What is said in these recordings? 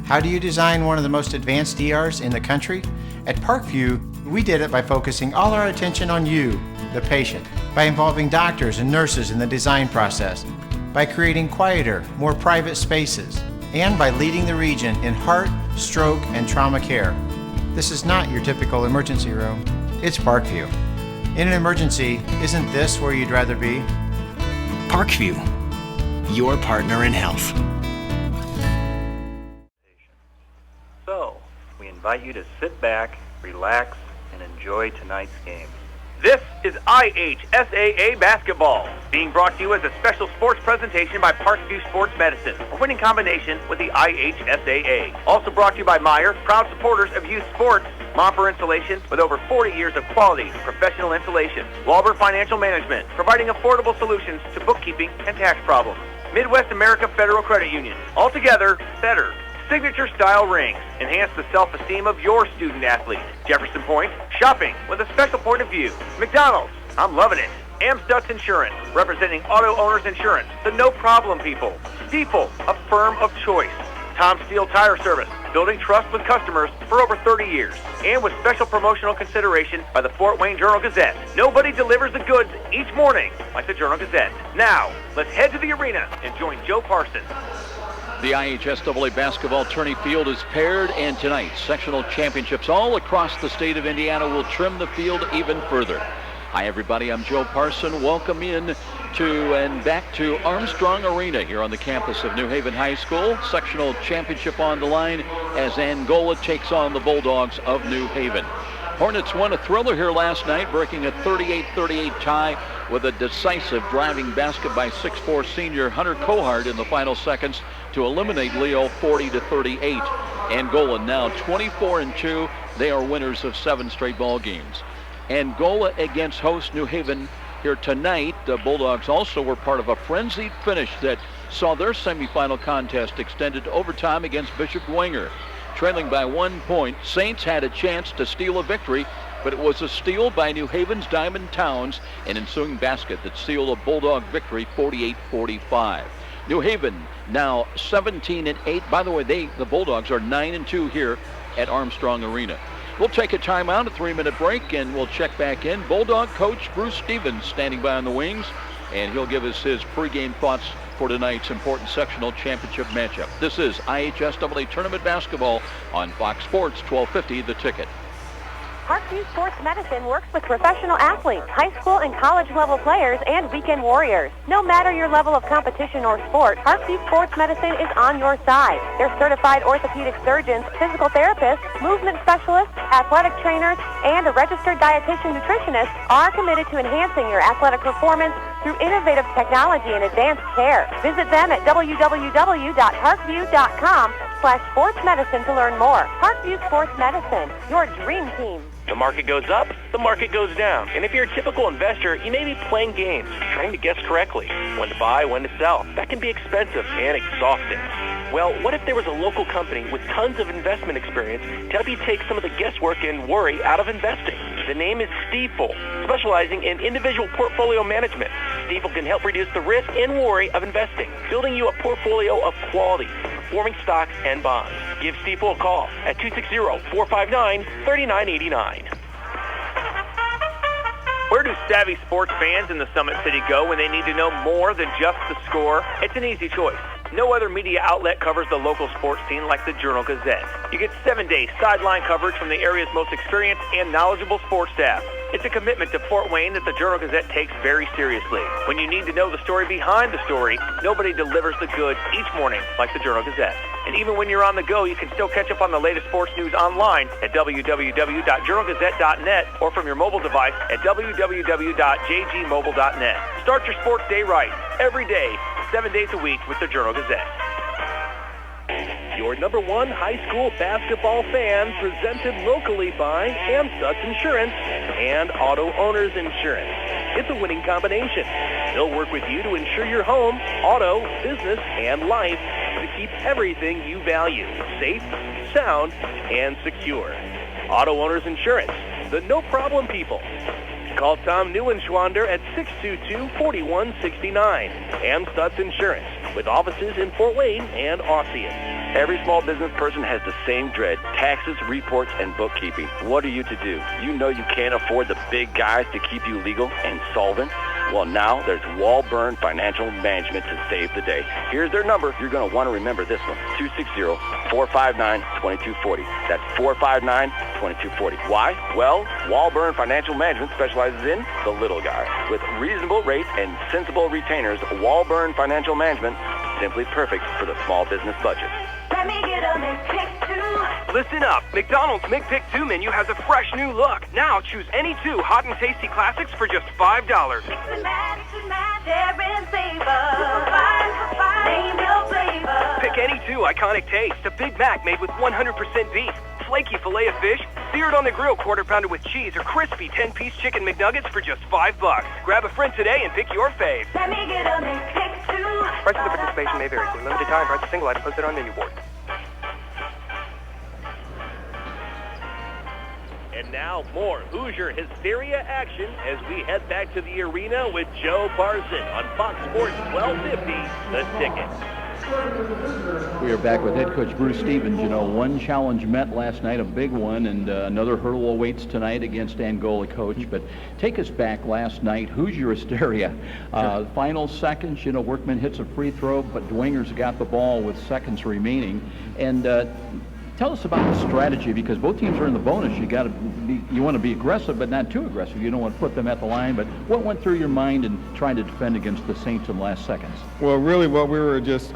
How do you design one of the most advanced ERs in the country? At Parkview, we did it by focusing all our attention on you, the patient, by involving doctors and nurses in the design process, by creating quieter, more private spaces, and by leading the region in heart, stroke, and trauma care. This is not your typical emergency room. It's Parkview. In an emergency, isn't this where you'd rather be? Parkview, your partner in health. So, we invite you to sit back, relax, and enjoy tonight's game. This is IHSAA Basketball, being brought to you as a special sports presentation by Parkview Sports Medicine, a winning combination with the IHSAA. Also brought to you by Meyer, proud supporters of youth sports. Momper Insulation, with over 40 years of quality professional insulation. Walber Financial Management, providing affordable solutions to bookkeeping and tax problems. Midwest America Federal Credit Union, altogether better. Signature style rings, enhance the self-esteem of your student athlete. Jefferson Point, shopping with a special point of view. McDonald's, I'm loving it. Amstutz Insurance, representing auto owners insurance, the no problem people. Stiefel, a firm of choice. Tom Steele Tire Service, building trust with customers for over 30 years. And with special promotional consideration by the Fort Wayne Journal-Gazette. Nobody delivers the goods each morning like the Journal-Gazette. Now, let's head to the arena and join Joe Parsons. The IHSAA basketball tourney field is paired, and tonight, sectional championships all across the state of Indiana will trim the field even further. Hi, everybody. I'm Joe Parson. Welcome in to and back to Armstrong Arena here on the campus of New Haven High School. Sectional championship on the line as Angola takes on the Bulldogs of New Haven. Hornets won a thriller here last night, breaking a 38-38 tie with a decisive driving basket by 6'4" senior Hunter Kohart in the final seconds to eliminate Leo 40-38. Angola now 24-2. They are winners of 7 straight ball games. Angola against host New Haven here tonight. The Bulldogs also were part of a frenzied finish that saw their semifinal contest extended to overtime against Bishop Dwenger. Trailing by 1 point, Saints had a chance to steal a victory, but it was a steal by New Haven's Diamond Towns, an ensuing basket that sealed a Bulldog victory 48-45. New Haven now 17-8. By the way, the Bulldogs are 9-2 here at Armstrong Arena. We'll take a timeout, a 3-minute break, and we'll check back in. Bulldog coach Bruce Stevens standing by on the wings, and he'll give us his pregame thoughts for tonight's important sectional championship matchup. This is IHSAA Tournament Basketball on Fox Sports 1250, The Ticket. Parkview Sports Medicine works with professional athletes, high school and college level players, and weekend warriors. No matter your level of competition or sport, Parkview Sports Medicine is on your side. Their certified orthopedic surgeons, physical therapists, movement specialists, athletic trainers, and a registered dietitian nutritionist are committed to enhancing your athletic performance through innovative technology and advanced care. Visit them at www.parkview.com/sportsmedicine to learn more. Parkview Sports Medicine, your dream team. The market goes up, the market goes down. And if you're a typical investor, you may be playing games, trying to guess correctly when to buy, when to sell. That can be expensive and exhausting. Well, what if there was a local company with tons of investment experience to help you take some of the guesswork and worry out of investing? The name is Stiefel, specializing in individual portfolio management. Stiefel can help reduce the risk and worry of investing, building you a portfolio of quality, performing stocks and bonds. Give Stiefel a call at 260-459-3989. Where do savvy sports fans in the Summit City go when they need to know more than just the score? It's an easy choice. No other media outlet covers the local sports scene like the Journal-Gazette. You get 7-day sideline coverage from the area's most experienced and knowledgeable sports staff. It's a commitment to Fort Wayne that the Journal-Gazette takes very seriously. When you need to know the story behind the story, nobody delivers the goods each morning like the Journal-Gazette. And even when you're on the go, you can still catch up on the latest sports news online at www.journalgazette.net or from your mobile device at www.jgmobile.net. Start your sports day right, every day, 7 days a week with the Journal-Gazette. Your number one high school basketball fan, presented locally by Amstutz Insurance and Auto Owners Insurance. It's a winning combination. They'll work with you to insure your home, auto, business, and life to keep everything you value safe, sound, and secure. Auto Owners Insurance, the no-problem people. Call Tom Neuenschwander at 622-4169. Amstutz Insurance, with offices in Fort Wayne and Ossian. Every small business person has the same dread: taxes, reports, and bookkeeping. What are you to do? You know you can't afford the big guys to keep you legal and solvent. Well, now there's Walburn Financial Management to save the day. Here's their number. You're going to want to remember this one: 260-459-2240. That's 459-2240. Why? Well, Walburn Financial Management specializes in the little guy. With reasonable rates and sensible retainers, Walburn Financial Management, simply perfect for the small business budget. Let me get a McPick 2. Listen up. McDonald's McPick 2 menu has a fresh new look. Now choose any 2 hot and tasty classics for just $5. Mix and match, share and savor. Name your flavor. Pick any 2 iconic tastes. A Big Mac made with 100% beef, flaky filet of fish, seared on the grill quarter pounder with cheese, or crispy 10-piece chicken McNuggets for just $5. Grab a friend today and pick your fave. Let me get a McPick 2. Prices of participation may vary. For limited time, price of single item posted on menu board. And now more Hoosier Hysteria action as we head back to the arena with Joe Parson on Fox Sports 1250, The Ticket. We are back with head coach Bruce Stevens. You know, one challenge met last night, a big one, and another hurdle awaits tonight against Angola, coach. But take us back last night. Hoosier Hysteria. Final seconds, you know, Workman hits a free throw, but Dwinger's got the ball with seconds remaining. And tell us about the strategy, because both teams are in the bonus. You want to be aggressive, but not too aggressive. You don't want to put them at the line. But what went through your mind in trying to defend against the Saints in the last seconds? Well, really, what we were just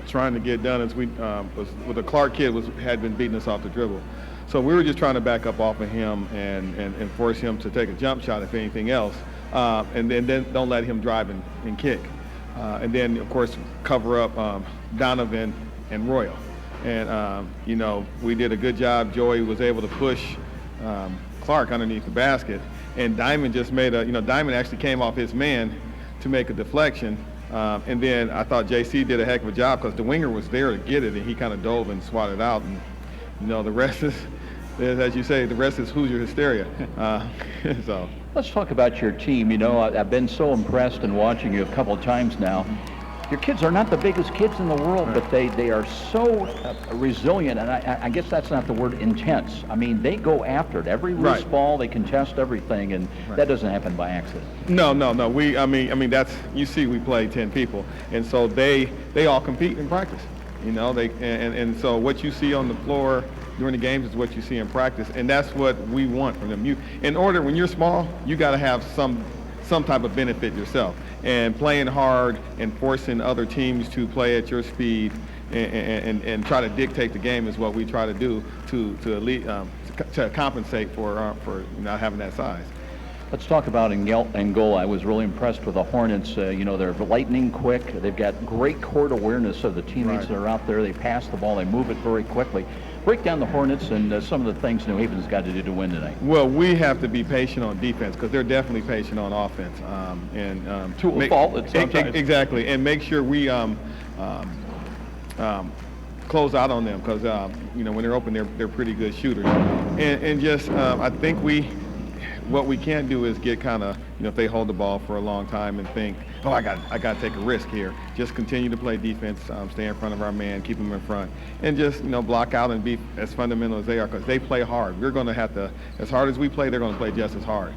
trying to get done is was the Clark kid had been beating us off the dribble, so we were just trying to back up off of him and force him to take a jump shot, if anything else, and then don't let him drive and kick, and then of course cover up Donovan and Royal. And, you know, we did a good job. Joey was able to push Clark underneath the basket. And Diamond just made Diamond actually came off his man to make a deflection. And then I thought JC did a heck of a job because the winger was there to get it, and he kind of dove and swatted out. And, you know, the rest is, as you say, the rest is Hoosier Hysteria. So. Let's talk about your team. You know, I've been so impressed in watching you a couple of times now. Your kids are not the biggest kids in the world, but they are so resilient, and I guess that's not the word intense. I mean, they go after it. Every loose ball, they contest everything, and that doesn't happen by accident. No. I mean that's, you see, we play 10 people, and so they all compete in practice. You know, and so what you see on the floor during the games is what you see in practice, and that's what we want from them. When you're small, you got to have some type of benefit yourself. And playing hard and forcing other teams to play at your speed and try to dictate the game is what we try to do to compensate for not having that size. Let's talk about Angola. I was really impressed with the Hornets. You know, they're lightning quick. They've got great court awareness of the teammates that are out there. They pass the ball. They move it very quickly. Break down the Hornets and some of the things New Haven's got to do to win tonight. Well, we have to be patient on defense because they're definitely patient on offense. To a fault, sometimes. Exactly, and make sure we close out on them because you know, when they're open, they're pretty good shooters. And just I think what we can't do is get kind of, you know, if they hold the ball for a long time and think, oh, I got to take a risk here. Just continue to play defense, stay in front of our man, keep them in front, and just, you know, block out and be as fundamental as they are because they play hard. We're going to have to, as hard as we play, they're going to play just as hard,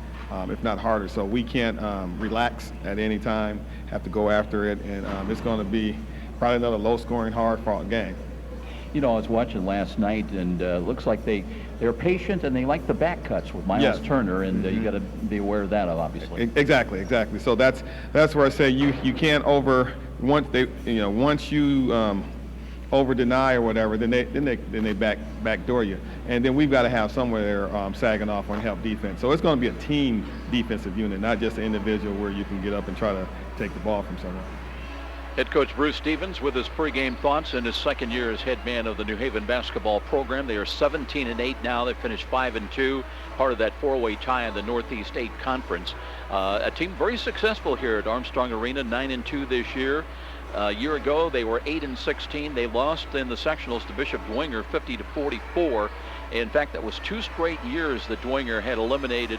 if not harder. So we can't relax at any time, have to go after it, and it's going to be probably another low-scoring, hard-fought game. You know, I was watching last night, and looks like they're patient and they like the back cuts with Miles Turner, and you got to be aware of that, obviously. Exactly. So that's where I say you can't once you over deny or whatever, then they backdoor you, and then we've got to have somewhere there sagging off on help defense. So it's going to be a team defensive unit, not just an individual where you can get up and try to take the ball from someone. Head coach Bruce Stevens with his pregame thoughts in his second year as head man of the New Haven basketball program. They are 17-8 now. They finished 5-2, part of that four-way tie in the Northeast 8 Conference. A team very successful here at Armstrong Arena, 9-2 this year. A year ago, they were 8-16. They lost in the sectionals to Bishop Dwenger, 50-44. In fact, that was 2 straight years that Dwenger had eliminated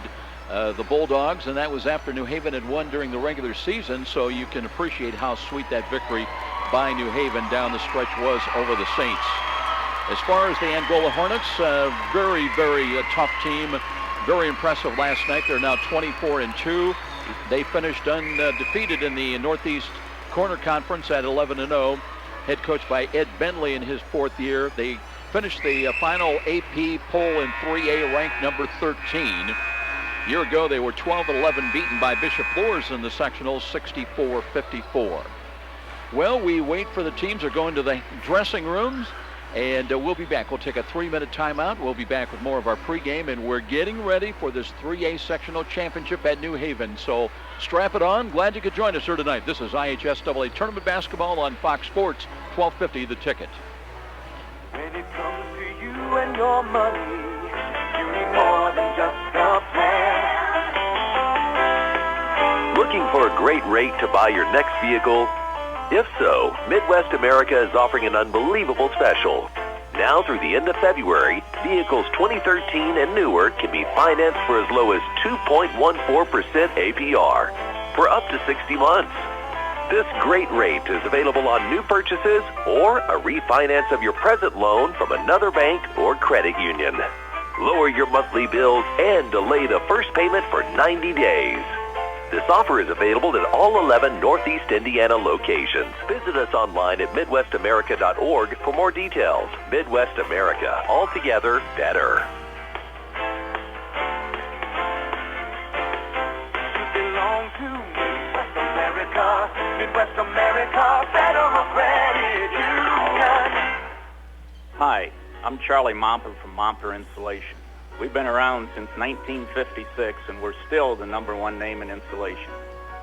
the Bulldogs, and that was after New Haven had won during the regular season, so you can appreciate how sweet that victory by New Haven down the stretch was over the Saints. As far as the Angola Hornets, very, very tough team. Very impressive last night. They're now 24-2. They finished undefeated in the Northeast Corner Conference at 11-0. Head coached by Ed Bentley in his 4th year. They finished the final AP poll in 3A ranked number 13. A year ago, they were 12-11, beaten by Bishop Luers in the sectional, 64-54. Well, we wait for the teams. They're going to the dressing rooms, and we'll be back. We'll take a 3-minute timeout. We'll be back with more of our pregame, and we're getting ready for this 3A sectional championship at New Haven. So strap it on. Glad you could join us here tonight. This is IHSAA Tournament Basketball on Fox Sports, 1250 The Ticket. When it comes to you and your money, you need more than just a plan. Looking for a great rate to buy your next vehicle? If so, Midwest America is offering an unbelievable special. Now through the end of February, vehicles 2013 and newer can be financed for as low as 2.14% APR for up to 60 months. This great rate is available on new purchases or a refinance of your present loan from another bank or credit union. Lower your monthly bills and delay the first payment for 90 days. This offer is available at all 11 Northeast Indiana locations. Visit us online at MidwestAmerica.org for more details. Midwest America, altogether better. You belong to Midwest America, Midwest America, Federal Credit Union. Hi, I'm Charlie Momper from Momper Insulation. We've been around since 1956, and we're still the #1 name in insulation.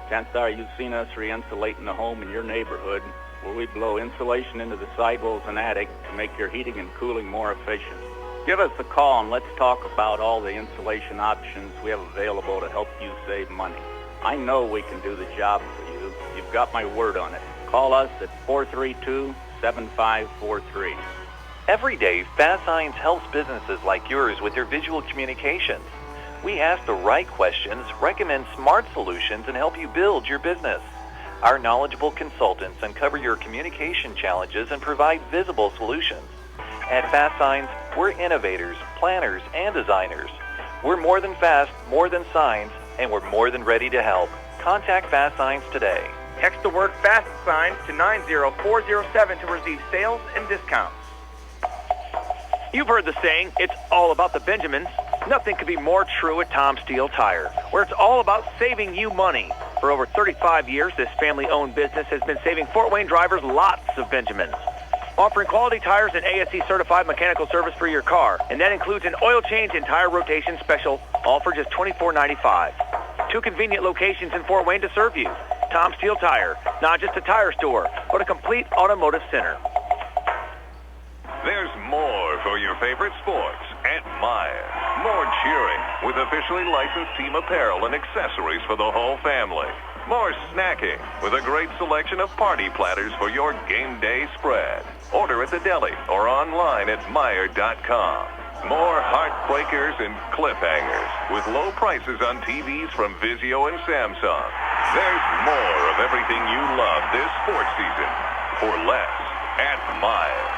Chances are you've seen us re-insulating the home in your neighborhood, where we blow insulation into the sidewalls and attic to make your heating and cooling more efficient. Give us a call and let's talk about all the insulation options we have available to help you save money. I know we can do the job for you. You've got my word on it. Call us at 432-7543. Every day, Fast Signs helps businesses like yours with their visual communications. We ask the right questions, recommend smart solutions, and help you build your business. Our knowledgeable consultants uncover your communication challenges and provide visible solutions. At Fast Signs, we're innovators, planners, and designers. We're more than fast, more than signs, and we're more than ready to help. Contact Fast Signs today. Text the word Fast Signs to 90407 to receive sales and discounts. You've heard the saying, it's all about the Benjamins. Nothing could be more true at Tom Steel Tire, where it's all about saving you money. For over 35 years, this family-owned business has been saving Fort Wayne drivers lots of Benjamins. Offering quality tires and ASE-certified mechanical service for your car, and that includes an oil change and tire rotation special, all for just $24.95. 2 convenient locations in Fort Wayne to serve you. Tom Steel Tire, not just a tire store, but a complete automotive center. There's more for your favorite sports at Meijer. More cheering with officially licensed team apparel and accessories for the whole family. More snacking with a great selection of party platters for your game day spread. Order at the deli or online at Meijer.com. More heartbreakers and cliffhangers with low prices on TVs from Vizio and Samsung. There's more of everything you love this sports season for less at Meijer.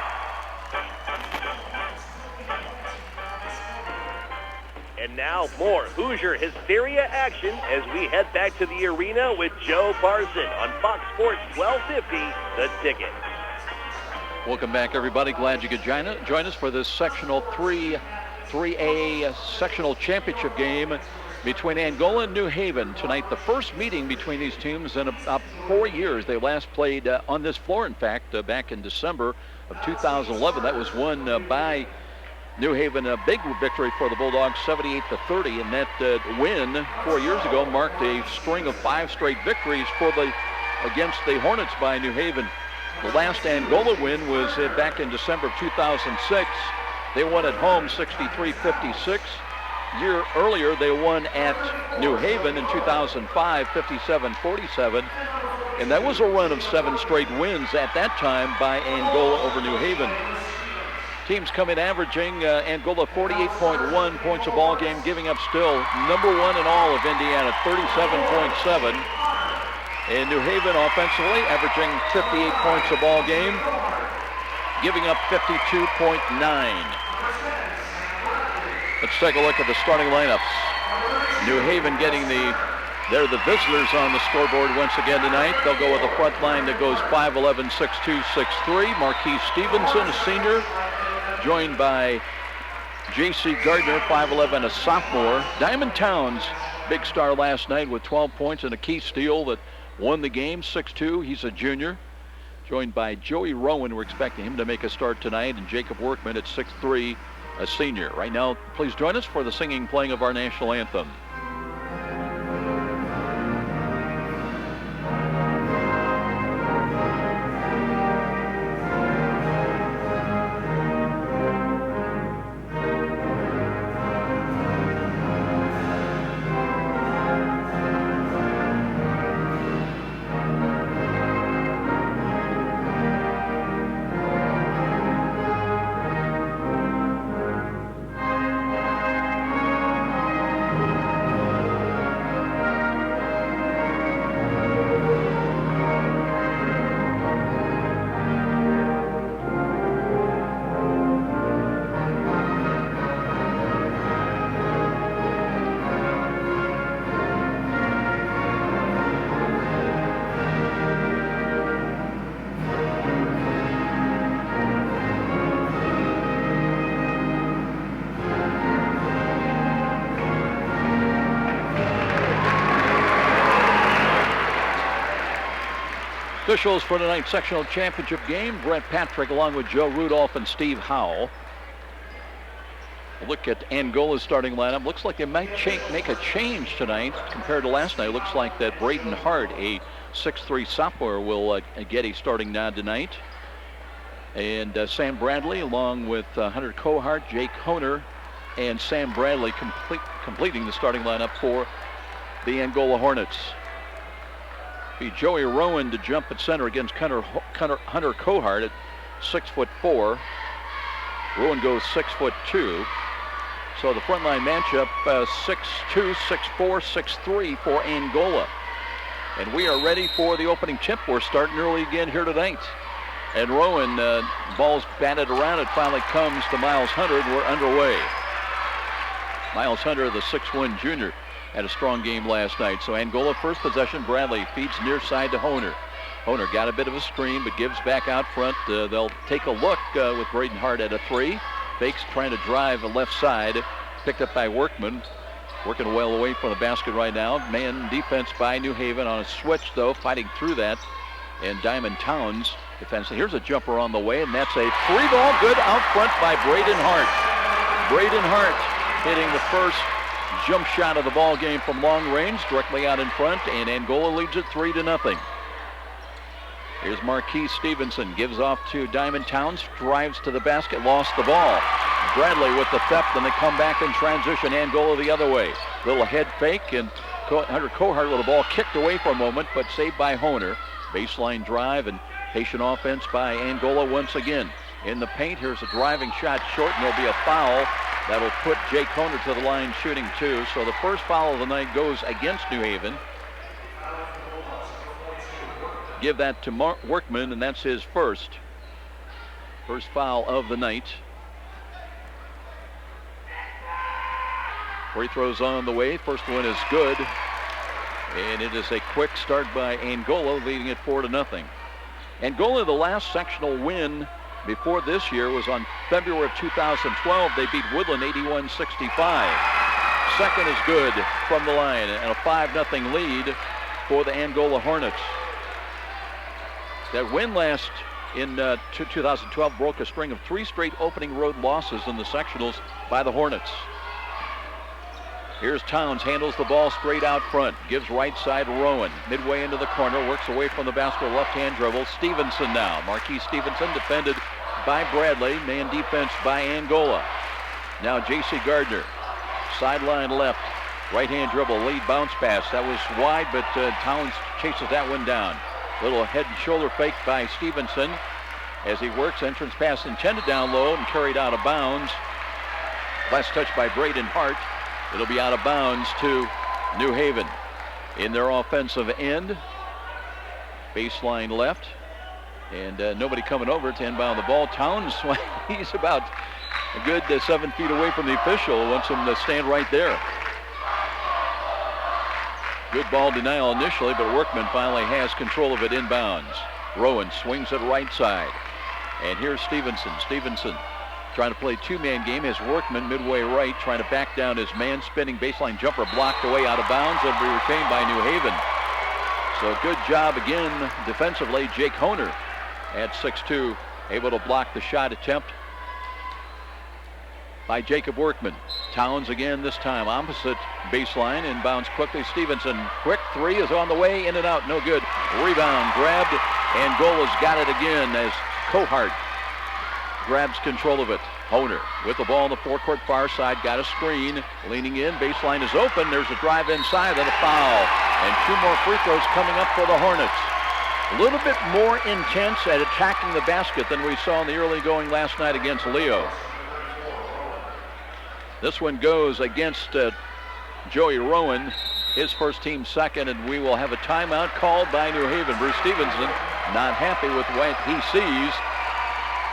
And now more Hoosier Hysteria action as we head back to the arena with Joe Parson on Fox Sports 1250, The Ticket. Welcome back, everybody. Glad you could join us for this sectional 3A sectional championship game between Angola and New Haven. Tonight, the first meeting between these teams in about 4 years. They last played on this floor, in fact, back in December of 2011. That was won by New Haven, a big victory for the Bulldogs, 78-30, and that win 4 years ago marked a string of 5 straight victories against the Hornets by New Haven. The last Angola win was back in December of 2006. They won at home 63-56. A year earlier, they won at New Haven in 2005, 57-47. And that was a run of 7 straight wins at that time by Angola over New Haven. Teams come in averaging Angola 48.1 points a ball game, giving up still #1 in all of Indiana, 37.7. And New Haven offensively averaging 58 points a ball game, giving up 52.9. Let's take a look at the starting lineups. New Haven getting they're the visitors on the scoreboard once again tonight. They'll go with a front line that goes 5'11", 6'2", 6'3". Marquise Stevenson, a senior, joined by J.C. Gardner, 5'11", a sophomore. Diamond Towns, big star last night with 12 points and a key steal that won the game, 6'2". He's a junior. Joined by Joey Rowan. We're expecting him to make a start tonight. And Jacob Workman at 6'3", a senior. Right now, please join us for the singing playing of our national anthem. Officials for tonight's sectional championship game, Brent Patrick along with Joe Rudolph and Steve Howell. Look at Angola's starting lineup. Looks like they might make a change tonight compared to last night. Looks like that Braden Hart, a 6'3" sophomore, will get a starting nod tonight. And Sam Bradley along with Hunter Kohart, Jake Honer, and Sam Bradley completing the starting lineup for the Angola Hornets. Be Joey Rowan to jump at center against Hunter Kohart at 6'4". Rowan goes 6'2". So the front line matchup 6'2", 6'4", 6'3" for Angola. And we are ready for the opening tip. We're starting early again here tonight. And Rowan, ball's batted around. It finally comes to Miles Hunter, and we're underway. Miles Hunter, the 6'1" junior, had a strong game last night. So Angola first possession. Bradley feeds near side to Honer. Honer got a bit of a screen, but gives back out front. They'll take a look with Braden Hart at a 3. Fakes trying to drive a left side. Picked up by Workman. Working well away from the basket right now. Man defense by New Haven on a switch, though, fighting through that. And Diamond Towns defense. Here's a jumper on the way, and that's a 3-ball good out front by Braden Hart. Braden Hart hitting the first jump shot of the ball game from long range, directly out in front, and Angola leads it 3-0. Here's Marquise Stevenson, gives off to Diamond Towns, drives to the basket, lost the ball. Bradley with the theft, and they come back in transition. Angola the other way. Little head fake, and Hunter Kohart with the ball kicked away for a moment, but saved by Honer. Baseline drive and patient offense by Angola once again. In the paint, here's a driving shot short, and there'll be a foul. That'll put Jake Honer to the line shooting 2. So the first foul of the night goes against New Haven. Give that to Workman, and that's his first foul of the night. Free throws on the way. First one is good. And it is a quick start by Angola, leading it 4-0. Angola, the last sectional win before this year was on February of 2012. They beat Woodland 81-65. Second is good from the line, and a 5-0 lead for the Angola Hornets. That win last in 2012 broke a string of 3 straight opening road losses in the sectionals by the Hornets. Here's Towns, handles the ball straight out front, gives right side Rowan, midway into the corner, works away from the basket, left-hand dribble. Stevenson now, Marquise Stevenson defended by Bradley, man defense by Angola. Now J.C. Gardner, sideline left, right-hand dribble, lead bounce pass. That was wide, but Towns chases that one down. Little head and shoulder fake by Stevenson as he works. Entrance pass intended down low and carried out of bounds. Last touch by Braden Hart. It'll be out of bounds to New Haven. In their offensive end, Baseline left. And nobody coming over to inbound the ball. Towns, he's about a good 7 feet away from the official. Wants him to stand right there. Good ball denial initially, but Workman finally has control of it inbounds. Rowan swings it right side. And here's Stevenson. Stevenson trying to play two-man game. His Workman midway right, trying to back down his man. Spinning baseline jumper blocked away out of bounds. It'll be retained by New Haven. So good job again defensively. Jake Honer at 6'2", able to block the shot attempt by Jacob Workman. Towns again this time opposite baseline, inbounds quickly. Stevenson, quick three is on the way, in and out, no good. Rebound grabbed, and Angola's got it again as Kohart grabs control of it. Honer with the ball on the forecourt far side, got a screen, leaning in, baseline is open, there's a drive inside and a foul. And two more free throws coming up for the Hornets. A little bit more intense at attacking the basket than we saw in the early going last night against Leo. This one goes against Joey Rowan, his first team second, and we will have a timeout called by New Haven. Bruce Stevenson not happy with what he sees.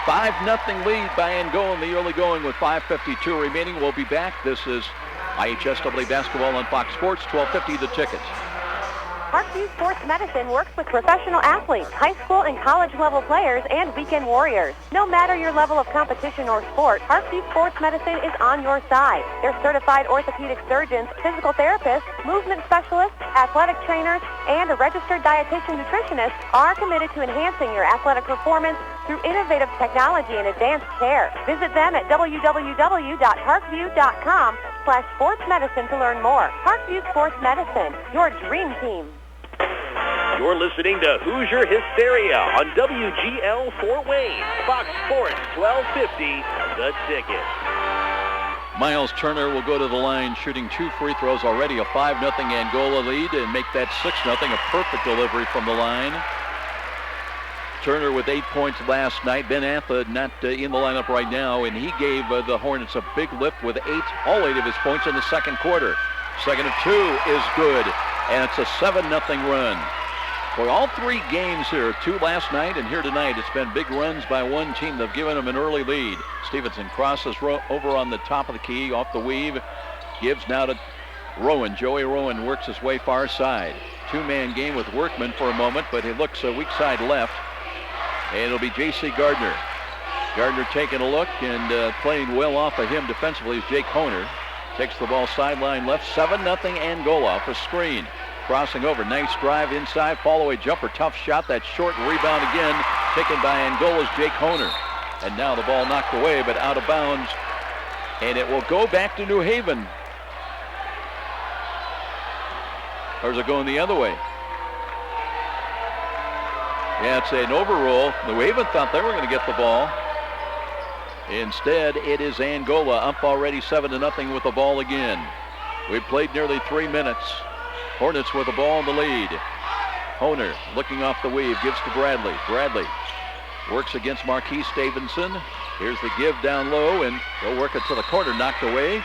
5-0 lead by Angola in the early going with 5:52 remaining. We'll be back. This is IHSAA basketball on Fox Sports, 12:50 the ticket. Parkview Sports Medicine works with professional athletes, high school and college level players, and weekend warriors. No matter your level of competition or sport, Parkview Sports Medicine is on your side. Their certified orthopedic surgeons, physical therapists, movement specialists, athletic trainers, and a registered dietitian nutritionist are committed to enhancing your athletic performance through innovative technology and advanced care. Visit them at www.parkview.com/sportsmedicine to learn more. Parkview Sports Medicine, your dream team. You're listening to Hoosier Hysteria on WGL Fort Wayne. Fox Sports 1250, the ticket. Miles Turner will go to the line shooting two free throws already. A 5-0 Angola lead and make that 6-0. A perfect delivery from the line. Turner with 8 points last night. Ben Antha not in the lineup right now, and he gave the Hornets a big lift with all eight of his points in the second quarter. Second of two is good, and it's a 7-0 run. For all three games here, two last night and here tonight, it's been big runs by one team. They've given them an early lead. Stevenson crosses over on the top of the key, off the weave. Gives now to Rowan. Joey Rowan works his way far side. Two-man game with Workman for a moment, but he looks weak side left. And it'll be J.C. Gardner. Gardner taking a look and playing well off of him defensively is Jake Honer. Takes the ball sideline left. 7-0 Angola off a screen. Crossing over, nice drive inside, fall away jumper, tough shot, that short rebound again, taken by Angola's Jake Honer. And now the ball knocked away, but out of bounds, and it will go back to New Haven. Or is it going the other way? Yeah, it's an overrule. New Haven thought they were going to get the ball. Instead, it is Angola up already 7-0 with the ball again. We've played nearly 3 minutes. Hornets with the ball in the lead. Honer looking off the weave, gives to Bradley. Bradley works against Marquis Stevenson. Here's the give down low, and they'll work it to the corner, knocked away.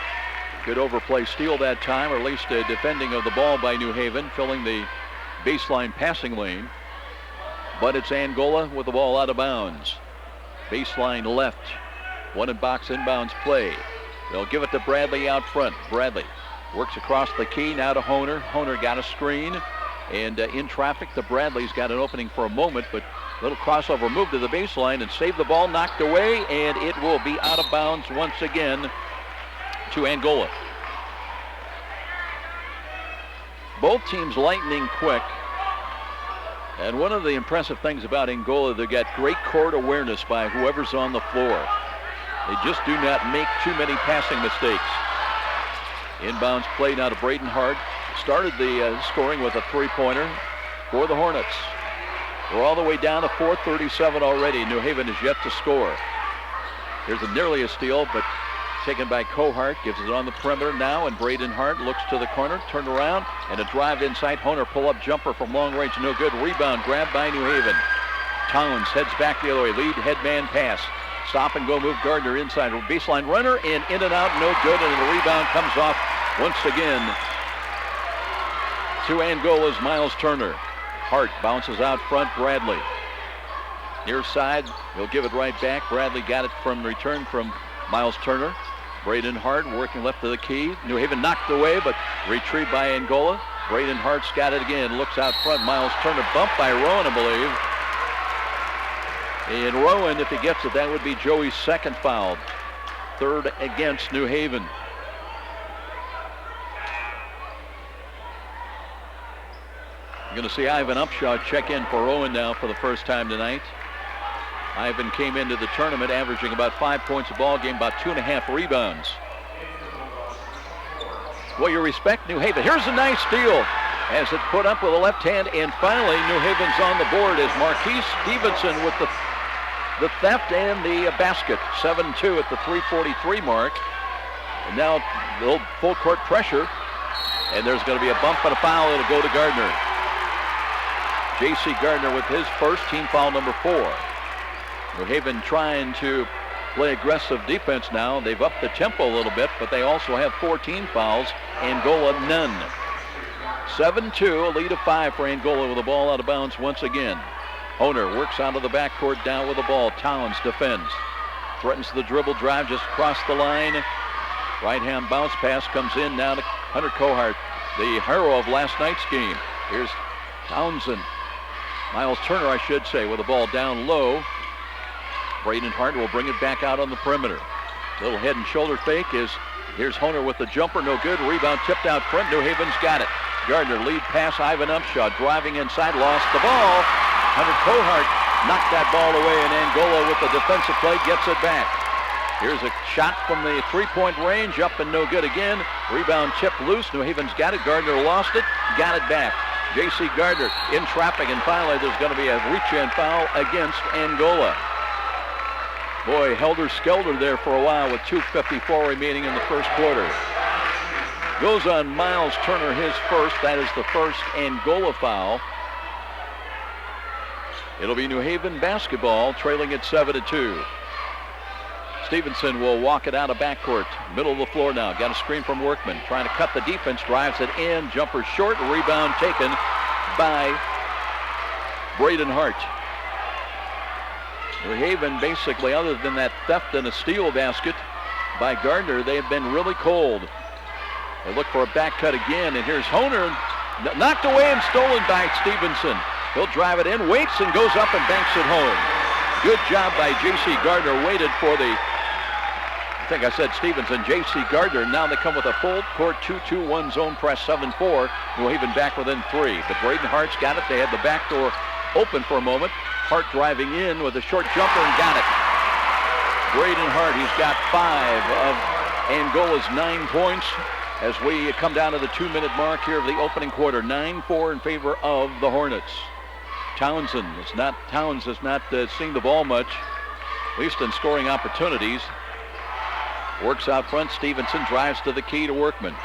Good overplay steal that time, or at least a defending of the ball by New Haven, filling the baseline passing lane. But it's Angola with the ball out of bounds. Baseline left. One in box inbounds play. They'll give it to Bradley out front. Bradley works across the key, now to Honer. Honer got a screen, and in traffic to Bradley's got an opening for a moment, but little crossover move to the baseline and save the ball, knocked away, and it will be out of bounds once again to Angola. Both teams lightning quick. And one of the impressive things about Angola, they got great court awareness by whoever's on the floor. They just do not make too many passing mistakes. Inbounds play now to Braden Hart. Started the scoring with a three-pointer for the Hornets. We're all the way down to 4:37 already. New Haven is yet to score. Here's nearly a steal, but taken by Kohart. Gives it on the perimeter now, and Braden Hart looks to the corner, turned around, and a drive inside. Honer pull-up jumper from long range, no good. Rebound grabbed by New Haven. Towns heads back the other way. Lead headman pass. Stop and go move Gardner inside. Baseline runner, and in and out, no good, and the rebound comes off once again to Angola's Miles Turner. Hart bounces out front. Bradley. Near side. He'll give it right back. Bradley got it from return from Miles Turner. Braden Hart working left of the key. New Haven knocked away, but retrieved by Angola. Braden Hart's got it again. Looks out front. Miles Turner bumped by Rowan, I believe. And Rowan, if he gets it, that would be Joey's second foul. Third against New Haven. You're going to see Ivan Upshaw check in for Rowan now for the first time tonight. Ivan came into the tournament averaging about 5 points a ball game, about 2.5 rebounds. Well, you respect New Haven. Here's a nice steal as it put up with a left hand, and finally New Haven's on the board as Marquise Stevenson with the theft and the basket. 7-2 at the 3:43 mark. And now a little full court pressure, and there's going to be a bump and a foul. It'll go to Gardner. J.C. Gardner with his first, team foul number 4. New Haven trying to play aggressive defense now. They've upped the tempo a little bit, but they also have 14 fouls. Angola, none. 7-2, a lead of 5 for Angola with the ball out of bounds once again. Honer works out of the backcourt down with the ball. Towns defends. Threatens the dribble drive just across the line. Right-hand bounce pass comes in now to Hunter Kohart, the hero of last night's game. Here's Townsend. Miles Turner, I should say, with the ball down low. Braden Hart will bring it back out on the perimeter. Little head and shoulder fake is, here's Honer with the jumper, no good. Rebound tipped out front. New Haven's got it. Gardner lead pass, Ivan Upshaw driving inside, lost the ball. Hunter Kohart knocked that ball away, and Angola with the defensive play gets it back. Here's a shot from the three-point range, up and no good again. Rebound chipped loose. New Haven's got it. Gardner lost it, got it back. J.C. Gardner in traffic, and finally there's going to be a reach-in foul against Angola. Boy, helter-skelter there for a while with 2:54 remaining in the first quarter. Goes on Miles Turner, his first. That is the first Angola foul. It'll be New Haven basketball, trailing at 7-2. Stevenson will walk it out of backcourt. Middle of the floor now. Got a screen from Workman. Trying to cut the defense. Drives it in. Jumper short. Rebound taken by Braden Hart. New Haven, basically, other than that theft and a steal basket by Gardner, they've been really cold. They look for a back cut again, and here's Honer. Knocked away and stolen by Stevenson. He'll drive it in, waits, and goes up and banks it home. Good job by J.C. Gardner. Waited for the, I think I said Stevenson, J.C. Gardner. Now they come with a full court 2-2-1 zone press, 7-4. New Haven back within 3. But Braden Hart's got it. They had the back door open for a moment. Hart driving in with a short jumper and got it. Braden Hart, he's got 5 of Angola's 9 points as we come down to the 2-minute mark here of the opening quarter. 9-4 in favor of the Hornets. Towns is not seeing the ball much, at least in scoring opportunities. Works out front. Stevenson drives to the key to Workman.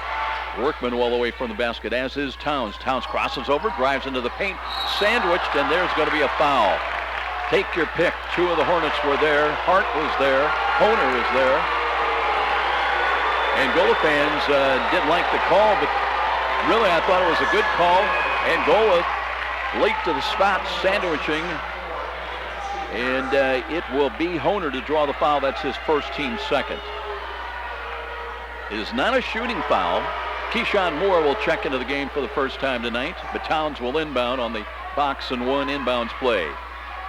Workman well away from the basket, as is Towns. Towns crosses over, drives into the paint, sandwiched, and there's going to be a foul. Take your pick. 2 of the Hornets were there. Hart was there. Honer was there. Angola fans didn't like the call, but really I thought it was a good call. Angola late to the spot, sandwiching, and it will be Honer to draw the foul. That's his first, team second. It is not a shooting foul. Keyshawn Moore will check into the game for the first time tonight, but Towns will inbound on the box and 1 inbounds play.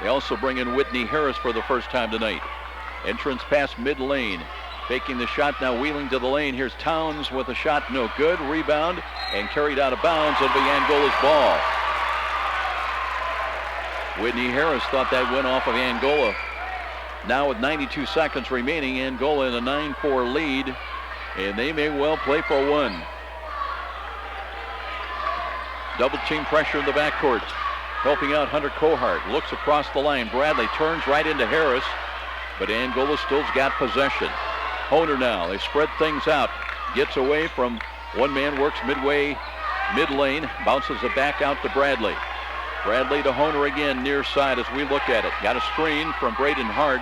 They also bring in Whitney Harris for the first time tonight. Entrance past mid-lane. Faking the shot, now wheeling to the lane. Here's Towns with a shot, no good. Rebound and carried out of bounds. It'll be Angola's ball. Whitney Harris thought that went off of Angola. Now with 92 seconds remaining, Angola in a 9-4 lead, and they may well play for 1. Double team pressure in the backcourt. Helping out Hunter Kohart. Looks across the line. Bradley turns right into Harris, but Angola still's got possession. Honer now. They spread things out. Gets away from one man, works midway, mid-lane, bounces it back out to Bradley. Bradley to Honer again, near side as we look at it. Got a screen from Braden Hart,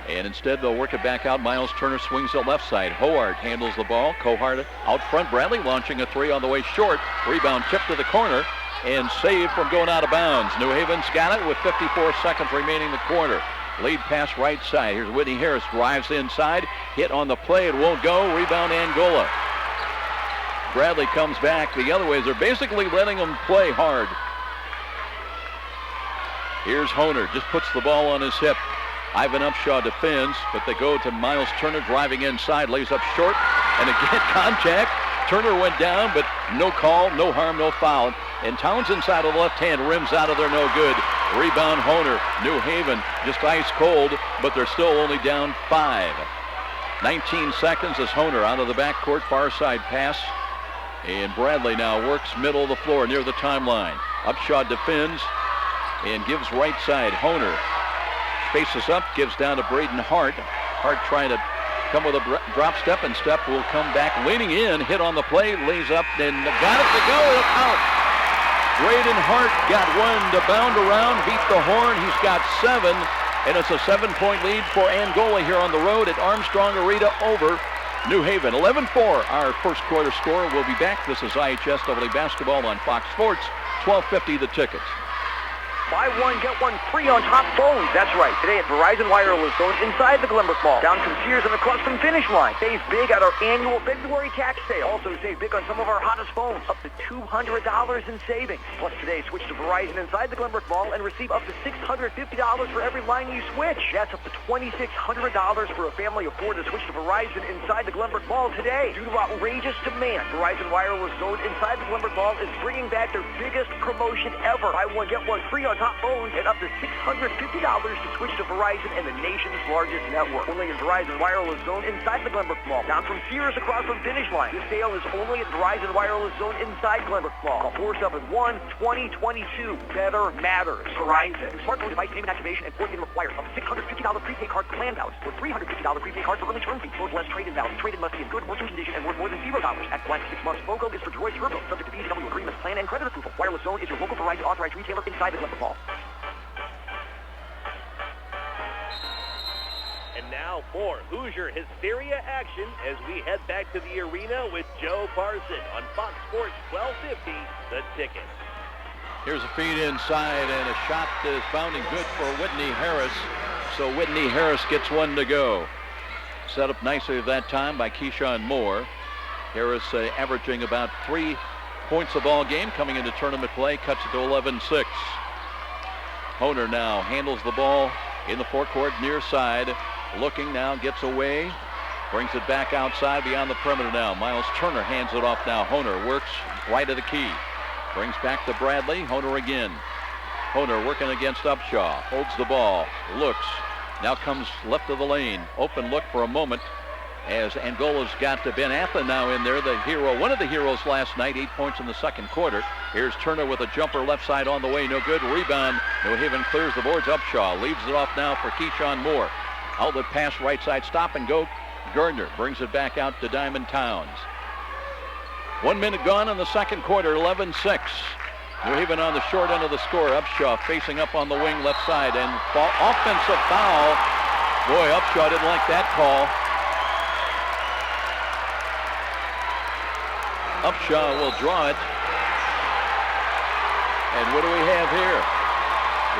and instead they'll work it back out. Miles Turner swings it left side. Howard handles the ball. Kohart out front. Bradley launching a 3 on the way short. Rebound tipped to the corner. and saved from going out of bounds. New Haven's got it with 54 seconds remaining in the quarter. Lead pass right side. Here's Whitney Harris, drives inside, hit on the play, it won't go. Rebound Angola. Bradley comes back the other way. They're basically letting them play hard. Here's Honer, just puts the ball on his hip. Ivan Upshaw defends, but they go to Miles Turner driving inside, lays up short, and again contact. Turner went down, but no call, no harm, no foul. And Towns inside of the left hand, rims out of there, no good. Rebound Honer. New Haven just ice cold, but they're still only down 5. 19 seconds as Honer out of the backcourt, far side pass. And Bradley now works middle of the floor near the timeline. Upshaw defends and gives right side. Honer faces up, gives down to Braden Hart. Hart trying to come with a drop step, and Step will come back leaning in, hit on the play, lays up, and got it to go, out. Braden Hart got one to bound around, beat the horn. He's got 7, and it's a 7-point lead for Angola here on the road at Armstrong Arena over New Haven. 11-4, our first quarter score. We'll be back. This is IHSAA basketball on Fox Sports, 12:50 the tickets. Buy one, get one free on top phones. That's right. Today at Verizon Wireless Zone inside the Glenbrook Mall. Down from Sears and across from Finish Line. Save big at our annual February tax sale. Also save big on some of our hottest phones. Up to $200 in savings. Plus today, switch to Verizon inside the Glenbrook Mall and receive up to $650 for every line you switch. That's up to $2,600 for a family of 4 to switch to Verizon inside the Glenbrook Mall today. Due to outrageous demand, Verizon Wireless Zone inside the Glenbrook Mall is bringing back their biggest promotion ever. Buy one, get one free on top phones and up to $650 to switch to Verizon and the nation's largest network. Only in Verizon Wireless Zone inside the Glenbrook Mall. Down from Sears across from Finish Line. This sale is only at Verizon Wireless Zone inside Glenbrook Mall. Call 471-2022. Better matters. Verizon. Smartphone device payment activation and port in required. Up to $650 prepaid card plan balance or $350 prepaid card for early term fee. Both less trade-in value. Trade-in must be in good working condition and worth more than $0. At flat 6 months. FOCO is for Droid Turbo. Subject to BCW agreements, plan, and credit approval. Wireless Zone is your local Verizon authorized retailer inside the Glenbrook Mall. And now for Hoosier Hysteria action as we head back to the arena with Joe Parson on Fox Sports 1250, The Ticket. Here's a feed inside, and a shot is bounding good for Whitney Harris. So Whitney Harris gets one to go. Set up nicely at that time by Keyshawn Moore. Harris averaging about 3 points a ball game coming into tournament play, cuts it to 11-6. Honer now handles the ball in the forecourt near side. Looking now, gets away, brings it back outside beyond the perimeter now. Miles Turner hands it off now. Honer works right of the key. Brings back to Bradley. Honer again. Honer working against Upshaw. Holds the ball. Looks. Now comes left of the lane. Open look for a moment as Angola's got to Ben Athen now in there, the hero, one of the heroes last night, 8 points in the second quarter. Here's Turner with a jumper left side on the way, no good. Rebound, New Haven clears the boards. Upshaw leaves it off now for Keyshawn Moore. Outlet pass right side, stop and go. Gardner brings it back out to Diamond Towns. 1 minute gone in the second quarter, 11-6. New Haven on the short end of the score. Upshaw facing up on the wing left side, and offensive foul. Boy, Upshaw didn't like that call. Upshaw will draw it. And what do we have here?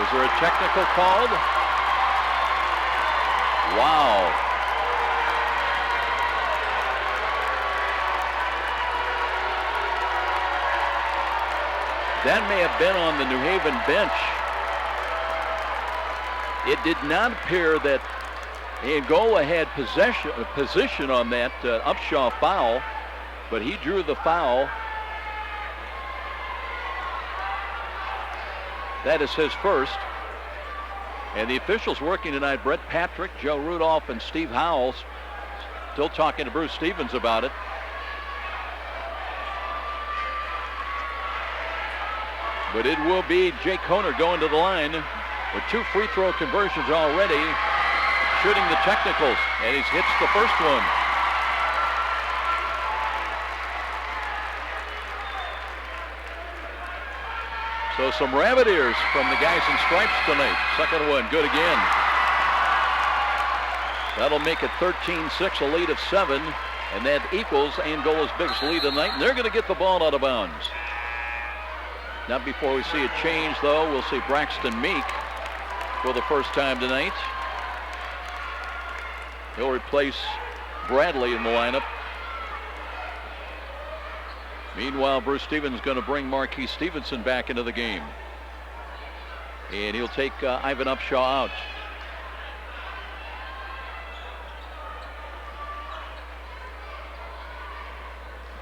Was there a technical called? Wow. That may have been on the New Haven bench. It did not appear that Angola had position on that Upshaw foul, but he drew the foul. That is his first. And the officials working tonight, Brett Patrick, Joe Rudolph, and Steve Howells, still talking to Bruce Stevens about it. But it will be Jake Honer going to the line with 2 free throw conversions already, shooting the technicals, and he hits the first one. So some rabbit ears from the guys in stripes tonight. Second one, good again. That'll make it 13-6, a lead of 7, and that equals Angola's biggest lead tonight, and they're going to get the ball out of bounds. Not before we see a change, though. We'll see Braxton Meek for the first time tonight. He'll replace Bradley in the lineup. Meanwhile, Bruce Stevens going to bring Marquis Stevenson back into the game. And he'll take Ivan Upshaw out.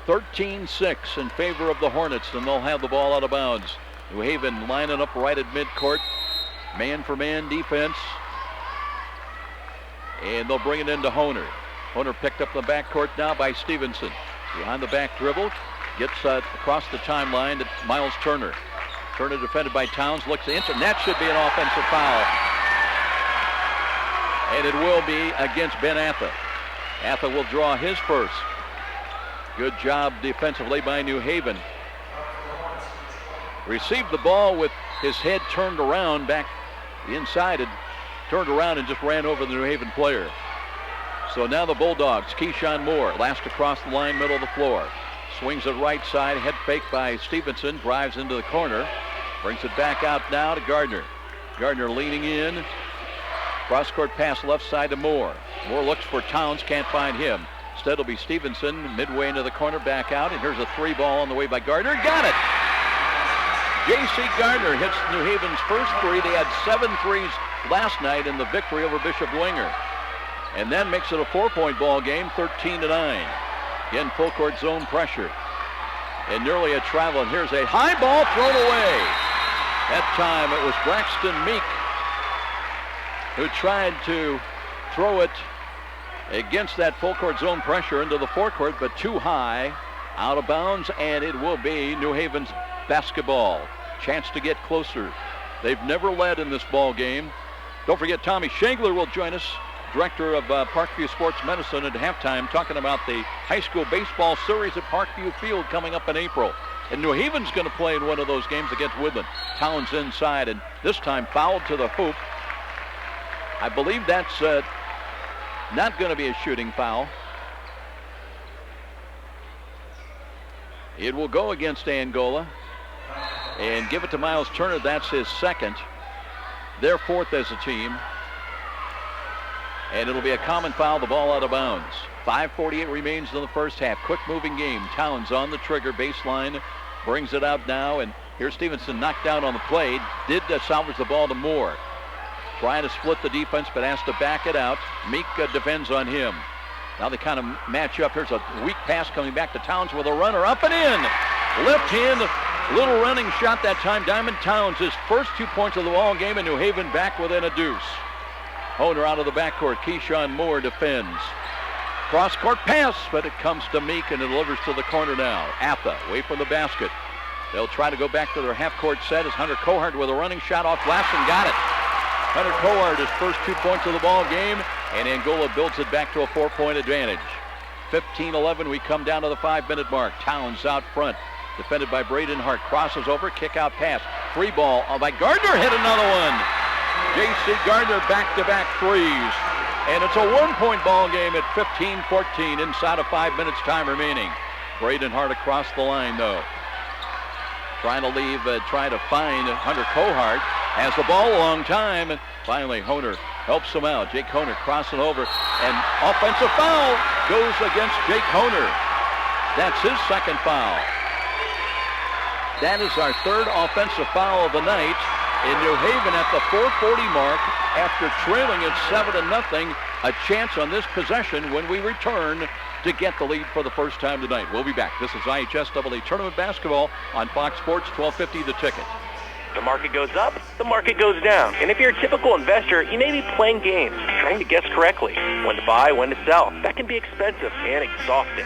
(13-6) in favor of the Hornets, and they'll have the ball out of bounds. New Haven lining up right at midcourt. Man-for-man defense. And they'll bring it into Honer. Honer picked up the backcourt now by Stevenson. Behind the back dribble. Gets across the timeline to Miles Turner. Turner defended by Towns. Looks into, and that should be an offensive foul. And it will be against Ben Atha. Atha will draw his first. Good job defensively by New Haven. Received the ball with his head turned around back inside and turned around and just ran over the New Haven player. So now the Bulldogs, Keyshawn Moore, last across the line, middle of the floor. Swings it right side, head fake by Stevenson, drives into the corner. Brings it back out now to Gardner. Gardner leaning in. Cross-court pass left side to Moore. Moore looks for Towns, can't find him. Instead it'll be Stevenson midway into the corner, back out, and here's a three ball on the way by Gardner. Got it! J.C. Gardner hits New Haven's first three. They had 7 threes last night in the victory over Bishop Dwenger. And then makes it a 4-point ball game, 13-9. Again, full court zone pressure. And nearly a travel, and here's a high ball thrown away. That time it was Braxton Meek who tried to throw it against that full court zone pressure into the forecourt, but too high, out of bounds, and it will be New Haven's basketball. Chance to get closer. They've never led in this ball game. Don't forget, Tommy Shangler will join us, director of Parkview Sports Medicine, at halftime, talking about the high school baseball series at Parkview Field coming up in April. And New Haven's going to play in one of those games against Woodland. Towns inside, and this time fouled to the hoop. I believe that's not going to be a shooting foul. It will go against Angola and give it to Miles Turner. That's his second. Their fourth as a team. And it'll be a common foul, the ball out of bounds. 5:48 remains in the first half. Quick moving game. Towns on the trigger, baseline, brings it out now, and here's Stevenson knocked down on the play. Did salvage the ball to Moore. Trying to split the defense, but has to back it out. Meek defends on him. Now they kind of match up. Here's a weak pass coming back to Towns with a runner up and in. Left hand, little running shot that time. Diamond Towns, his first 2 points of the ball game, and New Haven back within a deuce. Honer out of the backcourt. Keyshawn Moore defends. Cross-court pass, but it comes to Meek and it delivers to the corner now. Atha away from the basket. They'll try to go back to their half-court set as Hunter Cohart with a running shot off glass and got it. Hunter Cohart, his first 2 points of the ball game, and Angola builds it back to a 4-point advantage. 15-11, we come down to the 5-minute mark. Towns out front, defended by Braden Hart. Crosses over, kick-out pass. Free ball by Gardner, hit another one. J.C. Gardner back-to-back threes. And it's a 1-point ball game at 15-14 inside of 5 minutes time remaining. Braden Hart across the line, though. Trying to leave, trying to find Hunter Cohart. Has the ball a long time, and finally Honer helps him out. Jake Honer crossing over, and offensive foul goes against Jake Honer. That's his second foul. That is our third offensive foul of the night. In New Haven at the 4:40 mark, after trailing it 7-0, a chance on this possession when we return to get the lead for the first time tonight. We'll be back. This is IHSAA Tournament Basketball on Fox Sports 1250 The Ticket. The market goes up, the market goes down. And if you're a typical investor, you may be playing games, trying to guess correctly when to buy, when to sell. That can be expensive and exhausting.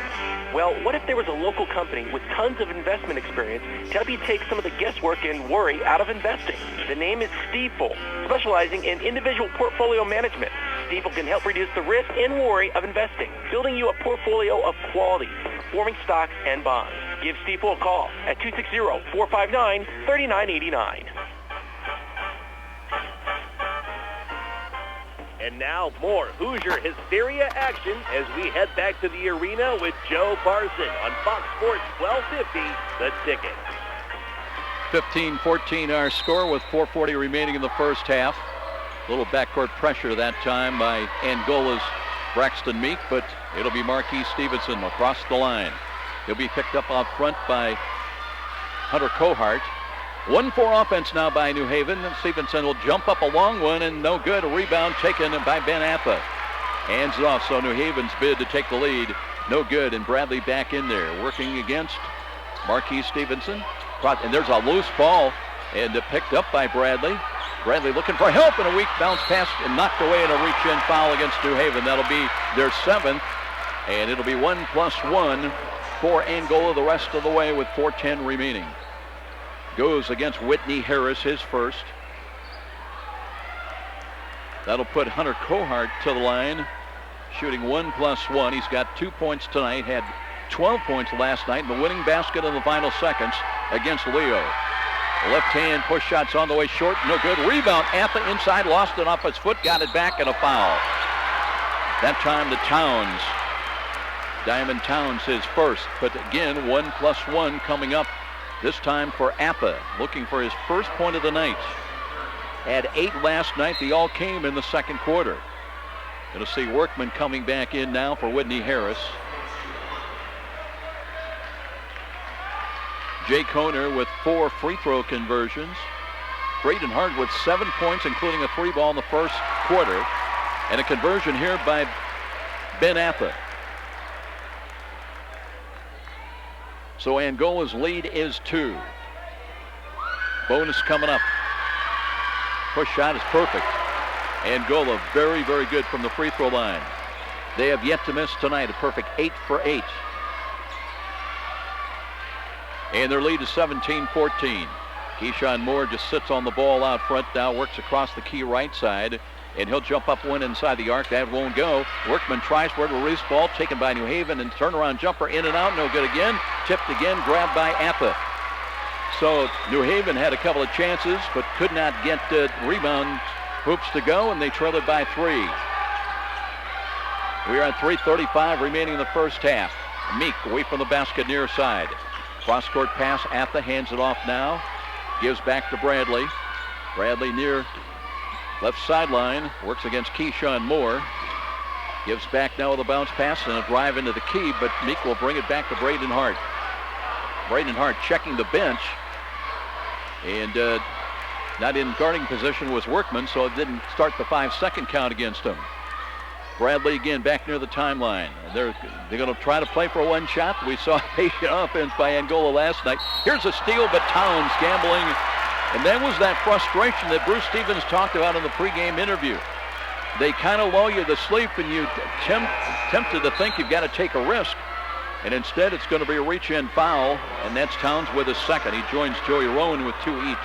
Well, what if there was a local company with tons of investment experience to help you take some of the guesswork and worry out of investing? The name is Stifel, specializing in individual portfolio management. Stifel can help reduce the risk and worry of investing, building you a portfolio of quality, performing stocks and bonds. Give Stifel a call at 260-459-3989. And now more Hoosier Hysteria action as we head back to the arena with Joe Parson on Fox Sports 1250, The Ticket. 15-14 our score with 4:40 remaining in the first half. A little backcourt pressure that time by Angola's Braxton Meek, but it'll be Marquis Stevenson across the line. He'll be picked up out front by Hunter Kohart. 1-4 offense now by New Haven. Stevenson will jump up a long one and no good. A rebound taken by Ben Appa. Hands it off, so New Haven's bid to take the lead. No good, and Bradley back in there working against Marquis Stevenson. And there's a loose ball and picked up by Bradley. Bradley looking for help, and a weak bounce pass and knocked away in a reach-in foul against New Haven. That'll be their 7th, and it'll be 1+1 for Angola the rest of the way with 4:10 remaining. Goes against Whitney Harris, his first. That'll put Hunter Kohart to the line, shooting 1+1. He's got 2 points tonight, had 12 points last night, and the winning basket in the final seconds against Leo. Left hand push shots on the way short, no good. Rebound, Appa inside, lost it off his foot, got it back, and a foul. That time to Towns. Diamond Towns his first, but again 1+1 coming up. This time for Appa, looking for his first point of the night. Had 8 last night. They all came in the second quarter. Going to see Workman coming back in now for Whitney Harris. Jay Koner with 4 free throw conversions. Braden Hart with 7 points, including a 3-ball in the first quarter. And a conversion here by Ben Appa. So Angola's lead is 2. Bonus coming up. Push shot is perfect. Angola very, very good from the free throw line. They have yet to miss tonight, a perfect 8 for 8. And their lead is 17-14. Keyshawn Moore just sits on the ball out front now, works across the key right side, and he'll jump up one inside the arc. That won't go. Workman tries for it, a release ball taken by New Haven, and turnaround jumper in and out, no good again. Tipped again, grabbed by Appa. So New Haven had a couple of chances, but could not get rebound hoops to go, and they trail it by 3. We are at 3:35 remaining in the first half. Meek away from the basket near side. Cross-court pass, Appa hands it off now. Gives back to Bradley. Bradley near left sideline, works against Keyshawn Moore. Gives back now with a bounce pass and a drive into the key, but Meek will bring it back to Braden Hart. Braden Hart checking the bench. And not in guarding position was Workman, so it didn't start the 5-second count against him. Bradley again back near the timeline. They're going to try to play for one shot. We saw patient offense by Angola last night. Here's a steal, but Towns gambling. And that was that frustration that Bruce Stevens talked about in the pregame interview. They kind of lull you to sleep, and you tempted to think you've got to take a risk. And instead, it's going to be a reach-in foul, and that's Towns with his second. He joins Joey Rowan with 2 each.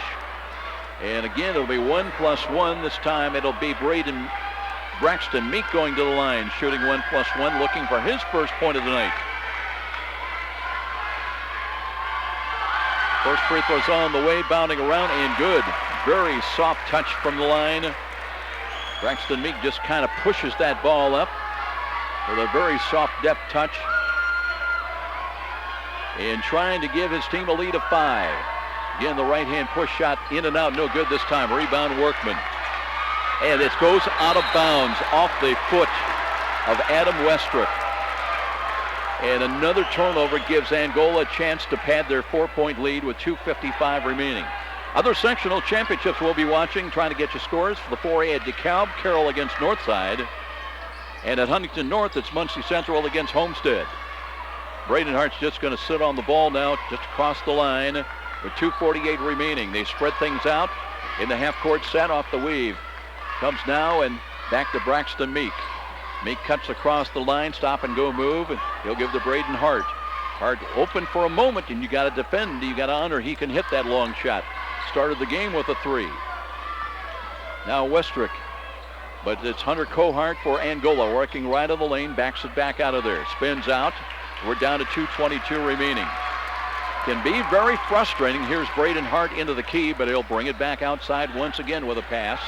And again, it'll be 1+1. This time, it'll be Braxton Meek going to the line, shooting 1+1, looking for his first point of the night. First free throw's on the way, bounding around, and good. Very soft touch from the line. Braxton Meek just kind of pushes that ball up with a very soft depth touch. And trying to give his team a lead of 5. Again, the right-hand push shot in and out, no good this time. Rebound Workman. And it goes out of bounds off the foot of Adam Westbrook. And another turnover gives Angola a chance to pad their 4-point lead with 2:55 remaining. Other sectional championships we'll be watching, trying to get you scores for the 4A at DeKalb, Carroll against Northside. And at Huntington North, it's Muncie Central against Homestead. Braden Hart's just going to sit on the ball now, just across the line with 2:48 remaining. They spread things out in the half-court set off the weave. Comes now and back to Braxton Meek. Meek cuts across the line, stop and go move, and he'll give to Braden Hart. Hart open for a moment, and you got to defend. You got to honor he can hit that long shot. Started the game with a 3. Now Westrick, but it's Hunter Kohart for Angola, working right of the lane, backs it back out of there, spins out. We're down to 2:22 remaining. Can be very frustrating. Here's Braden Hart into the key, but he'll bring it back outside once again with a pass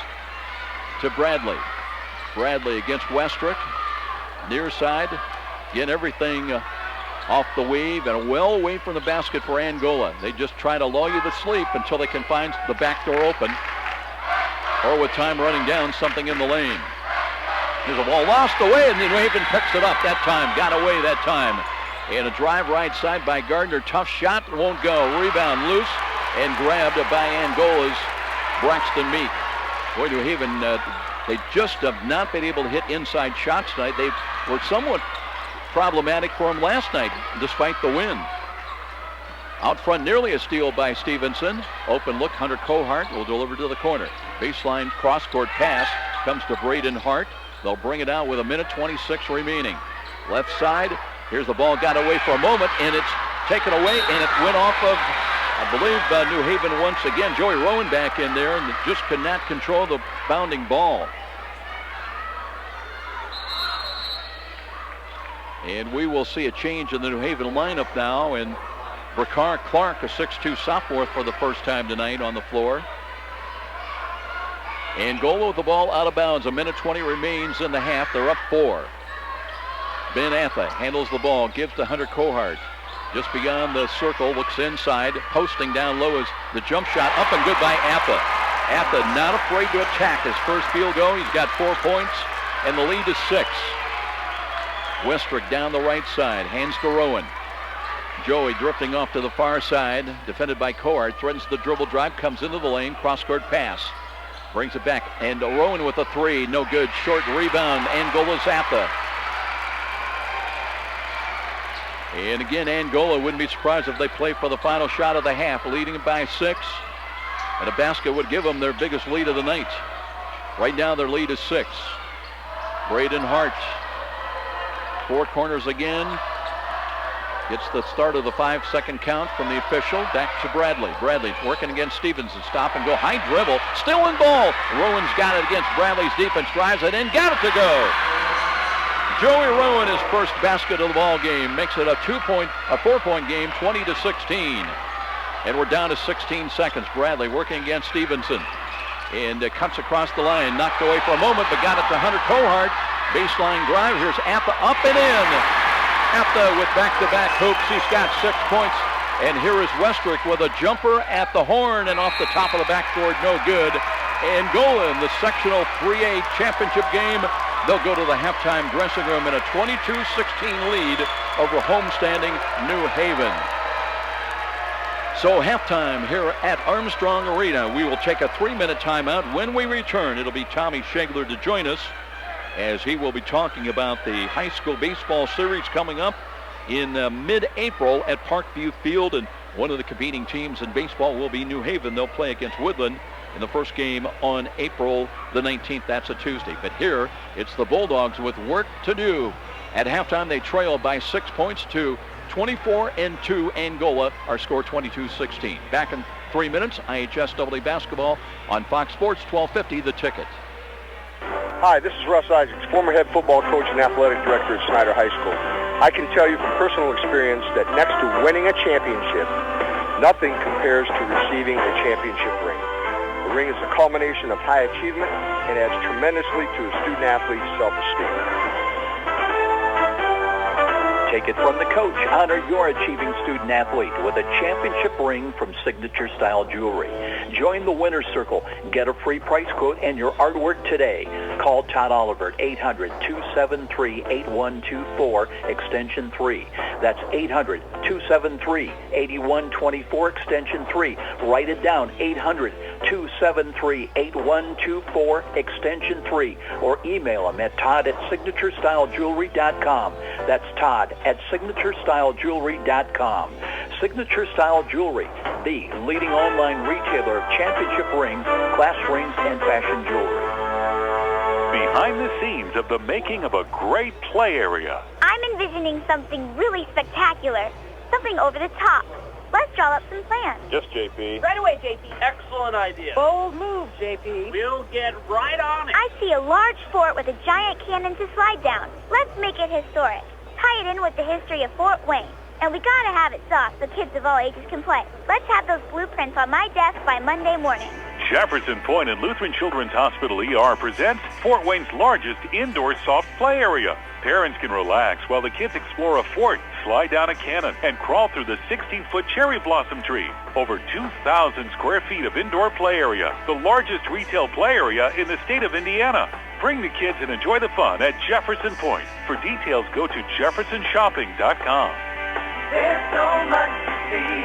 to Bradley. Bradley against Westrick. Near side. Again, everything Off the weave and well away from the basket for Angola. They just try to lull you to sleep until they can find the back door open. Or with time running down, something in the lane. Here's a ball lost away, and New Haven picks it up that time. Got away that time. And a drive right side by Gardner. Tough shot, won't go. Rebound loose and grabbed by Angola's Braxton Meek. Boy, New Haven, they just have not been able to hit inside shots tonight. They were somewhat problematic for him last night, despite the win. Out front, nearly a steal by Stevenson. Open look, Hunter Kohart will deliver to the corner. Baseline cross-court pass comes to Braden Hart. They'll bring it out with 1:26 remaining. Left side, here's the ball, got away for a moment, and it's taken away, and it went off of, I believe, New Haven once again. Joey Rowan back in there, and just could not control the bounding ball. And we will see a change in the New Haven lineup now, and Brakar Clark, a 6'2 sophomore, for the first time tonight on the floor. Angola with the ball out of bounds. 1:20 remains in the half. They're up 4. Ben Atha handles the ball, gives to Hunter Kohart. Just beyond the circle, looks inside, posting down low is the jump shot, up and good by Atha. Atha not afraid to attack his first field goal. He's got 4 points, and the lead is 6. Westrick down the right side, hands to Rowan. Joey drifting off to the far side, defended by Kohart, threatens the dribble drive, comes into the lane, cross-court pass. Brings it back, and Rowan with a 3, no good. Short rebound, Angola's Atha. And again, Angola wouldn't be surprised if they play for the final shot of the half, leading by 6. And a basket would give them their biggest lead of the night. Right now, their lead is 6. Braden Hart. 4 corners again. Gets the start of the 5-second count from the official. Back to Bradley. Bradley's working against Stevenson. Stop and go. High dribble. Still in ball. Rowan's got it against Bradley's defense. Drives it in. Got it to go. Joey Rowan, his first basket of the ball game, makes it a 4-point game, 20-16. And we're down to 16 seconds. Bradley working against Stevenson. And cuts across the line. Knocked away for a moment, but got it to Hunter Kohart. Baseline drive. Here's Atha up and in. Atha with back-to-back hoops. He's got 6 points. And here is Westrick with a jumper at the horn and off the top of the backboard. No good. Angola in the sectional 3A championship game. They'll go to the halftime dressing room in a 22-16 lead over homestanding New Haven. So halftime here at Armstrong Arena. We will take a 3-minute timeout. When we return, it'll be Tommy Shegler to join us as he will be talking about the high school baseball series coming up in mid-April at Parkview Field. And one of the competing teams in baseball will be New Haven. They'll play against Woodland in the first game on April the 19th. That's a Tuesday. But here, it's the Bulldogs with work to do. At halftime, they trail by 6 points to 24-2. Angola, our score 22-16. Back in 3 minutes, IHSAA basketball on Fox Sports 1250, The Ticket. Hi, this is Russ Isaacs, former head football coach and athletic director at Snyder High School. I can tell you from personal experience that next to winning a championship, nothing compares to receiving a championship ring. The ring is a culmination of high achievement and adds tremendously to a student-athlete's self-esteem. Take it from the coach. Honor your achieving student-athlete with a championship ring from Signature Style Jewelry. Join the winner's circle. Get a free price quote and your artwork today. Call Todd Oliver at 800-273-8124, extension 3. That's 800-273-8124, extension 3. Write it down, 800-273-8124, extension 3. Or email him at todd@signaturestylegewelry.com. That's Todd at signaturestylegewelry.com. Signature Style Jewelry, the leading online retailer of championship rings, class rings, and fashion jewelry. Behind the scenes of the making of a great play area. I'm envisioning something really spectacular, something over the top. Let's draw up some plans. Yes, JP. Right away, JP. Excellent idea. Bold move, JP. We'll get right on it. I see a large fort with a giant cannon to slide down. Let's make it historic. Tie it in with the history of Fort Wayne. And we gotta have it soft so kids of all ages can play. Let's have those blueprints on my desk by Monday morning. Jefferson Point and Lutheran Children's Hospital ER presents Fort Wayne's largest indoor soft play area. Parents can relax while the kids explore a fort, slide down a cannon, and crawl through the 16-foot cherry blossom tree. Over 2,000 square feet of indoor play area, the largest retail play area in the state of Indiana. Bring the kids and enjoy the fun at Jefferson Point. For details, go to jeffersonshopping.com. There's so much to see.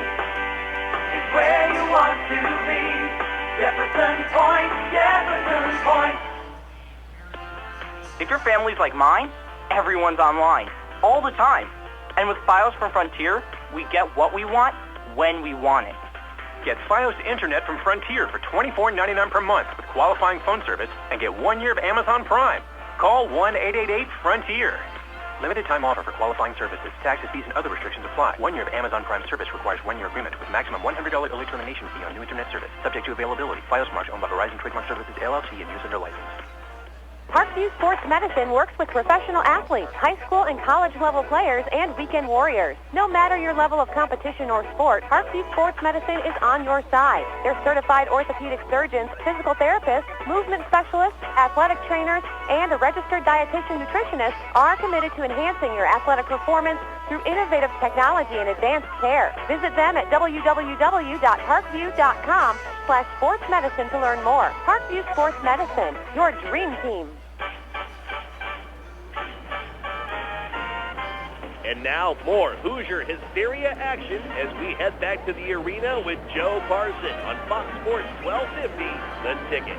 It's where you want to be. Jefferson Point, Jefferson Point. If your family's like mine, everyone's online, all the time. And with Fios from Frontier, we get what we want, when we want it. Get Fios Internet from Frontier for $24.99 per month with qualifying phone service and get 1 year of Amazon Prime. Call 1-888-FRONTIER. Limited time offer for qualifying services. Taxes, fees, and other restrictions apply. 1 year of Amazon Prime service requires 1 year agreement with maximum $100 early termination fee on new Internet service. Subject to availability. Fios March owned by Verizon Trademark Services, LLC, and used under license. Parkview Sports Medicine works with professional athletes, high school and college level players, and weekend warriors. No matter your level of competition or sport, Parkview Sports Medicine is on your side. Their certified orthopedic surgeons, physical therapists, movement specialists, athletic trainers, and a registered dietitian nutritionist are committed to enhancing your athletic performance through innovative technology and advanced care. Visit them at www.parkview.com/sportsmedicine to learn more. Parkview Sports Medicine, your dream team. And now more Hoosier Hysteria action as we head back to the arena with Joe Parson on Fox Sports 1250, The Ticket.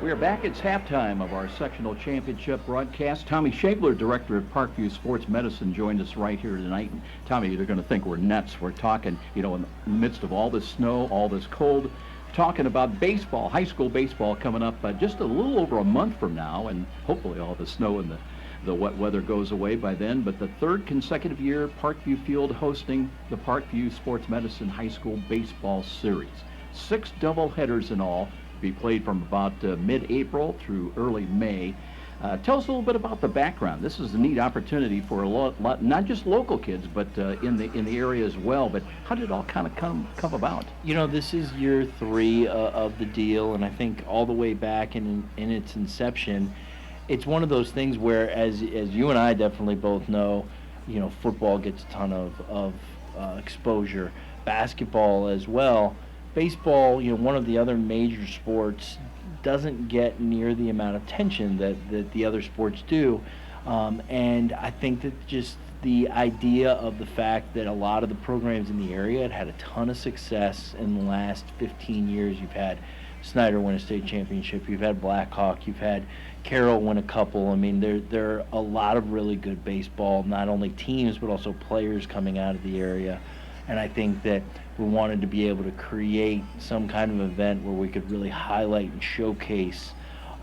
We are back. It's halftime of our sectional championship broadcast. Tommy Shabler, director of Parkview Sports Medicine, joined us right here tonight. And Tommy, you're going to think we're nuts. We're talking, in the midst of all this snow, all this cold, talking about baseball, high school baseball coming up just a little over a month from now, and hopefully all the snow and the wet weather goes away by then. But the third consecutive year, Parkview Field hosting the Parkview Sports Medicine High School Baseball Series. 6 doubleheaders in all, be played from about mid-April through early May. Tell us a little bit about the background. This is a neat opportunity for a lot not just local kids, but in the area as well. But how did it all kind of come about? This is year 3 of the deal, and I think all the way back in its inception, it's one of those things where, as you and I definitely both know, football gets a ton of exposure, basketball as well. Baseball, one of the other major sports, doesn't get near the amount of attention that the other sports do. And I think that just the idea of the fact that a lot of the programs in the area had a ton of success in the last 15 years. You've had Snyder win a state championship. You've had Blackhawk. You've had Carroll win a couple. I mean, there are a lot of really good baseball, not only teams, but also players coming out of the area. And I think that we wanted to be able to create some kind of event where we could really highlight and showcase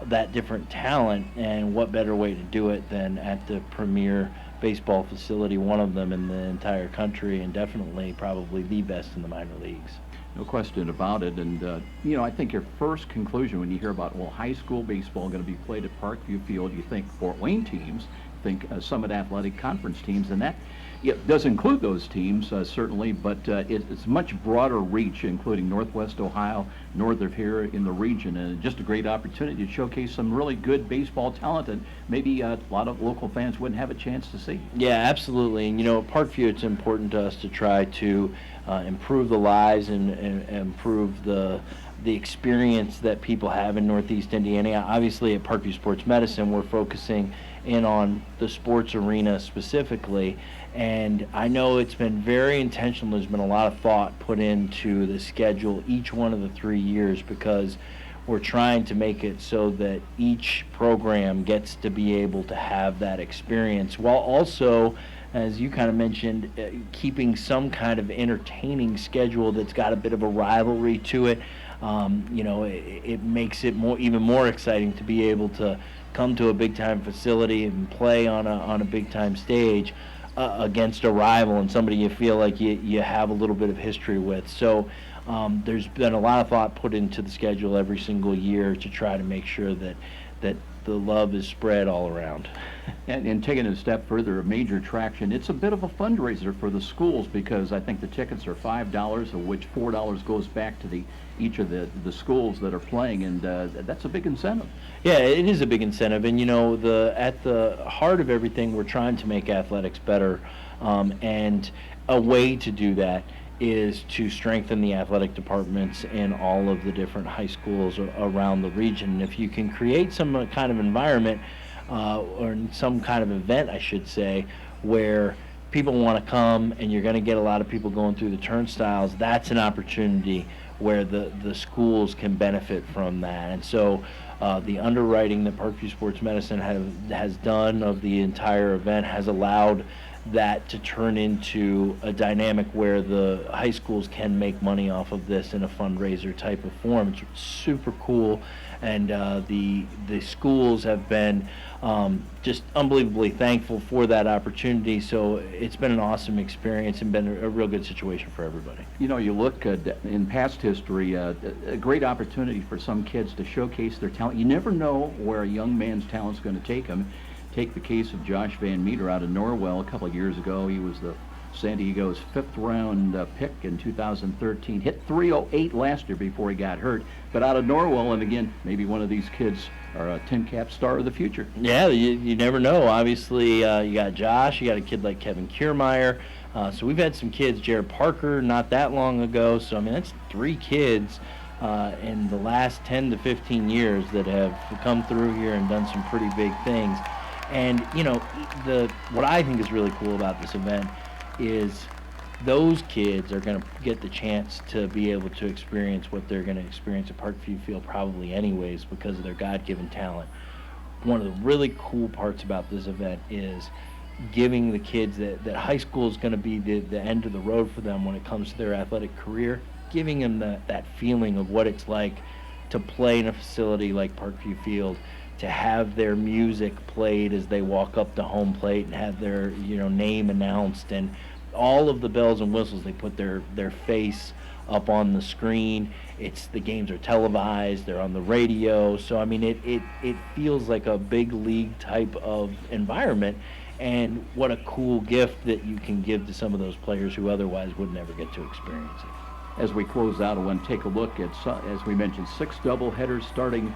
that different talent, and what better way to do it than at the premier baseball facility, one of them in the entire country, and definitely probably the best in the minor leagues. No question about it. And, I think your first conclusion when you hear about, high school baseball going to be played at Parkview Field, you think Fort Wayne teams, think Summit Athletic Conference teams, and that does include those teams, certainly, but it's much broader reach, including Northwest Ohio, north of here in the region, and just a great opportunity to showcase some really good baseball talent that maybe a lot of local fans wouldn't have a chance to see. Yeah, absolutely. And, at Parkview, it's important to us to try to improve the lives and improve the experience that people have in Northeast Indiana. Obviously, at Parkview Sports Medicine, we're focusing in on the sports arena specifically. And I know it's been very intentional. There's been a lot of thought put into the schedule each one of the 3 years, because we're trying to make it so that each program gets to be able to have that experience, while also, as you kind of mentioned, keeping some kind of entertaining schedule that's got a bit of a rivalry to it. It makes it even more exciting to be able to come to a big-time facility and play on a big-time stage against a rival and somebody you feel like you have a little bit of history with. So there's been a lot of thought put into the schedule every single year to try to make sure that the love is spread all around. And taking it a step further, a major attraction, it's a bit of a fundraiser for the schools because I think the tickets are $5, of which $4 goes back to each of the schools that are playing, and that's a big incentive. Yeah, it is a big incentive, and at the heart of everything, we're trying to make athletics better, and a way to do that is to strengthen the athletic departments in all of the different high schools around the region. And if you can create some kind of environment or some kind of event, I should say, where people want to come and you're going to get a lot of people going through the turnstiles, that's an opportunity where the schools can benefit from that. And so the underwriting that Parkview Sports Medicine has done of the entire event has allowed that to turn into a dynamic where the high schools can make money off of this in a fundraiser type of form. It's super cool, and the schools have been just unbelievably thankful for that opportunity. So it's been an awesome experience and been a real good situation for everybody. You look in past history, a great opportunity for some kids to showcase their talent. You never know where a young man's talent's going to take him. Take the case of Josh Van Meter out of Norwell a couple of years ago. He was the San Diego's 5th round pick in 2013. Hit .308 last year before he got hurt. But out of Norwell, and again, maybe one of these kids are a tin-cap star of the future. Yeah, you never know. Obviously, you got Josh, you got a kid like Kevin Kiermaier. So we've had some kids, Jared Parker, not that long ago. So, I mean, that's 3 kids in the last 10 to 15 years that have come through here and done some pretty big things. And, what I think is really cool about this event is those kids are going to get the chance to be able to experience what they're going to experience at Parkview Field probably anyways because of their God-given talent. One of the really cool parts about this event is giving the kids that high school is going to be the end of the road for them when it comes to their athletic career, giving them that feeling of what it's like to play in a facility like Parkview Field, to have their music played as they walk up to home plate and have their name announced, and all of the bells and whistles. They put their face up on the screen. The games are televised, they're on the radio, so I mean it feels like a big league type of environment, and what a cool gift that you can give to some of those players who otherwise would never get to experience it. As we close out, I want to take a look at, as we mentioned, 6 doubleheaders starting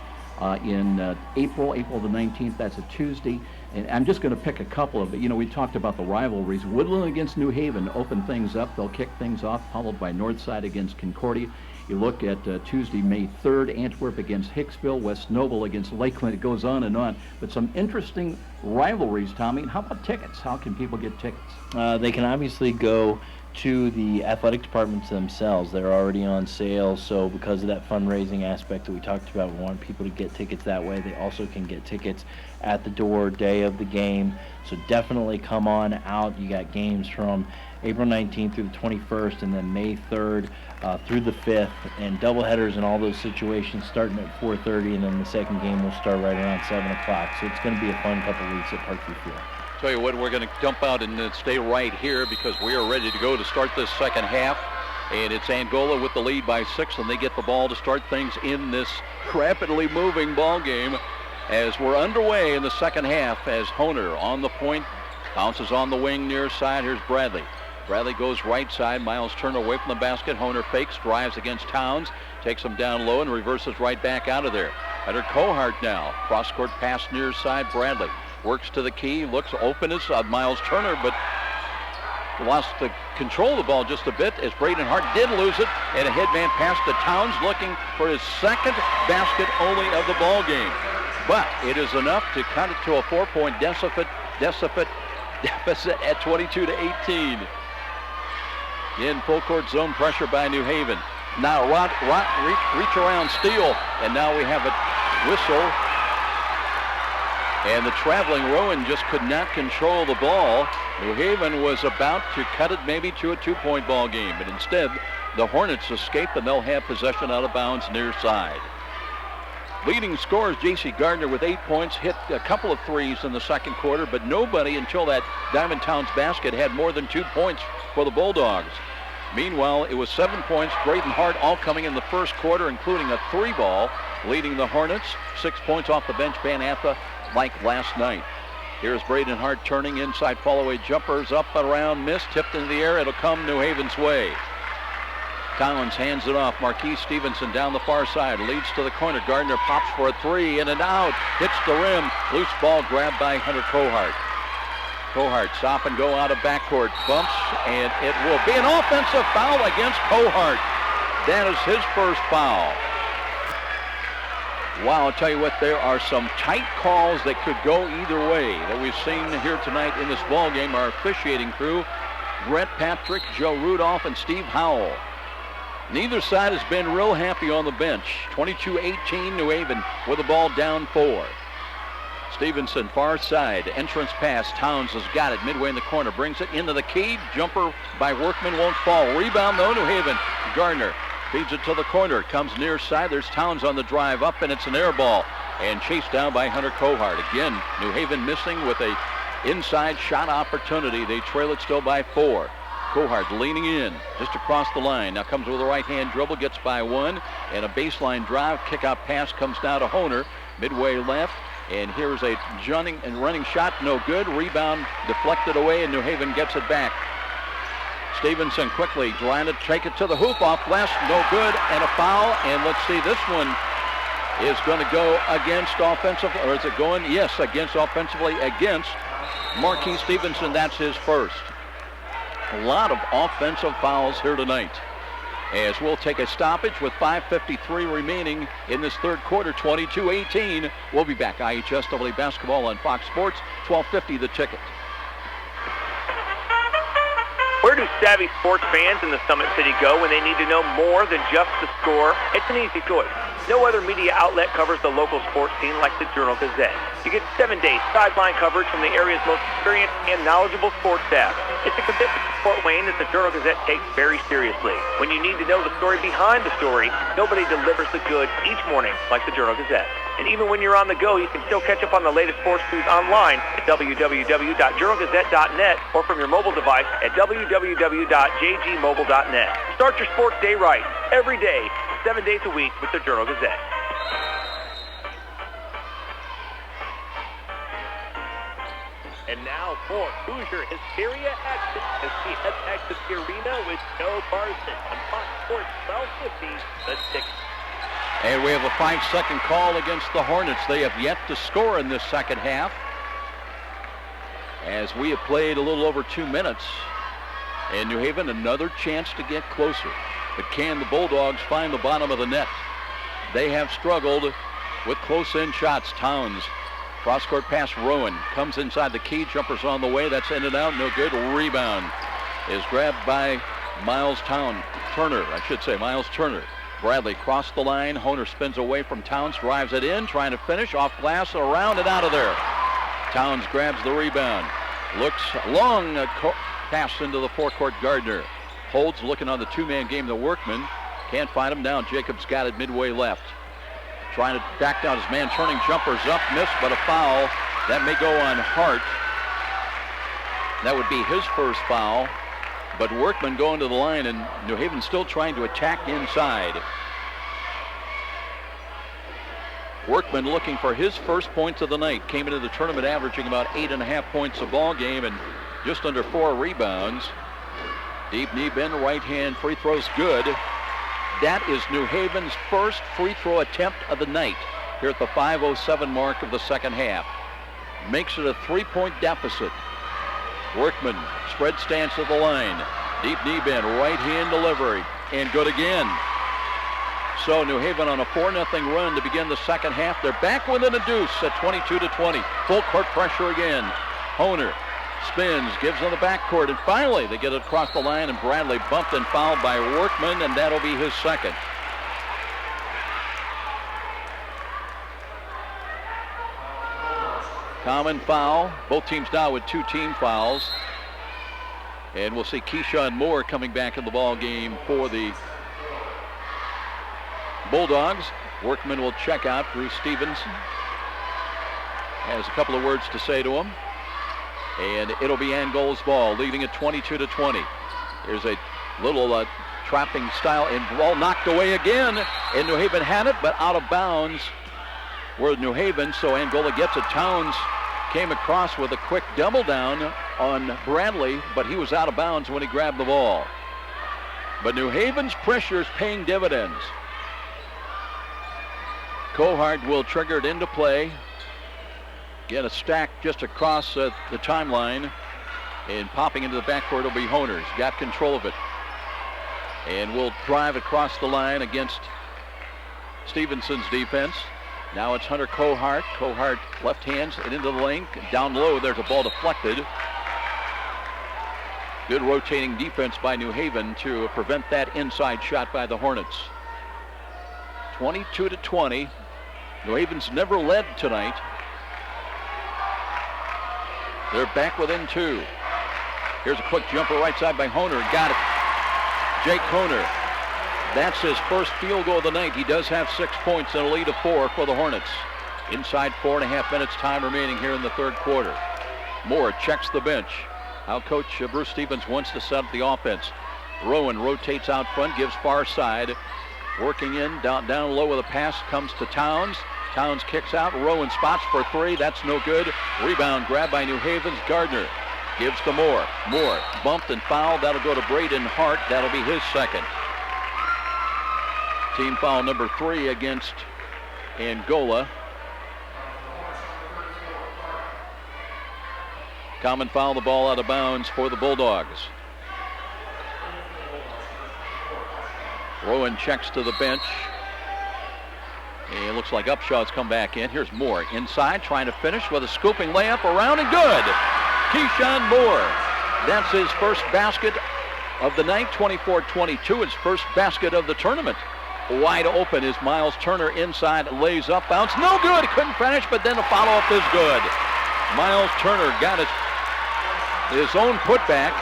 in April the 19th. That's a Tuesday. And I'm just going to pick a couple of it. We talked about the rivalries. Woodland against New Haven open things up. They'll kick things off, followed by Northside against Concordia. You look at Tuesday, May 3rd, Antwerp against Hicksville, West Noble against Lakeland. It goes on and on. But some interesting rivalries, Tommy. How about tickets? How can people get tickets? They can obviously go to the athletic departments themselves. They're already on sale, so because of that fundraising aspect that we talked about, we want people to get tickets that way. They also can get tickets at the door day of the game, so definitely come on out. You got games from April 19th through the 21st, and then May 3rd through the 5th, and doubleheaders in all those situations starting at 4:30, and then the second game will start right around 7 o'clock. So it's going to be a fun couple of weeks at Parkview Field. Tell you what, we're going to dump out and stay right here because we are ready to go to start this second half. And it's Angola with the lead by 6, and they get the ball to start things in this rapidly moving ball game as we're underway in the second half as Honer on the point, bounces on the wing near side. Here's Bradley. Bradley goes right side. Miles Turner away from the basket. Honer fakes, drives against Towns, takes him down low and reverses right back out of there. Under Kohart now. Cross-court pass near side. Bradley works to the key, looks open as Miles Turner, but lost the control of the ball just a bit as Braden Hart did lose it, and a headman pass to Towns looking for his second basket only of the ball game. But it is enough to cut it to a 4-point deficit at 22-18. In full court zone pressure by New Haven. Now reach around steal, and now we have a whistle. And the traveling Rowan just could not control the ball. New Haven was about to cut it maybe to a 2-point ball game, but instead the Hornets escape and they'll have possession out of bounds near side. Leading scorers J.C. Gardner with 8 points, hit a couple of threes in the second quarter, but nobody until that Diamond Towns basket had more than 2 points for the Bulldogs. Meanwhile, it was 7 points, Braden Hart all coming in the first quarter, including a 3 ball. leading the Hornets. 6 points off the bench, Banatha, like last night. Here's Braden Hart turning inside fall-away jumpers up and around, missed, tipped into the air. It'll come New Haven's way. Towns hands it off. Marquise Stevenson down the far side, leads to the corner. Gardner pops for a three, in and out, hits the rim. Loose ball grabbed by Hunter Kohart. Kohart stop and go out of backcourt, bumps, and it will be an offensive foul against Kohart. That is his first foul. Wow, I'll tell you what, there are some tight calls that could go either way that we've seen here tonight in this ball game. Our officiating crew, Brett Patrick, Joe Rudolph, and Steve Howell. Neither side has been real happy on the bench. 22-18, New Haven with the ball down 4. Stevenson, far side, entrance pass. Towns has got it midway in the corner, brings it into the key. Jumper by Workman won't fall. Rebound though, New Haven. Gardner feeds it to the corner, comes near side. There's Towns on the drive up, and it's an air ball. And chased down by Hunter Kohart. Again, New Haven missing with a inside shot opportunity. They trail it still by 4. Kohart leaning in just across the line. Now comes with a right-hand dribble, gets by 1, and a baseline drive. Kick-out pass comes down to Honer, midway left. And here's a running shot, no good. Rebound deflected away, and New Haven gets it back. Stevenson quickly trying to take it to the hoop, off glass, no good, and a foul. And let's see, this one is going to go against offensive, or is it going? Yes, against offensively against Marquis Stevenson. That's his first. A lot of offensive fouls here tonight. As we'll take a stoppage with 5:53 remaining in this third quarter, 22-18. We'll be back. IHSAA basketball on Fox Sports, 12:50 the ticket. Where do savvy sports fans in the Summit City go when they need to know more than just the score? It's an easy choice. No other media outlet covers the local sports scene like the Journal-Gazette. You get 7-day sideline coverage from the area's most experienced and knowledgeable sports staff. It's a commitment to Fort Wayne that the Journal-Gazette takes very seriously. When you need to know the story behind the story, nobody delivers the goods each morning like the Journal-Gazette. And even when you're on the go, you can still catch up on the latest sports news online at www.journalgazette.net or from your mobile device at www.jgmobile.net. Start your sports day right, every day, 7 days a week with the Journal-Gazette. And now for Hoosier Hysteria action as we head back to the arena with Joe Parson on Fox Sports 1250, the ticket. And we have a 5-second call against the Hornets. They have yet to score in this second half, as we have played a little over 2 minutes. And New Haven, another chance to get closer. But can the Bulldogs find the bottom of the net? They have struggled with close-in shots. Towns, cross-court pass, Rowan comes inside the key. Jumper's on the way. That's in and out. No good. Rebound is grabbed by Miles Turner. Bradley crossed the line. Honer spins away from Towns, drives it in, trying to finish off glass, around and out of there. Towns grabs the rebound. Looks long, pass into the forecourt. Gardner holds, looking on the two-man game. The Workman can't find him. Now Jacobs got it midway left. Trying to back down his man, turning jumpers up, missed, but a foul. That may go on Hart. That would be his first foul. But Workman going to the line, and New Haven still trying to attack inside. Workman looking for his first points of the night. Came into the tournament averaging about 8.5 points a ball game and just under 4 rebounds. Deep knee bend, right hand free throws good. That is New Haven's first free throw attempt of the night here at the 5:07 mark of the second half. Makes it a 3-point deficit. Workman, spread stance at the line. Deep knee bend, right hand delivery, and good again. So New Haven on a 4-0 run to begin the second half. They're back within a deuce at 22-20. Full court pressure again. Honer spins, gives on the backcourt, and finally they get it across the line, and Bradley bumped and fouled by Workman, and that'll be his second. Common foul. Both teams now with 2 team fouls. And we'll see Keyshawn Moore coming back in the ball game for the Bulldogs. Workman will check out. Bruce Stevenson has a couple of words to say to him. And it'll be Angola's ball, leading at 22-20. There's a little trapping style, and ball knocked away again. And New Haven had it, but out of bounds were New Haven, so Angola gets it. Towns came across with a quick double down on Bradley, but he was out of bounds when he grabbed the ball. But New Haven's pressure is paying dividends. Cohart will trigger it into play. Get a stack just across the timeline. And popping into the backcourt will be Honers. Got control of it. And will drive across the line against Stevenson's defense. Now it's Hunter Cohart. Cohart left hands and into the lane. Down low, there's a ball deflected. Good rotating defense by New Haven to prevent that inside shot by the Hornets. 22-20. New Haven's never led tonight. They're back within 2. Here's a quick jumper right side by Honer. Got it. Jake Honer. That's his first field goal of the night. He does have 6 points and a lead of 4 for the Hornets. Inside 4.5 minutes time remaining here in the third quarter. Moore checks the bench. How Coach Bruce Stevens wants to set up the offense. Rowan rotates out front, gives far side. Working in, down low with a pass, comes to Towns. Towns kicks out. Rowan spots for 3. That's no good. Rebound grabbed by New Haven's Gardner. Gives to Moore. Moore bumped and fouled. That'll go to Braden Hart. That'll be his second. Team foul number 3 against Angola. Common foul, the ball out of bounds for the Bulldogs. Rowan checks to the bench. And it looks like Upshaw's come back in. Here's Moore inside, trying to finish with a scooping layup around and good. Keyshawn Moore. That's his first basket of the night, 24-22, his first basket of the tournament. Wide open is Miles Turner inside, lays up, bounce, no good, couldn't finish, but then the follow-up is good. Miles Turner got his own putback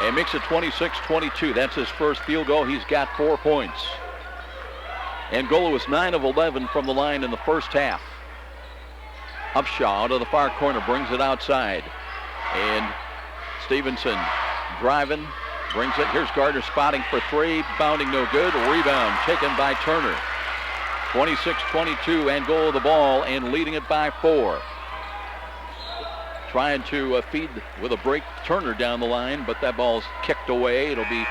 and makes it 26-22. That's his first field goal. He's got 4 points. Angola was 9 of 11 from the line in the first half. Upshaw out of the far corner, brings it outside. And Stevenson driving, brings it. Here's Gardner spotting for 3, bounding no good. Rebound taken by Turner. 26-22, Angola the ball and leading it by 4. Trying to feed with a break Turner down the line, but that ball's kicked away. It'll be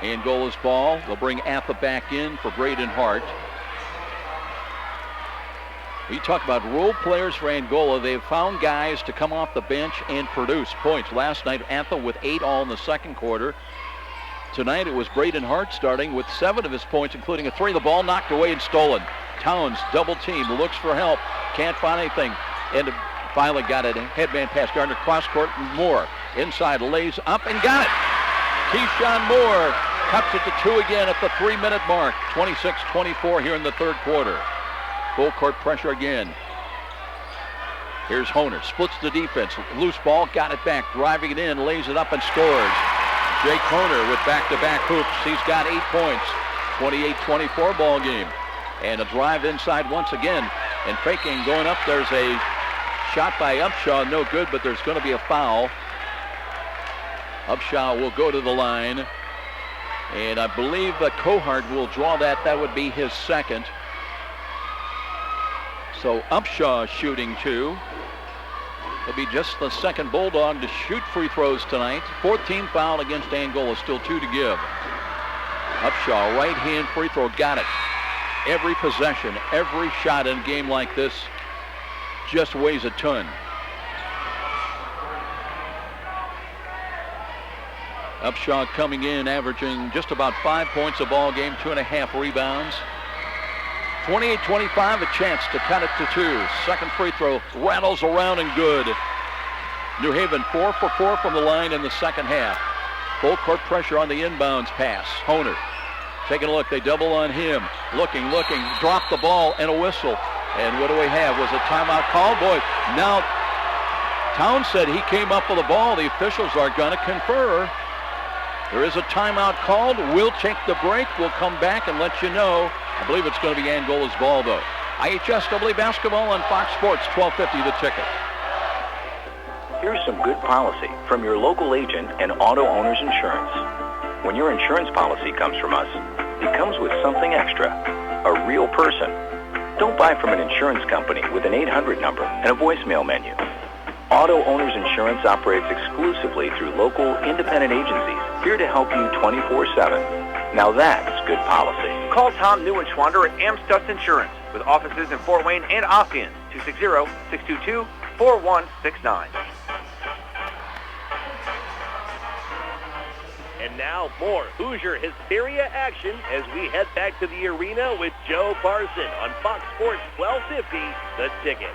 Angola's ball. They'll bring Atha back in for Braden Hart. We talk about role players for Angola. They've found guys to come off the bench and produce points. Last night, Atha with 8 all in the second quarter. Tonight, it was Braden Hart starting with 7 of his points, including a 3. The ball knocked away and stolen. Towns double team, looks for help, can't find anything. And finally got it. Headman pass. Gardner cross court. Moore inside, lays up and got it. Keyshawn Moore cuts it to 2 again at the 3-minute mark. 26-24 here in the third quarter. Full court pressure again. Here's Honer. Splits the defense. Loose ball. Got it back. Driving it in. Lays it up and scores. Jake Honer with back-to-back hoops. He's got 8 points. 28-24 ball game. And a drive inside once again. And faking going up. There's a shot by Upshaw. No good, but there's going to be a foul. Upshaw will go to the line. And I believe Cohart will draw that. That would be his second. So Upshaw shooting 2. It'll be just the second Bulldog to shoot free throws tonight. 14 foul against Angola, still 2 to give. Upshaw, right hand free throw, got it. Every possession, every shot in a game like this just weighs a ton. Upshaw coming in, averaging just about 5 points a ball game, 2.5 rebounds. 28-25, a chance to cut it to 2. Second free throw rattles around and good. New Haven 4 for 4 from the line in the second half. Full court pressure on the inbounds pass. Honer taking a look. They double on him. Looking. Drop the ball and a whistle. And what do we have? Was a timeout called? Boy, now Towns said he came up with the ball. The officials are going to confer. There is a timeout called. We'll take the break. We'll come back and let you know. I believe it's going to be Angola's ball, though. IHSAA basketball on Fox Sports, 1250 The Ticket. Here's some good policy from your local agent and Auto Owners Insurance. When your insurance policy comes from us, it comes with something extra, a real person. Don't buy from an insurance company with an 800 number and a voicemail menu. Auto Owners Insurance operates exclusively through local independent agencies here to help you 24/7. Now that's good policy. Call Tom Neuenschwander at Amstutz Insurance with offices in Fort Wayne and Ossian, 260-622-4169. And now more Hoosier Hysteria action as we head back to the arena with Joe Parson on Fox Sports 1250, The Ticket.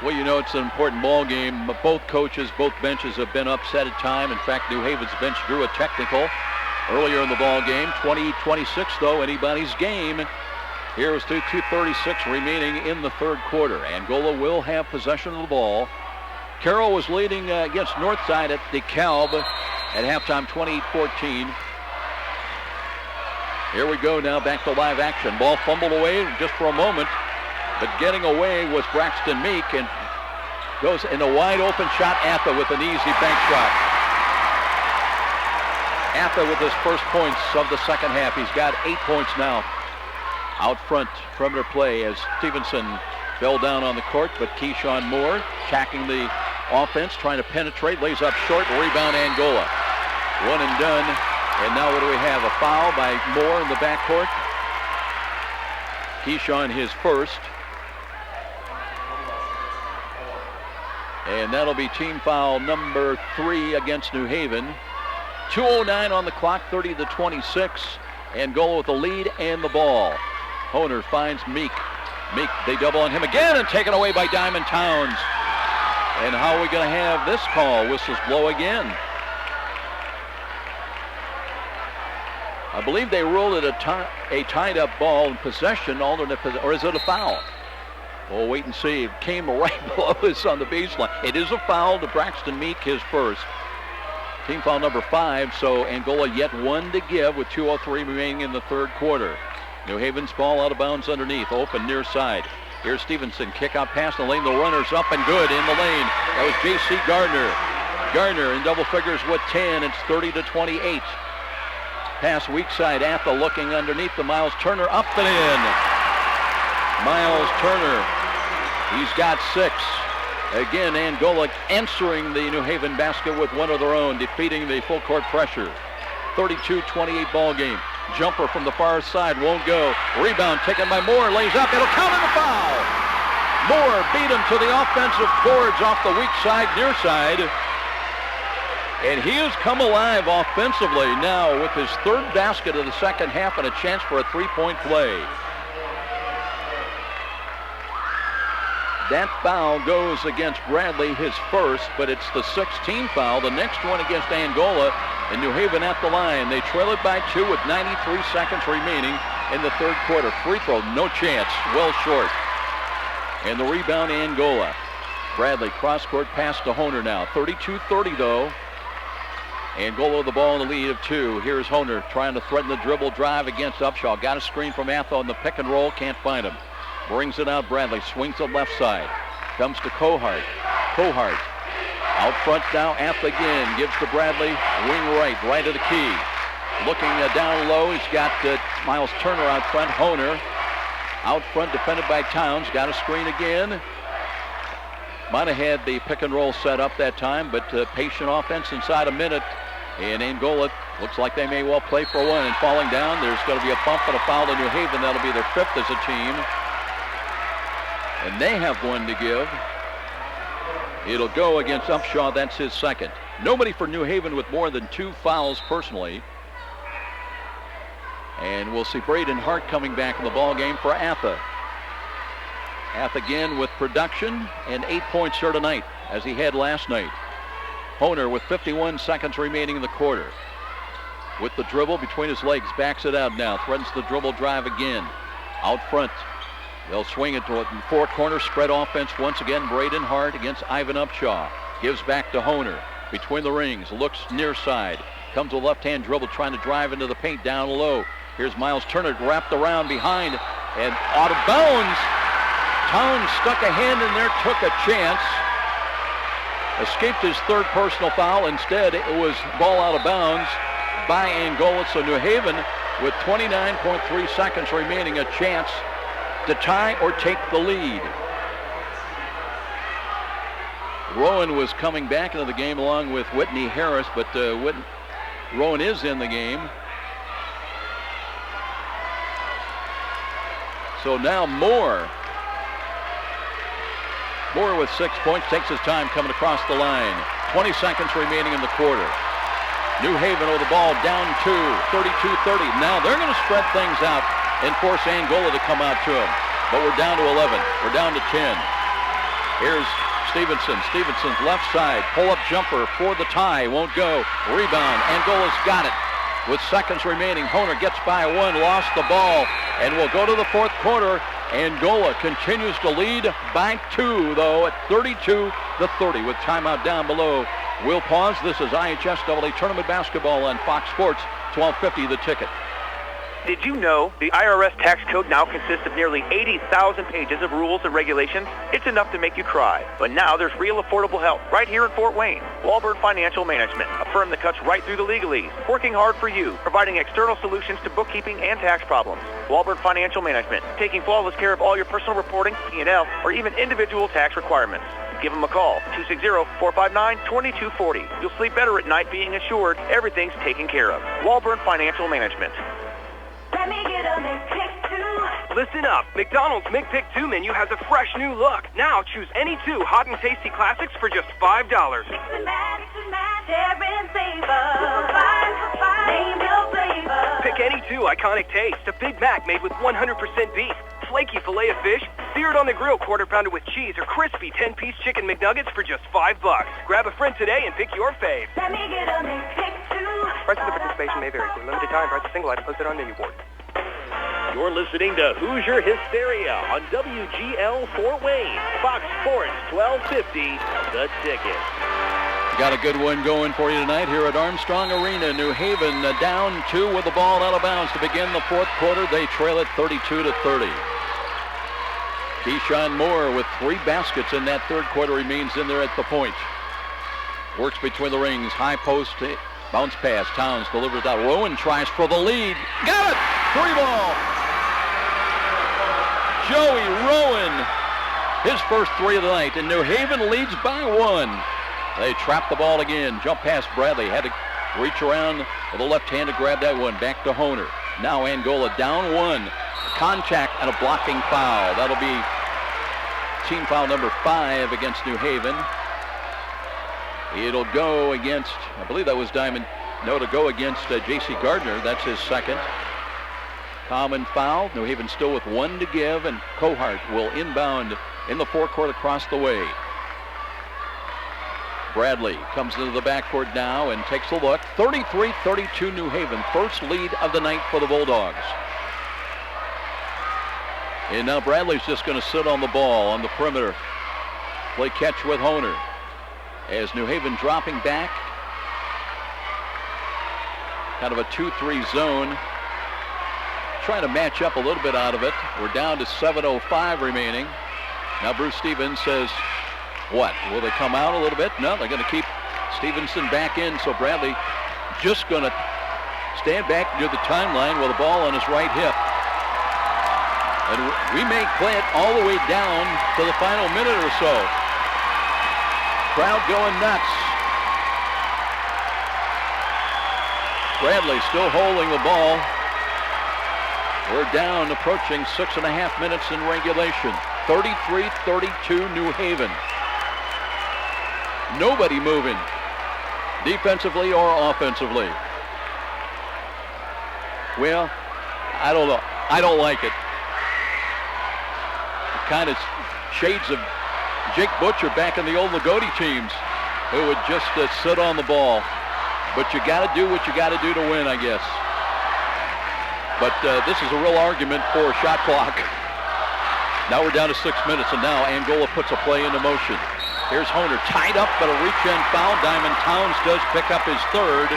Well, you know, it's an important ball game. Both coaches, both benches have been upset at time. In fact, New Haven's bench drew a technical earlier in the ball game. 20-26, though, anybody's game. Here was 2:36 remaining in the third quarter. Angola will have possession of the ball. Carroll was leading against Northside at DeKalb at halftime, 28-14. Here we go now, back to live action. Ball fumbled away just for a moment, but getting away was Braxton Meek, and goes in a wide open shot. Atha with an easy bank shot. Atha with his first points of the second half. He's got 8 points now. Out front, perimeter play as Stevenson fell down on the court, but Keyshawn Moore attacking the offense, trying to penetrate, lays up short, rebound Angola. One and done. And now what do we have? A foul by Moore in the backcourt. Keyshawn his first. And that'll be team foul number 3 against New Haven. 2:09 on the clock, 30-26. Angola with the lead and the ball. Honer finds Meek. Meek, they double on him again and taken away by Diamond Towns. And how are we going to have this call? Whistles blow again. I believe they ruled it a tied-up ball in possession, or is it a foul? We'll wait and see. It came right below us on the baseline. It is a foul to Braxton Meek, his first. Team foul number 5, so Angola yet one to give with 2:03 remaining in the third quarter. New Haven's ball out of bounds underneath, open near side. Here's Stevenson, kick out past the lane. The runner's up and good in the lane. That was J.C. Gardner. Gardner in double figures with 10. It's 30-28. Pass weak side. Atha looking underneath the Miles Turner, up and in. Miles Turner, he's got 6. Again, Angola answering the New Haven basket with one of their own, defeating the full court pressure. 32-28 ball game. Jumper from the far side won't go. Rebound taken by Moore, lays up. It'll count in the foul. Moore beat him to the offensive boards off the weak side, near side. And he has come alive offensively now with his third basket of the second half and a chance for a three-point play. That foul goes against Bradley, his first, but it's the 16th foul. The next one against Angola, and New Haven at the line. They trail it by 2 with 93 seconds remaining in the third quarter. Free throw, no chance, well short. And the rebound, Angola. Bradley, cross-court pass to Honer now. 32-30 though. Angola with the ball in the lead of 2. Here's Honer trying to threaten the dribble drive against Upshaw. Got a screen from Atha on the pick and roll, can't find him. Brings it out, Bradley swings to left side. Comes to Kohart. Kohart out front now, Atha again. Gives to Bradley, wing right of the key. Looking down low, he's got Miles Turner out front. Honer out front, defended by Towns. Got a screen again. Might have had the pick and roll set up that time, but patient offense inside a minute. And Angola looks like they may well play for one. And falling down, there's going to be a bump and a foul to New Haven. That'll be their 5th as a team. And they have one to give. It'll go against Upshaw. That's his 2nd. Nobody for New Haven with more than 2 fouls personally. And we'll see Braden Hart coming back in the ball game for Atha. Atha again with production and 8 points here tonight, as he had last night. Honer with 51 seconds remaining in the quarter. With the dribble between his legs, backs it out now. Threatens the dribble drive again. Out front. They'll swing it to a 4-corner spread offense once again. Braden Hart against Ivan Upshaw. Gives back to Honer. Between the rings, looks near side. Comes a left-hand dribble trying to drive into the paint down low. Here's Miles Turner wrapped around behind and out of bounds. Towns stuck a hand in there, took a chance. Escaped his 3rd personal foul. Instead, it was ball out of bounds. by Angola. So New Haven, with 29.3 seconds remaining, a chance to tie or take the lead. Rowan was coming back into the game along with Whitney Harris, but Rowan is in the game. So now Moore with 6 points, takes his time coming across the line. 20 seconds remaining in the quarter. New Haven with the ball down 32-30. Now they're going to spread things out and force Angola to come out to them. But we're down to 11. We're down to 10. Here's Stevenson. Stevenson's left side. Pull-up jumper for the tie. Won't go. Rebound. Angola's got it. With seconds remaining, Honer gets by one, lost the ball, and will go to the fourth quarter. Angola continues to lead by 2, though, at 32-30 with timeout down below. We'll pause. This is IHSAA Tournament Basketball on Fox Sports, 1250 The Ticket. Did you know the IRS tax code now consists of nearly 80,000 pages of rules and regulations? It's enough to make you cry. But now there's real affordable help right here in Fort Wayne. Walburn Financial Management, a firm that cuts right through the legalese, working hard for you, providing external solutions to bookkeeping and tax problems. Walburn Financial Management, taking flawless care of all your personal reporting, P&L, or even individual tax requirements. Give them a call, 260-459-2240. You'll sleep better at night being assured everything's taken care of. Walburn Financial Management. Let me get a McPick 2. Listen up. McDonald's McPick 2 menu has a fresh new look. Now choose any 2 hot and tasty classics for just $5. Mix and match, share and savor. Name your flavor. Pick any 2 iconic tastes. A Big Mac made with 100% beef, flaky filet of fish, seared on the grill quarter pounder with cheese, or crispy 10-piece chicken McNuggets for just $5. Grab a friend today and pick your fave. Let me get a McPick 2. Prices of participation may vary. For limited time, price of single item posted on menu board. You're listening to Hoosier Hysteria on WGL Fort Wayne. Fox Sports 1250, The Ticket. Got a good one going for you tonight here at Armstrong Arena. New Haven down 2 with the ball out of bounds to begin the fourth quarter. They trail it 32-30. Keyshawn Moore with 3 baskets in that third quarter remains in there at the point. Works between the rings. High post. Bounce pass. Towns delivers out. Rowan tries for the lead. Got it! 3 ball. Joey Rowan. His first 3 of the night. And New Haven leads by 1. They trap the ball again. Jump past Bradley. Had to reach around with the left hand to grab that one. Back to Honer. Now Angola down 1. Contact and a blocking foul. That'll be team foul number 5 against New Haven. It'll go against, I believe that was Diamond. No, to go against J.C. Gardner. That's his second. Common foul. New Haven still with 1 to give, and Cohart will inbound in the forecourt across the way. Bradley comes into the backcourt now and takes a look. 33-32 New Haven. First lead of the night for the Bulldogs. And now Bradley's just going to sit on the ball on the perimeter. Play catch with Honer. As New Haven dropping back. Kind of a 2-3 zone. Trying to match up a little bit out of it. We're down to 7:05 remaining. Now Bruce Stevens says, what? Will they come out a little bit? No, they're going to keep Stevenson back in. So Bradley just going to stand back near the timeline with the ball on his right hip. And we may play it all the way down to the final minute or so. Crowd going nuts. Bradley still holding the ball. We're down, approaching 6.5 minutes in regulation. 33-32 New Haven. Nobody moving, defensively or offensively. Well, I don't know. I don't like it. Kind of shades of Jake Butcher back in the old Lagodi teams, who would just sit on the ball. But you got to do what you got to do to win, I guess. But this is a real argument for a shot clock. Now we're down to 6 minutes, and now Angola puts a play into motion. Here's Honer, tied up, but a reach-in foul. Diamond Towns does pick up his third.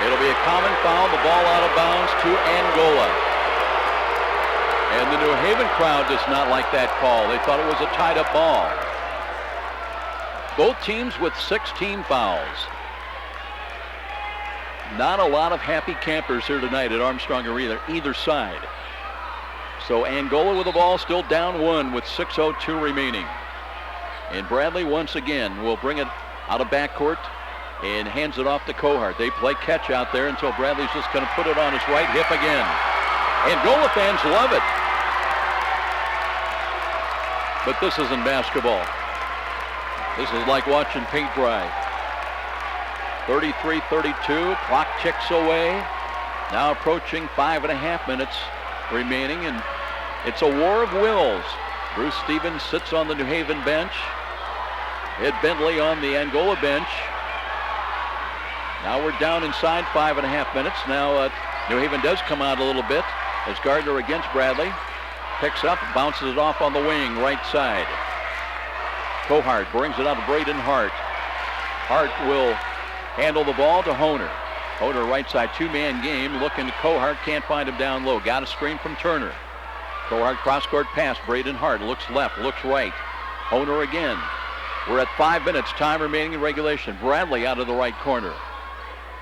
It'll be a common foul, the ball out of bounds to Angola. And the New Haven crowd does not like that call. They thought it was a tied-up ball. Both teams with 6 team fouls. not a lot of happy campers here tonight at Armstrong Arena, either side. So Angola with the ball, still down 1 with 6:02 remaining. And Bradley once again will bring it out of backcourt and hands it off to Kohart. They play catch out there until Bradley's just going to put it on his right hip again. Angola fans love it. But this isn't basketball. This is like watching paint dry. 33-32, clock ticks away. Now approaching 5.5 minutes remaining, and it's a war of wills. Bruce Stevens sits on the New Haven bench. Ed Bentley on the Angola bench. Now we're down inside 5.5 minutes. Now New Haven does come out a little bit as Gardner against Bradley. Picks up, bounces it off on the wing, right side. Kohart brings it out to Braden Hart. Hart will handle the ball to Honer. Honer right side, 2-man game, looking to Kohart, can't find him down low. Got a screen from Turner. Kohart cross-court pass, Braden Hart looks left, looks right. Honer again. We're at 5 minutes, time remaining in regulation. Bradley out of the right corner.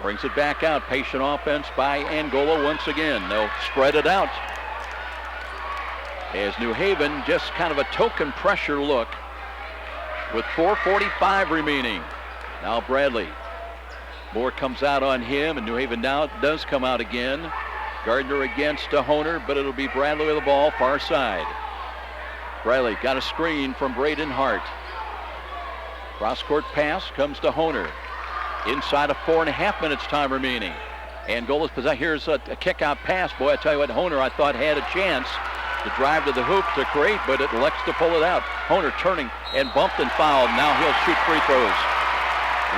Brings it back out, patient offense by Angola once again. They'll spread it out. As New Haven, just kind of a token pressure look with 4:45 remaining. Now Bradley. Moore comes out on him, and New Haven now does come out again. Gardner against Honer, but it'll be Bradley with the ball, far side. Bradley got a screen from Braden Hart. Cross-court pass comes to Honer. Inside of 4.5 minutes time remaining. Angola's possession. Here's a kick-out pass. Boy, I tell you what, Honer, I thought had a chance to drive to the hoop to create, but it elects to pull it out. Honer turning and bumped and fouled. Now he'll shoot free throws.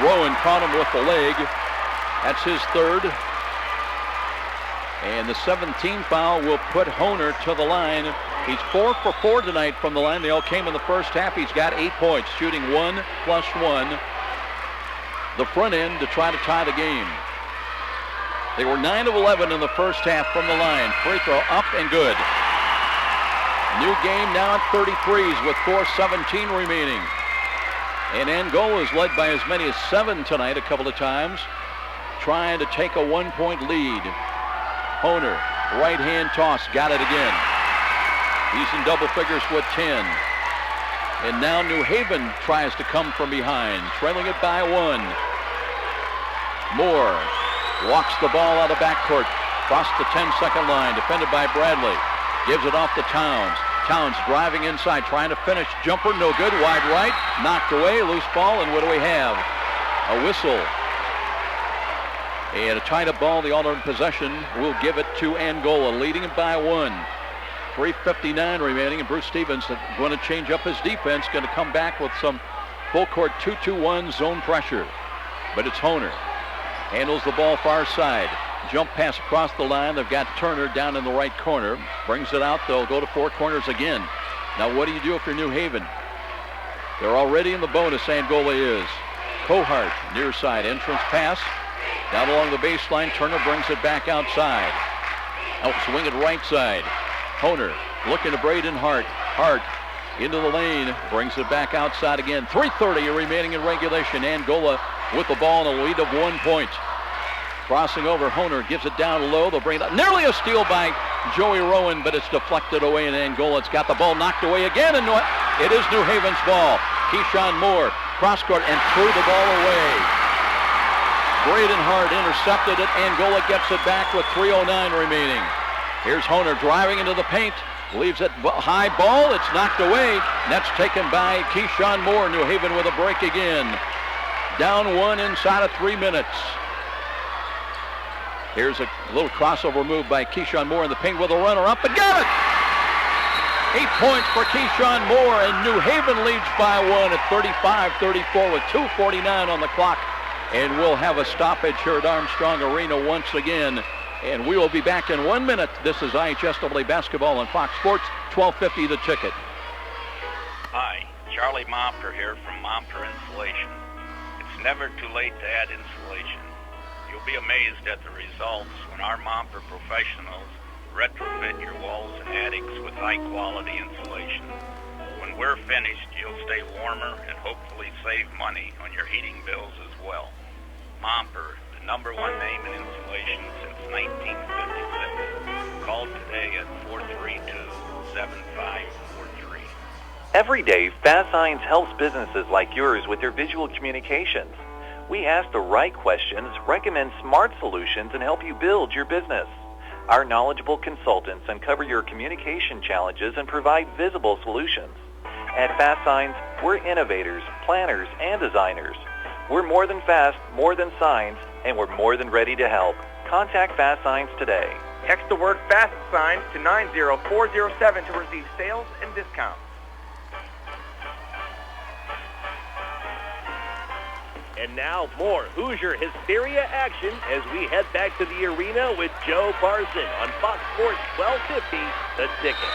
Rowan caught him with the leg. That's his third. And the 17th foul will put Honer to the line. He's 4 for 4 tonight from the line. They all came in the first half. He's got 8 points, shooting 1+1. The front end to try to tie the game. They were 9 of 11 in the first half from the line. Free throw up and good. New game now at 33s with 4:17 remaining. And Angola is led by as many as 7 tonight a couple of times, trying to take a 1-point lead. Honer, right-hand toss, got it again. He's in double figures with 10. And now New Haven tries to come from behind, trailing it by 1. Moore walks the ball out of backcourt, across the 10-second line, defended by Bradley. Gives it off to Towns. Towns driving inside, trying to finish. Jumper, no good. Wide right, knocked away, loose ball, and what do we have? A whistle. And a tied-up ball, the alternate possession will give it to Angola, leading it by 1. 3:59 remaining, and Bruce Stevens going to change up his defense, going to come back with some full-court 2-2-1 zone pressure. But it's Honer. Handles the ball far side. Jump pass across the line. They've got Turner down in the right corner. Brings it out. They'll go to 4 corners again. Now what do you do if you're New Haven? They're already in the bonus, Angola is. Kohart, near side. Entrance pass. Down along the baseline. Turner brings it back outside. Helps swing it right side. Honer looking to Braden Hart. Hart into the lane. Brings it back outside again. 3:30 remaining in regulation. Angola with the ball and a lead of 1 point. Crossing over, Honer gives it down low. They'll bring it up. Nearly a steal by Joey Rowan, but it's deflected away in Angola. It's got the ball knocked away again, and it is New Haven's ball. Keyshawn Moore, cross-court, and threw the ball away. Braden Hart intercepted it. Angola gets it back with 3:09 remaining. Here's Honer driving into the paint. Leaves it high ball. It's knocked away. That's taken by Keyshawn Moore. New Haven with a break again. Down 1 inside of 3 minutes. Here's a little crossover move by Keyshawn Moore in the paint with a runner up and got it! 8 points for Keyshawn Moore, and New Haven leads by 1 at 35-34 with 2:49 on the clock. And we'll have a stoppage here at Armstrong Arena once again. And we will be back in 1 minute. This is IHSAA basketball on Fox Sports, 1250 The Ticket. Hi, Charlie Momper here from Momper Insulation. It's never too late to add insulation. You'll be amazed at the results when our Momper professionals retrofit your walls and attics with high-quality insulation. When we're finished, you'll stay warmer and hopefully save money on your heating bills as well. Momper, the number one name in insulation since 1956. Call today at 432-7543. Every day, Fast Signs helps businesses like yours with their visual communications. We ask the right questions, recommend smart solutions, and help you build your business. Our knowledgeable consultants uncover your communication challenges and provide visible solutions. At Fast Signs, we're innovators, planners, and designers. We're more than fast, more than signs, and we're more than ready to help. Contact Fast Signs today. Text the word Fast Signs to 90407 to receive sales and discounts. And now more Hoosier Hysteria action as we head back to the arena with Joe Parson on Fox Sports 1250, The Ticket.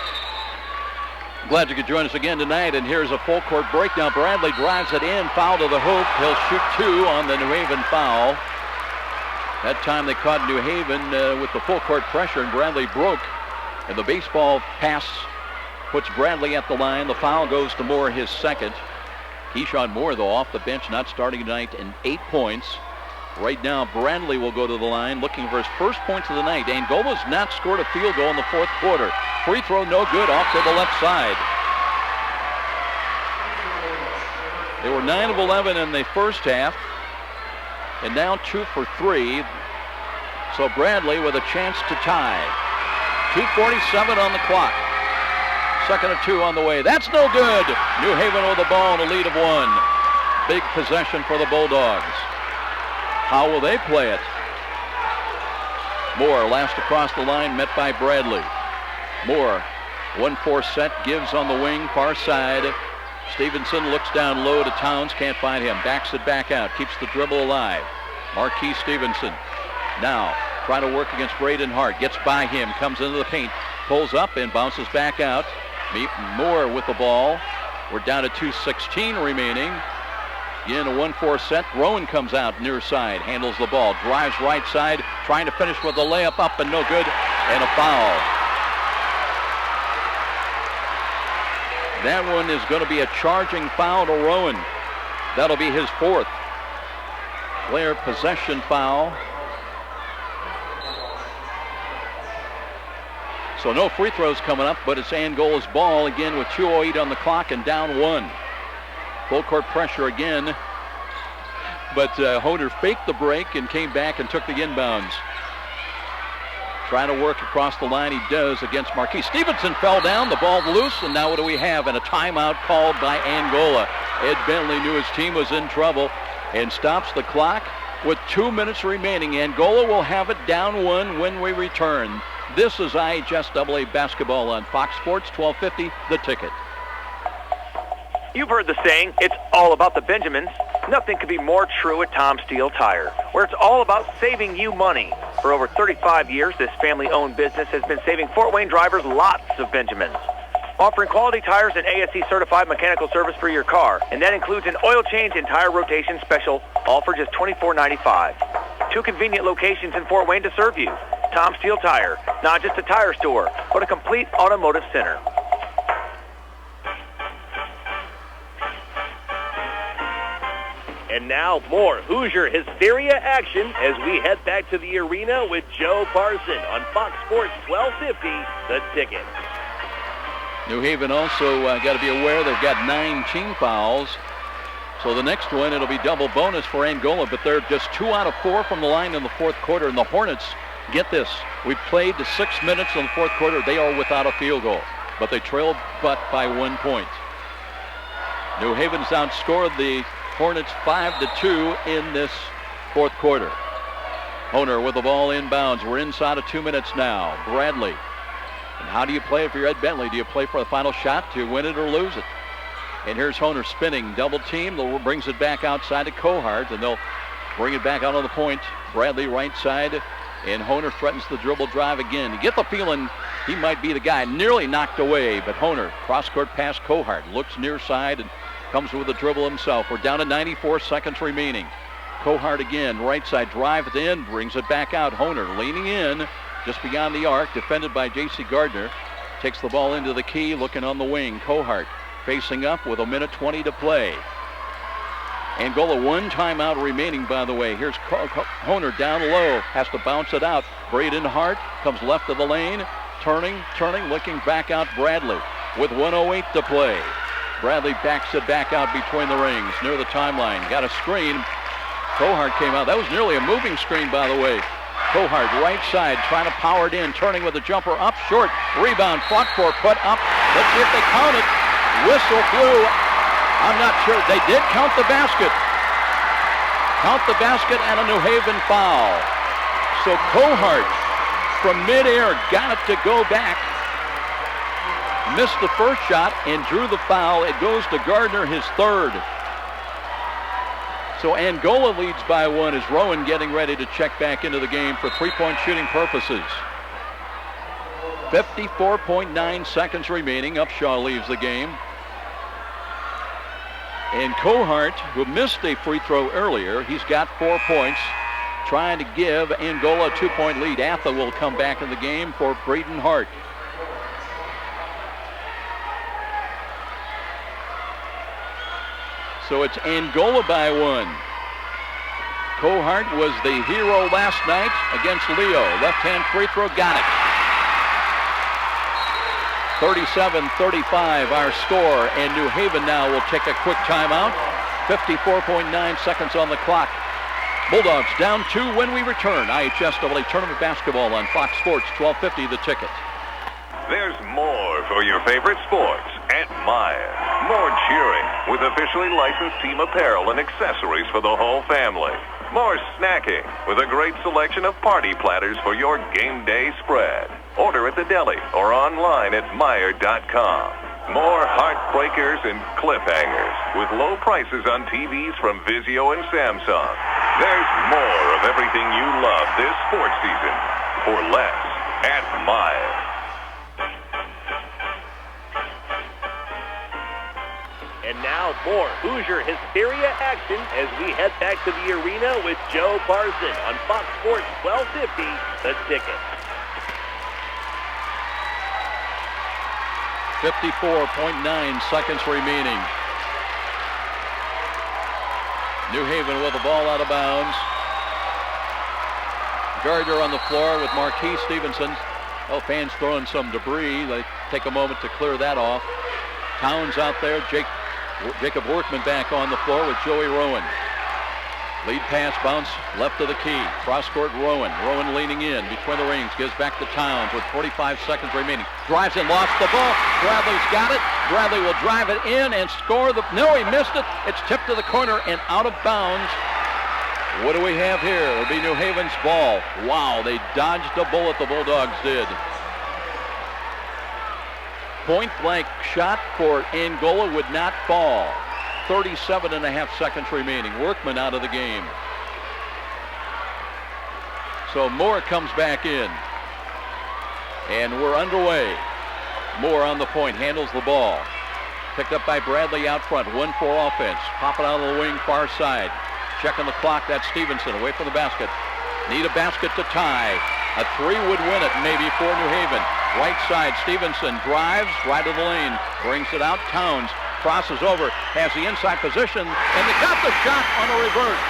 Glad you could join us again tonight, and here's a full court breakdown. Bradley drives it in, foul to the hoop. He'll shoot two on the New Haven foul. That time they caught New Haven with the full court pressure, and Bradley broke. And the baseball pass puts Bradley at the line. The foul goes to Moore, his second. Keyshawn Moore, though, off the bench, not starting tonight, and 8 points. Right now, Bradley will go to the line looking for his first points of the night. Angola's not scored a field goal in the fourth quarter. Free throw no good, off to the left side. They were 9 of 11 in the first half, and now 2 for 3. So Bradley with a chance to tie. 2:47 on the clock. Second of 2 on the way. That's no good. New Haven with the ball and a lead of 1. Big possession for the Bulldogs. How will they play it? Moore last across the line, met by Bradley. Moore, 1-4 set, gives on the wing, far side. Stevenson looks down low to Towns, can't find him. Backs it back out, keeps the dribble alive. Marquis Stevenson now trying to work against Braden Hart. Gets by him, comes into the paint, pulls up and bounces back out. Moore with the ball. We're down to 2:16 remaining. Again, a 1-4 set. Rowan comes out near side, handles the ball, drives right side, trying to finish with a layup up and no good, and a foul. That one is going to be a charging foul to Rowan. That'll be his 4th. Player possession foul. So no free throws coming up, but it's Angola's ball again with 2:08 on the clock and down 1. Full court pressure again, but Hoder faked the break and came back and took the inbounds. Trying to work across the line, he does against Marquis. Stevenson fell down, the ball loose, and now what do we have? And a timeout called by Angola. Ed Bentley knew his team was in trouble and stops the clock with 2 minutes remaining. Angola will have it down 1 when we return. This is IHS AA basketball on Fox Sports 1250, The Ticket. You've heard the saying, it's all about the Benjamins. Nothing could be more true at Tom Steele Tire, where it's all about saving you money. For over 35 years, this family-owned business has been saving Fort Wayne drivers lots of Benjamins. Offering quality tires and ASE-certified mechanical service for your car, and that includes an oil change and tire rotation special, all for just $24.95. 2 convenient locations in Fort Wayne to serve you. Tom Steele Tire, not just a tire store, but a complete automotive center. And now more Hoosier Hysteria action as we head back to the arena with Joe Parson on Fox Sports 1250, The Ticket. New Haven also got to be aware they've got 9 team fouls. So the next one, it'll be double bonus for Angola, but they're just 2 out of 4 from the line in the fourth quarter. And the Hornets, get this, we played to 6 minutes in the fourth quarter. They are without a field goal, but they trailed by 1 point. New Haven's outscored the Hornets 5-2 in this fourth quarter. Honer with the ball inbounds. We're inside of 2 minutes now. Bradley. And how do you play if you're Ed Bentley? Do you play for the final shot to win it or lose it? And here's Honer spinning, double team, brings it back outside to Kohart, and they'll bring it back out on the point. Bradley right side, and Honer threatens the dribble drive again. You get the feeling he might be the guy. Nearly knocked away, but Honer, cross-court pass Kohart, looks near side and comes with the dribble himself. We're down to 94 seconds remaining. Kohart again, right side, drive it in, brings it back out. Honer leaning in, just beyond the arc, defended by J.C. Gardner. Takes the ball into the key, looking on the wing. Kohart facing up with 1:20 to play. Angola, one timeout remaining, by the way. Here's Honer down low, has to bounce it out. Braden Hart comes left of the lane, turning, looking back out Bradley with 1:08 to play. Bradley backs it back out between the rings, near the timeline. Got a screen. Cohart came out. That was nearly a moving screen, by the way. Cohart, right side, trying to power it in, turning with a jumper up short. Rebound, fought for, put up. Let's see if they count it. Whistle blew. I'm not sure. They did count the basket. Count the basket and a New Haven foul. So Cohart, from midair, got it to go back. Missed the first shot and drew the foul. It goes to Gardner, his third. So Angola leads by 1 as Rowan getting ready to check back into the game for three-point shooting purposes. 54.9 seconds remaining. Upshaw leaves the game. And Cohart, who missed a free throw earlier, he's got 4 points, trying to give Angola a 2-point lead. Atha will come back in the game for Braden Hart. So it's Angola by 1. Cohart was the hero last night against Leo. Left-hand free throw, got it. 37-35 our score, and New Haven now will take a quick timeout. 54.9 seconds on the clock. Bulldogs down 2 when we return. IHSAA Tournament Basketball on Fox Sports, 1250 The Ticket. There's more for your favorite sports at Meijer. More cheering with officially licensed team apparel and accessories for the whole family. More snacking with a great selection of party platters for your game day spread. Order at the deli or online at Meijer.com. More heartbreakers and cliffhangers with low prices on TVs from Vizio and Samsung. There's more of everything you love this sports season for less at Meijer. And now more Hoosier Hysteria action as we head back to the arena with Joe Parson on Fox Sports 1250, The Ticket. 54.9 seconds remaining. New Haven with the ball out of bounds. Gardner on the floor with Marquis Stevenson. Oh, fans throwing some debris. They take a moment to clear that off. Towns out there. Jacob Workman back on the floor with Joey Rowan. Lead pass bounce left of the key. Cross court Rowan. Rowan leaning in between the rings. Gives back to Towns with 45 seconds remaining. Drives in, lost the ball. Bradley's got it. Bradley will drive it in and score the... No, he missed it. It's tipped to the corner and out of bounds. What do we have here? It'll be New Haven's ball. Wow, they dodged a bullet, the Bulldogs did. Point-blank shot for Angola would not fall. 37.5 seconds remaining. Workman out of the game. So Moore comes back in. And we're underway. Moore on the point, handles the ball. Picked up by Bradley out front. 1-4 offense. Pop it out of the wing, far side. Checking the clock, that's Stevenson away from the basket. Need a basket to tie. A 3 would win it, maybe, for New Haven. Right side, Stevenson drives, right of the lane. Brings it out, Towns. Crosses over, has the inside position, and they got the shot on a reverse.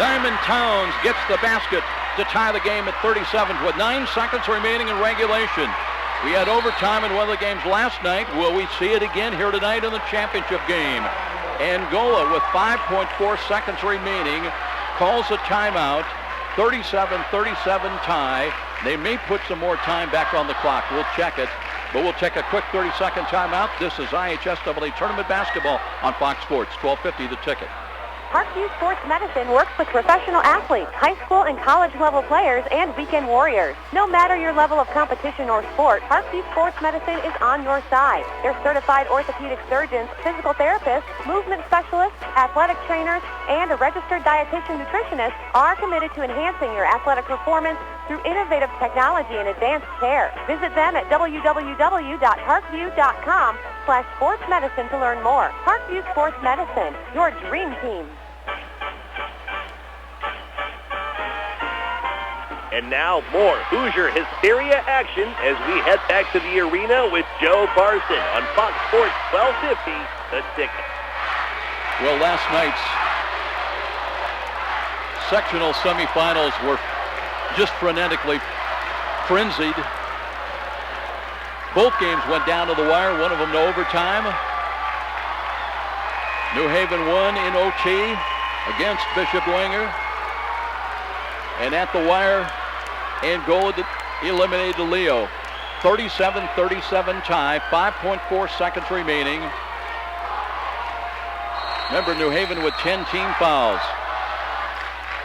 Diamond Towns gets the basket to tie the game at 37 with 9 seconds remaining in regulation. We had overtime in one of the games last night. Will we see it again here tonight in the championship game? Angola with 5.4 seconds remaining calls a timeout. 37-37 tie. They may put some more time back on the clock. We'll check it. But we'll take a quick 30-second timeout. This is IHSAA Tournament Basketball on Fox Sports, 1250 The Ticket. Parkview Sports Medicine works with professional athletes, high school and college level players, and weekend warriors. No matter your level of competition or sport, Parkview Sports Medicine is on your side. Their certified orthopedic surgeons, physical therapists, movement specialists, athletic trainers, and a registered dietitian nutritionist are committed to enhancing your athletic performance through innovative technology and advanced care. Visit them at www.parkview.com/sportsmedicine to learn more. Parkview Sports Medicine, your dream team. And now more Hoosier Hysteria action as we head back to the arena with Joe Parson on Fox Sports 1250, The Ticket. Well, last night's sectional semifinals were just frenetically frenzied. Both games went down to the wire, one of them to overtime. New Haven won in OT against Bishop Dwenger. And at the wire, Angola eliminated Leo. 37-37 tie, 5.4 seconds remaining. Remember, New Haven with 10 team fouls.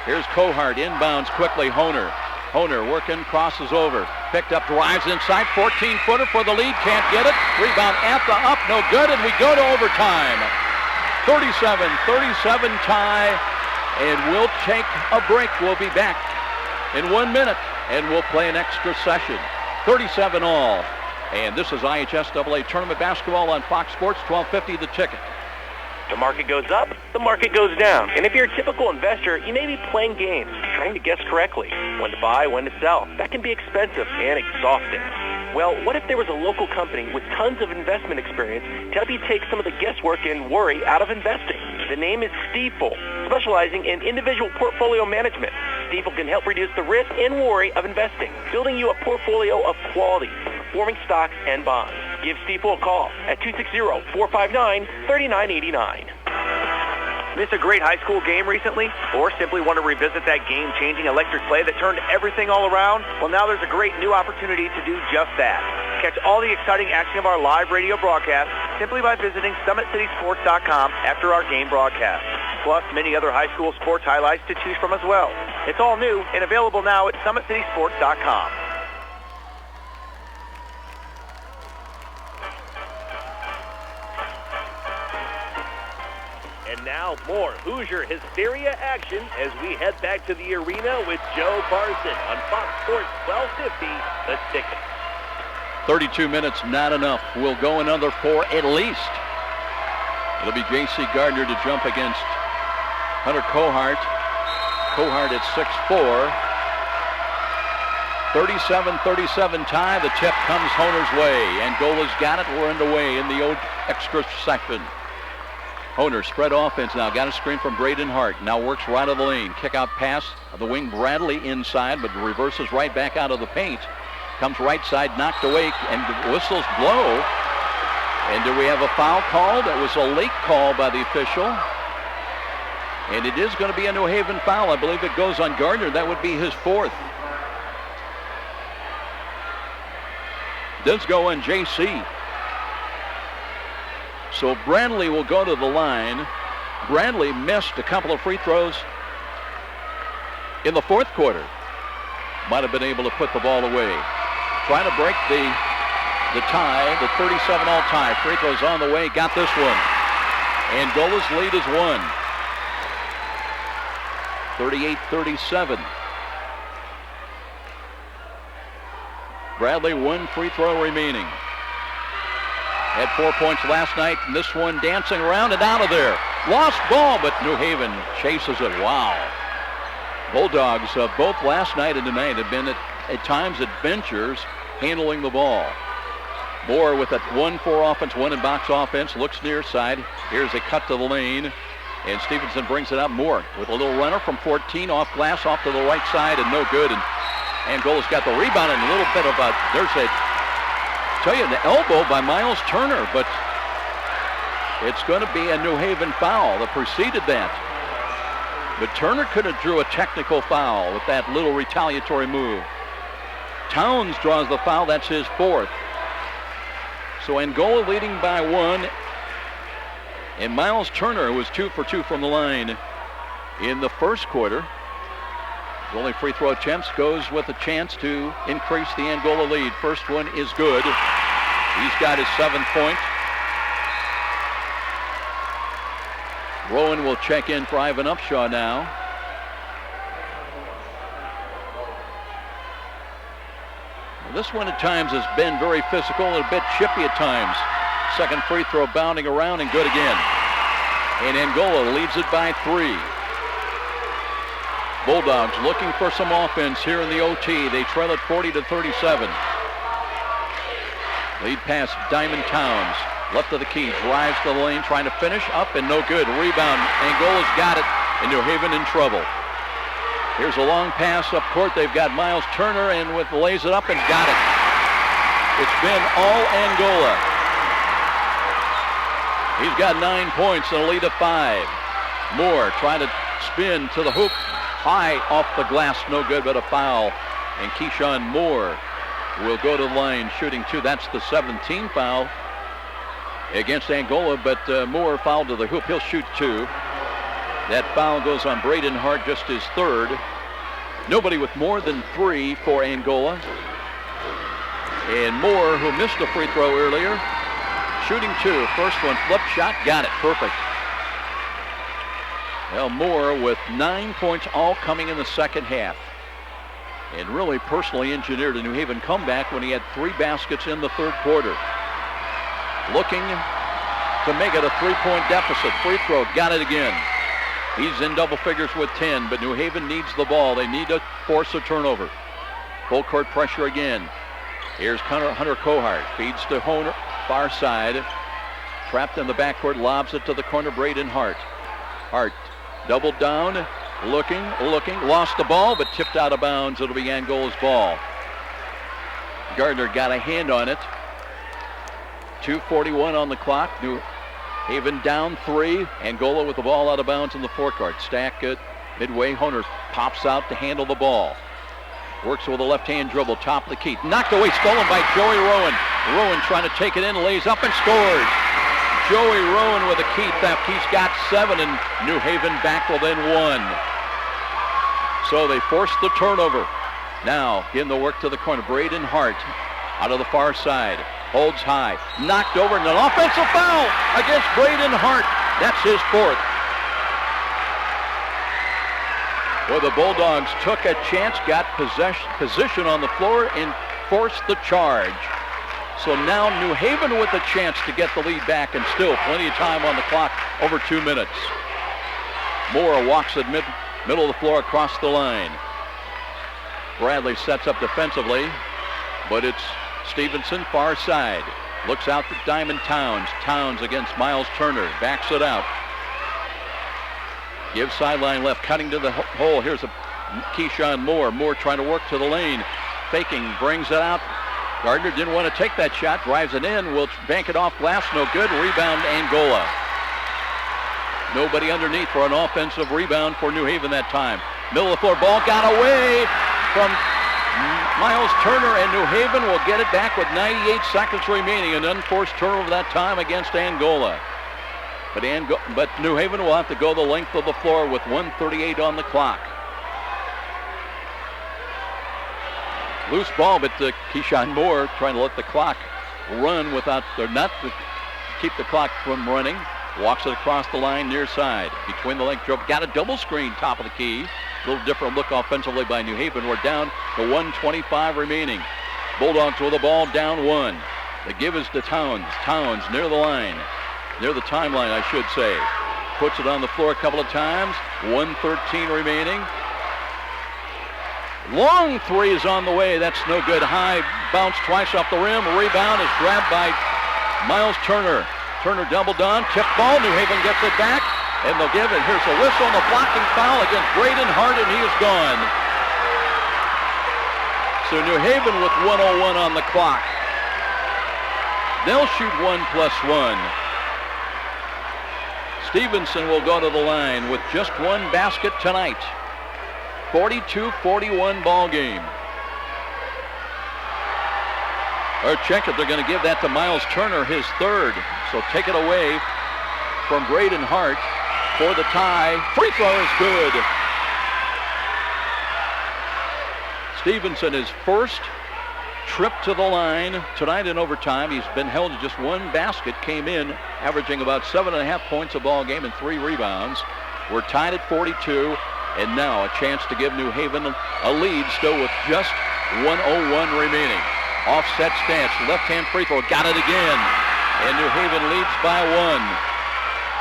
Here's Kohart, inbounds quickly, Honer. Honer working, crosses over. Picked up, drives inside, 14-footer for the lead, can't get it. Rebound at the up, no good, and we go to overtime. 37-37 tie, and we'll take a break. We'll be back in 1 minute, and we'll play an extra session. 37 all. And this is IHSAA Tournament Basketball on Fox Sports, 1250 The Ticket. The market goes up, the market goes down. And if you're a typical investor, you may be playing games, trying to guess correctly when to buy, when to sell. That can be expensive and exhausting. Well, what if there was a local company with tons of investment experience to help you take some of the guesswork and worry out of investing? The name is Stifel, specializing in individual portfolio management. Stifel can help reduce the risk and worry of investing, building you a portfolio of quality, performing stocks and bonds. Give Stifel a call at 260-459-3989. Miss a great high school game recently? Or simply want to revisit that game-changing electric play that turned everything all around? Well, now there's a great new opportunity to do just that. Catch all the exciting action of our live radio broadcast simply by visiting SummitCitySports.com after our game broadcast. Plus, many other high school sports highlights to choose from as well. It's all new and available now at SummitCitySports.com. And now more Hoosier Hysteria action as we head back to the arena with Joe Parson on Fox Sports 1250, The Ticket. 32 minutes, not enough. We'll go another 4 at least. It'll be J.C. Gardner to jump against Hunter Kohart. Kohart at 6'4". 37-37 tie. The tip comes Honer's way. Angola's got it. We're underway in the extra section. Honer spread offense now. Got a screen from Braden Hart. Now works right of the lane. Kick out pass of the wing. Bradley inside, but reverses right back out of the paint. Comes right side, knocked away, and whistles blow. And do we have a foul called? That was a late call by the official. And it is going to be a New Haven foul. I believe it goes on Gardner. That would be his 4th. Does go on J.C. So Bradley will go to the line. Bradley missed a couple of free throws in the 4th quarter. Might have been able to put the ball away. Trying to break the tie, the 37-all tie. Free throws on the way. Got this one. Angola's lead is 1. 38-37. Bradley, 1 free throw remaining. Had 4 points last night, and this one dancing around and out of there. Lost ball, but New Haven chases it. Wow. Bulldogs, both last night and tonight, have been at times adventures handling the ball. Moore with a 1-4 offense, 1 in box offense, looks near side. Here's a cut to the lane, and Stevenson brings it up. Moore with a little runner from 14, off glass, off to the right side, and no good. And Angola's got the rebound and a little bit of a, there's a, tell you, the elbow by Miles Turner, but it's going to be a New Haven foul that preceded that. But Turner could have drew a technical foul with that little retaliatory move. Towns draws the foul. That's his 4th. So Angola leading by 1. And Miles Turner, who was 2 for 2 from the line in the 1st quarter. His only free throw attempts, goes with a chance to increase the Angola lead. First one is good. He's got his 7th point. Rowan will check in for Ivan Upshaw now. This one at times has been very physical and a bit chippy at times. Second free throw bounding around and good again. And Angola leads it by 3. Bulldogs looking for some offense here in the OT. They trail it 40-37. Lead pass, Diamond Towns. Left of the key, drives to the lane, trying to finish up and no good. Rebound, Angola's got it, and New Haven in trouble. Here's a long pass up court. They've got Miles Turner and lays it up and got it. It's been all Angola. He's got 9 points and a lead of 5. Moore trying to spin to the hoop. High off the glass, no good, but a foul. And Keyshawn Moore will go to the line shooting 2. That's the 17th foul against Angola, but Moore fouled to the hoop. He'll shoot 2. That foul goes on Braden Hart, just his 3rd. Nobody with more than 3 for Angola. And Moore, who missed a free throw earlier, shooting 2. First one, flip shot, got it, perfect. Well, Moore with 9 points, all coming in the second half. And really personally engineered a New Haven comeback when he had 3 baskets in the third quarter. Looking to make it a 3-point deficit. Free throw, got it again. He's in double figures with 10, but New Haven needs the ball. They need to force a turnover. Full court pressure again. Here's Hunter Kohart. Feeds to Honer, far side. Trapped in the backcourt, lobs it to the corner, Braden Hart. Hart doubled down, looking, lost the ball, but tipped out of bounds. It'll be Angola's ball. Gardner got a hand on it. 2:41 on the clock. New Haven down 3. Angola with the ball out of bounds in the forecourt. Stack it midway. Honer pops out to handle the ball. Works with a left-hand dribble, top of the key. Knocked away, stolen by Joey Rowan. Rowan trying to take it in, lays up and scores. Joey Rowan with a key theft. He's got 7, and New Haven back within 1. So they forced the turnover. Now in the work to the corner. Braden Hart out of the far side. Holds high. Knocked over, and an offensive foul against Braden Hart. That's his 4th. Well, the Bulldogs took a chance, got position on the floor, and forced the charge. So now New Haven with a chance to get the lead back, and still plenty of time on the clock, over 2 minutes. Moore walks it middle of the floor across the line. Bradley sets up defensively, but it's Stevenson, far side. Looks out to Diamond Towns. Towns against Miles Turner. Backs it out. Gives sideline left, cutting to the hole. Here's a Keyshawn Moore. Moore trying to work to the lane. Faking, brings it out. Gardner didn't want to take that shot. Drives it in. Will bank it off glass. No good. Rebound Angola. Nobody underneath for an offensive rebound for New Haven that time. Middle of the floor ball got away from Miles Turner, and New Haven will get it back with 98 seconds remaining. An unforced turnover that time against Angola. But New Haven will have to go the length of the floor with 1:38 on the clock. Loose ball, but Keyshawn Moore trying to let the clock run without, or not to keep the clock from running. Walks it across the line near side. Between the leg dribble. Got a double screen top of the key. A little different look offensively by New Haven. We're down to 1:25 remaining. Bulldogs with the ball down 1. The give is to Towns. Towns near the line. Near the timeline, I should say. Puts it on the floor a couple of times. 1:13 remaining. Long 3 is on the way. That's no good. High bounce twice off the rim. Rebound is grabbed by Miles Turner. Turner doubled on. Tip ball. New Haven gets it back. And they'll give it. Here's a whistle on the blocking foul against Braden Hart, and he is gone. So New Haven with 1:01 on the clock. They'll shoot 1+1. Stevenson will go to the line with just 1 basket tonight. 42-41 ball game. Or check it. They're going to give that to Miles Turner, his 3rd. So take it away from Braden Hart for the tie. Free throw is good. Stevenson, his first trip to the line tonight in overtime. He's been held to just 1 basket. Came in averaging about 7.5 points a ball game and 3 rebounds. We're tied at 42. And now a chance to give New Haven a lead, still with just 1:01 remaining. Offset stance, left-hand free throw, got it again. And New Haven leads by 1.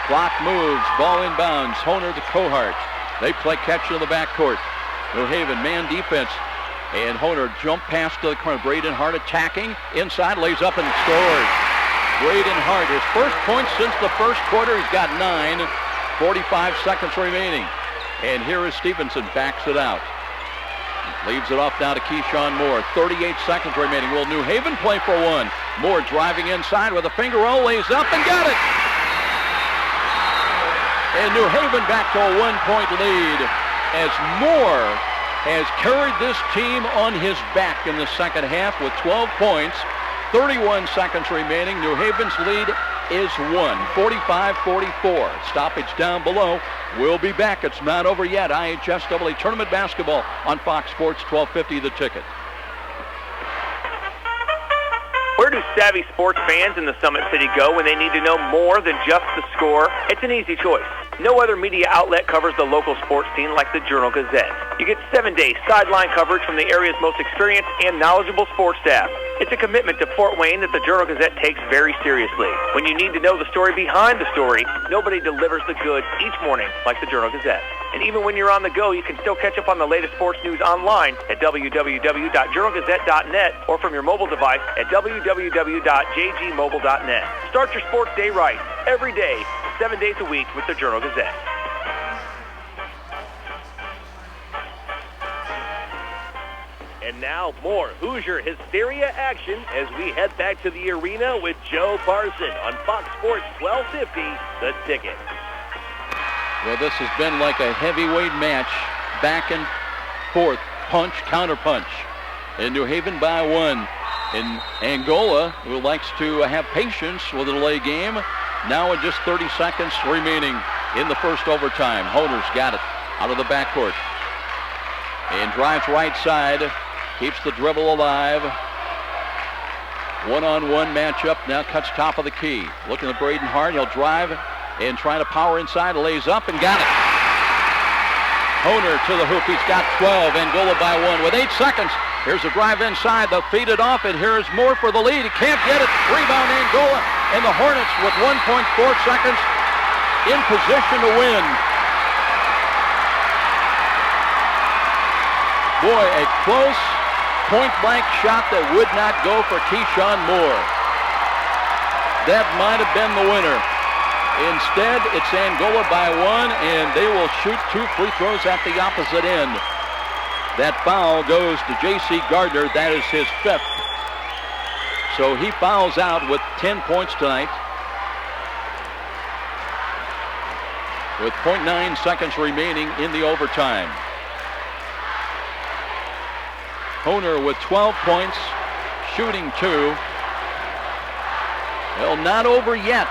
Clock moves, ball inbounds, Honer to Kohart. They play catch in the backcourt. New Haven man defense. And Honer jump pass to the corner. Braden Hart attacking, inside, lays up and scores. Braden Hart, his first point since the first quarter. He's got 9, 45 seconds remaining. And here is Stevenson, backs it out. Leaves it off now to Keyshawn Moore. 38 seconds remaining. Will New Haven play for one? Moore driving inside with a finger roll, lays up and got it. And New Haven back to a 1-point lead as Moore has carried this team on his back in the second half with 12 points. 31 seconds remaining. New Haven's lead is 45-44. Stoppage down below. We'll be back. It's not over yet. IHSAA Tournament Basketball on Fox Sports 1250 The Ticket. Where do savvy sports fans in the Summit City go when they need to know more than just the score? It's an easy choice. No other media outlet covers the local sports team like the Journal-Gazette. You get 7-day sideline coverage from the area's most experienced and knowledgeable sports staff. It's a commitment to Fort Wayne that the Journal-Gazette takes very seriously. When you need to know the story behind the story, nobody delivers the good each morning like the Journal-Gazette. And even when you're on the go, you can still catch up on the latest sports news online at www.journalgazette.net or from your mobile device at www.jgmobile.net. Start your sports day right, every day, 7 days a week with the Journal-Gazette. And now more Hoosier Hysteria action as we head back to the arena with Joe Parson on Fox Sports 1250, The Ticket. Well, this has been like a heavyweight match, back and forth, punch, counter punch. In New Haven by one. In Angola, who likes to have patience with a delay game, now with just 30 seconds remaining in the first overtime. Honer's got it out of the backcourt. And drives right side, keeps the dribble alive. One-on-one matchup, now cuts top of the key. Looking at Braden Hart, he'll drive and trying to power inside, lays up and got it. Honer to the hoop, he's got 12, Angola by one with 8 seconds. Here's a drive inside, they'll feed it off, and here's Moore for the lead. He can't get it, rebound Angola, and the Hornets with 1.4 seconds in position to win. Boy, a close point-blank shot that would not go for Keyshawn Moore. That might have been the winner. Instead, it's Angola by one, and they will shoot 2 free throws at the opposite end. That foul goes to J.C. Gardner. That is his 5th. So he fouls out with 10 points tonight. With 0.9 seconds remaining in the overtime. Honer with 12 points, shooting 2. Well, not over yet.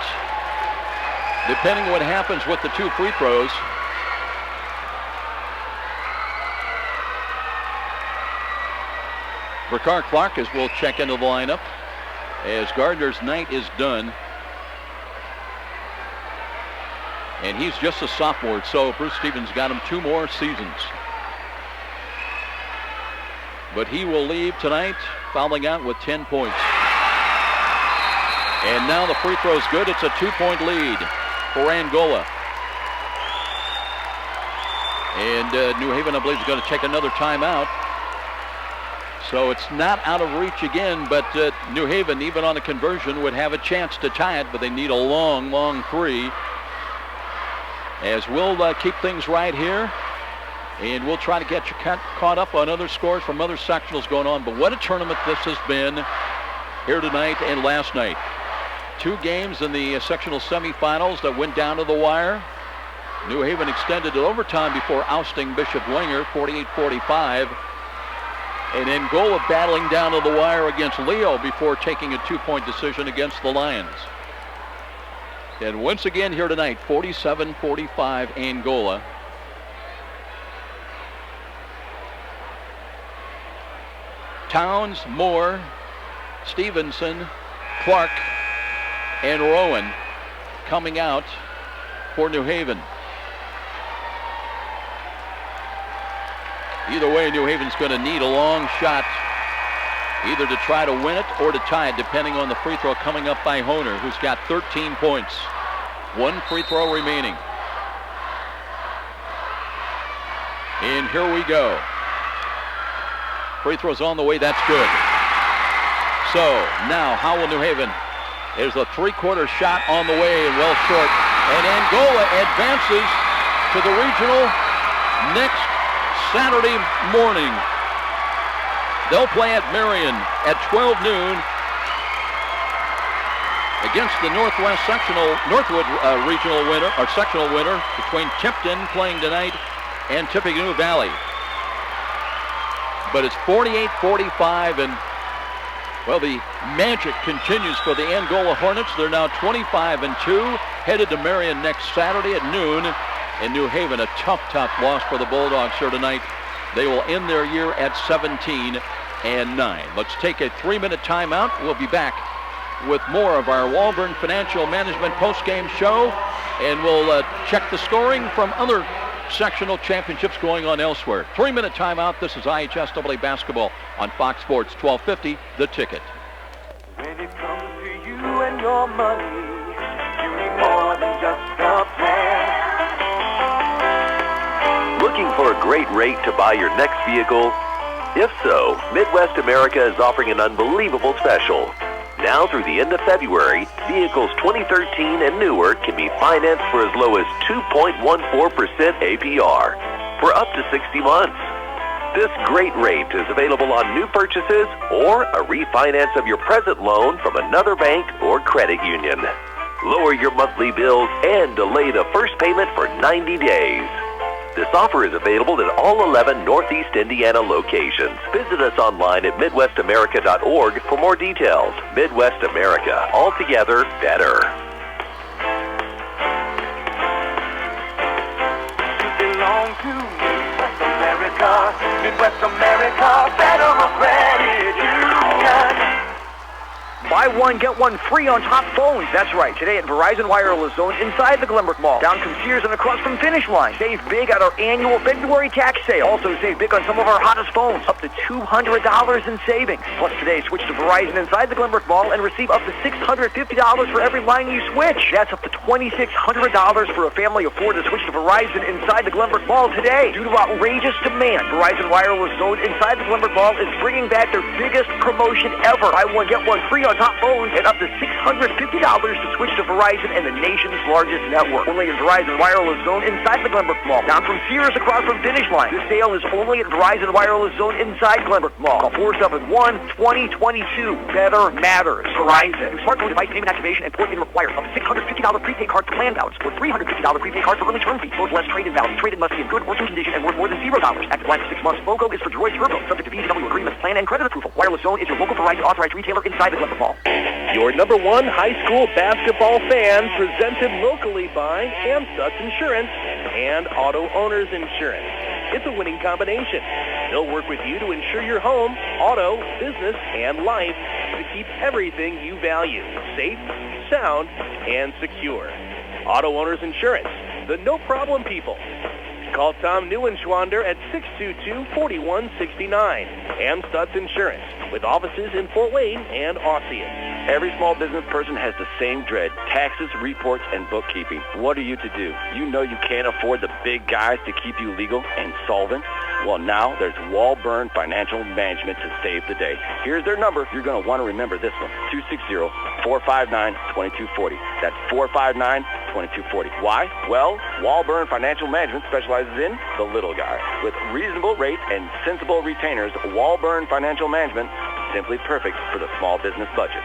Depending on what happens with the 2 free throws. Ricard Clark will check into the lineup as Gardner's night is done. And he's just a sophomore, so Bruce Stevens got him 2 more seasons. But he will leave tonight, fouling out with 10 points. And now the free throw's good. It's a 2-point lead for Angola. And New Haven, I believe, is going to take another timeout. So it's not out of reach again, but New Haven, even on a conversion, would have a chance to tie it, but they need a long, long 3. As we'll keep things right here, and we'll try to get you caught up on other scores from other sectionals going on. But what a tournament this has been here tonight and last night. 2 games in the sectional semifinals that went down to the wire. New Haven extended to overtime before ousting Bishop Winger, 48-45. And Angola battling down to the wire against Leo before taking a 2-point decision against the Lions. And once again here tonight, 47-45 Angola. Towns, Moore, Stevenson, Clark, and Rowan coming out for New Haven. Either way, New Haven's going to need a long shot either to try to win it or to tie it, depending on the free throw coming up by Honer, who's got 13 points. 1 free throw remaining. And here we go. Free throw's on the way. That's good. So now, how will New Haven? There's a 3-quarter shot on the way and well short. And Angola advances to the regional next Saturday morning. They'll play at Marion at 12 noon against the Northwood regional winner, or sectional winner, between Tipton playing tonight and Tippecanoe Valley. But it's 48-45, and, well, the magic continues for the Angola Hornets. They're now 25-2, headed to Marion next Saturday at noon in New Haven. A tough loss for the Bulldogs here tonight. They will end their year at 17-9. Let's take a 3-minute timeout. We'll be back with more of our Walburn Financial Management postgame show, and we'll check the scoring from other sectional championships going on elsewhere. 3-minute timeout. This is IHSAA basketball on Fox Sports 1250, The Ticket. When it comes to you and your money, you need more than just a plan. Looking for a great rate to buy your next vehicle? If so, Midwest America is offering an unbelievable special. Now through the end of February, vehicles 2013 and newer can be financed for as low as 2.14% APR for up to 60 months. This great rate is available on new purchases or a refinance of your present loan from another bank or credit union. Lower your monthly bills and delay the first payment for 90 days. This offer is available at all 11 Northeast Indiana locations. Visit us online at MidwestAmerica.org for more details. Midwest America, altogether better. You belong to Midwest America. Midwest America, Federal Credit Union. Buy one, get one free on top phones. That's right. Today at Verizon Wireless Zone inside the Glenbrook Mall. Down from Sears and across from Finish Line. Save big at our annual February tax sale. Also save big on some of our hottest phones. Up to $200 in savings. Plus today, switch to Verizon inside the Glenbrook Mall and receive up to $650 for every line you switch. That's up to $2,600 for a family of four to switch to Verizon inside the Glenbrook Mall today. Due to outrageous demand, Verizon Wireless Zone inside the Glenbrook Mall is bringing back their biggest promotion ever. Buy one, get one free on top phones and up to $650 to switch to Verizon and the nation's largest network. Only in Verizon Wireless Zone inside the Glenbrook Mall. Down from Sears across from Finish Line. This sale is only at Verizon Wireless Zone inside Glenbrook Mall. Call 471-2022. Better matters. Verizon. Smartphone device payment activation and port in required. Up to $650 prepaid card for plan balance or $350 prepaid card for early term fee. Both less trade-in value. Trade-in must be in good working condition and worth more than $0. Active line for 6 months. FOGO is for Droid Turbo. Subject to VGW agreements, plan, and credit approval. Wireless Zone is your local Verizon authorized retailer inside the Glenbrook Mall. Your number one high school basketball fan, presented locally by Amstutz Insurance and Auto Owners Insurance. It's a winning combination. They'll work with you to insure your home, auto, business, and life to keep everything you value safe, sound, and secure. Auto Owners Insurance, the no-problem people. Call Tom Neuenschwander at 622-4169. Amstutz Insurance, with offices in Fort Wayne and Ossian. Every small business person has the same dread: taxes, reports, and bookkeeping. What are you to do? You know you can't afford the big guys to keep you legal and solvent. Well, now there's Walburn Financial Management to save the day. Here's their number. You're going to want to remember this one: 260-459-2240. That's 459-2240. Why? Well, Walburn Financial Management specializes in the little guy. With reasonable rates and sensible retainers, Walburn Financial Management, simply perfect for the small business budget.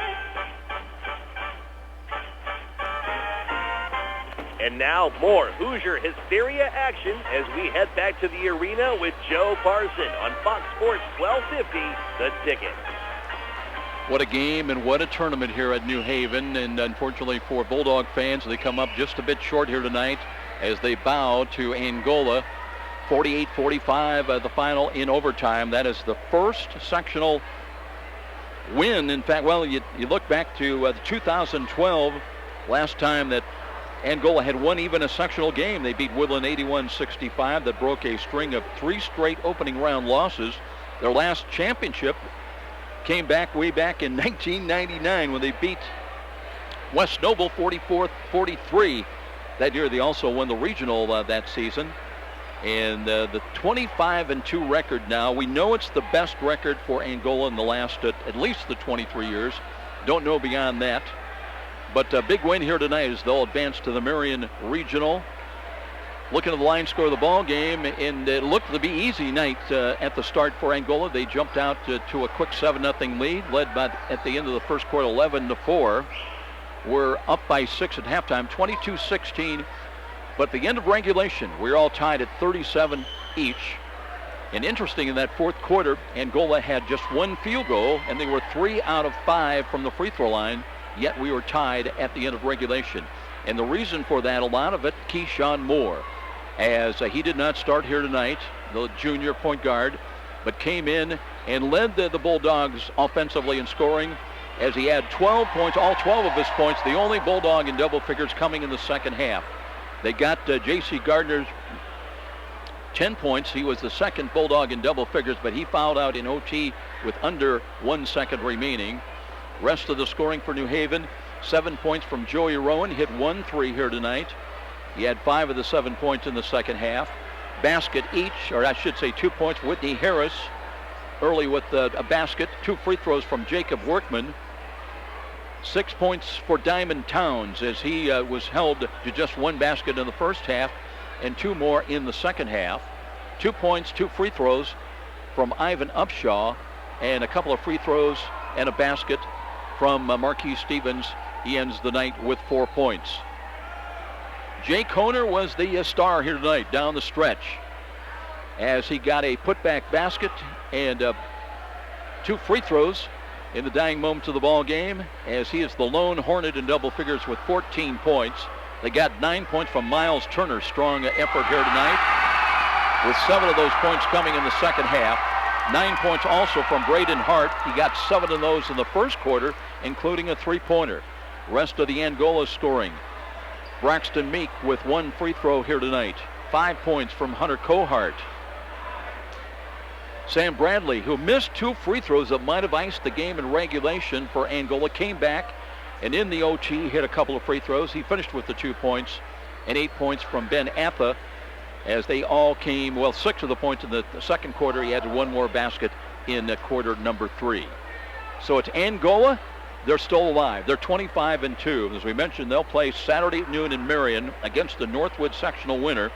And now more Hoosier Hysteria action as we head back to the arena with Joe Parson on Fox Sports 1250, The Ticket. What a game and what a tournament here at New Haven. And unfortunately for Bulldog fans, they come up just a bit short here tonight as they bow to Angola. 48-45 the final in overtime. That is the first sectional win. In fact, well, you look back to 2012, last time that Angola had won even a sectional game. They beat Woodland 81-65. That broke a string of 3 straight opening round losses. Their last championship came back way back in 1999 when they beat West Noble 44-43. That year they also won the regional that season. And the 25-2 record now, we know it's the best record for Angola in the last at least the 23 years. Don't know beyond that. But a big win here tonight as they'll advance to the Marion Regional. Looking at the line score of the ball game, and it looked to be easy night at the start for Angola. They jumped out to a quick 7-0 lead, led by at the end of the first quarter 11-4. We're up by 6 at halftime, 22-16. But at the end of regulation, we're all tied at 37 each. And interesting, in that fourth quarter, Angola had just one field goal, and they were 3 out of 5 from the free throw line, yet we were tied at the end of regulation. And the reason for that, a lot of it, Keyshawn Moore, as he did not start here tonight, the junior point guard, but came in and led the Bulldogs offensively in scoring, as he had 12 points, all 12 of his points, the only Bulldog in double figures coming in the second half. They got J.C. Gardner's 10 points. He was the second Bulldog in double figures, but he fouled out in OT with under 1 second remaining. Rest of the scoring for New Haven, 7 points from Joey Rowan, hit 1 3 here tonight. He had 5 of the 7 points in the second half. Basket each, or I should say 2 points, Whitney Harris early with a basket, 2 free throws from Jacob Workman. 6 points for Diamond Towns, as he was held to just 1 basket in the first half and 2 more in the second half. 2 points, 2 free throws from Ivan Upshaw, and a couple of free throws and a basket from Marquise Stevens. He ends the night with 4 points. Jay Koner was the star here tonight down the stretch, as he got a putback basket and 2 free throws in the dying moments of the ball game, as he is the lone Hornet in double figures with 14 points. They got 9 points from Miles Turner. Strong effort here tonight, with 7 of those points coming in the second half. 9 points also from Braden Hart. He got 7 of those in the first quarter, including a 3-pointer. Rest of the Angola scoring. Braxton Meek with 1 free throw here tonight. 5 points from Hunter Kohart. Sam Bradley, who missed 2 free throws that might have iced the game in regulation for Angola, came back and in the OT hit a couple of free throws. He finished with the 2 points, and 8 points from Ben Atha, as they all came, well, 6 of the points in the second quarter. He added 1 more basket in quarter number 3. So it's Angola. They're still alive. They're 25-2. As we mentioned, they'll play Saturday at noon in Marion against the Northwood sectional winner.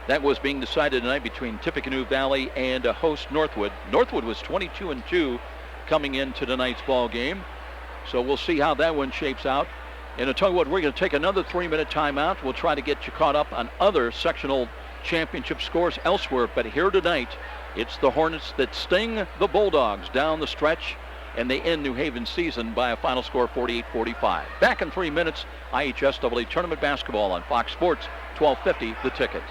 That was being decided tonight between Tippecanoe Valley and host Northwood. Northwood was 22-2 coming into tonight's ball game. So we'll see how that one shapes out. And I'll tell you what, we're going to take another 3-minute timeout. We'll try to get you caught up on other sectional championship scores elsewhere. But here tonight, it's the Hornets that sting the Bulldogs down the stretch, and they end New Haven's season by a final score of 48-45. Back in 3 minutes, IHSAA Tournament Basketball on Fox Sports, 1250, The Ticket.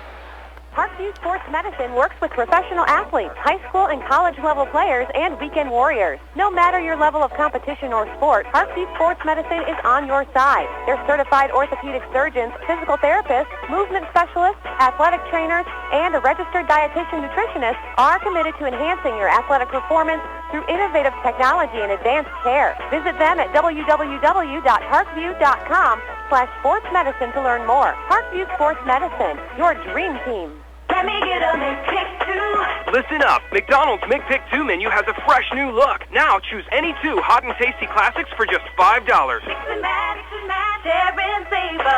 Parkview Sports Medicine works with professional athletes, high school and college level players, and weekend warriors. No matter your level of competition or sport, Parkview Sports Medicine is on your side. Their certified orthopedic surgeons, physical therapists, movement specialists, athletic trainers, and a registered dietitian nutritionist are committed to enhancing your athletic performance through innovative technology and advanced care. Visit them at www.parkview.com/sportsmedicine to learn more. Parkview Sports Medicine, your dream team. Let me get a McPick 2. Listen up. McDonald's McPick 2 menu has a fresh new look. Now choose any 2 hot and tasty classics for just $5. Mix and match, share and savor.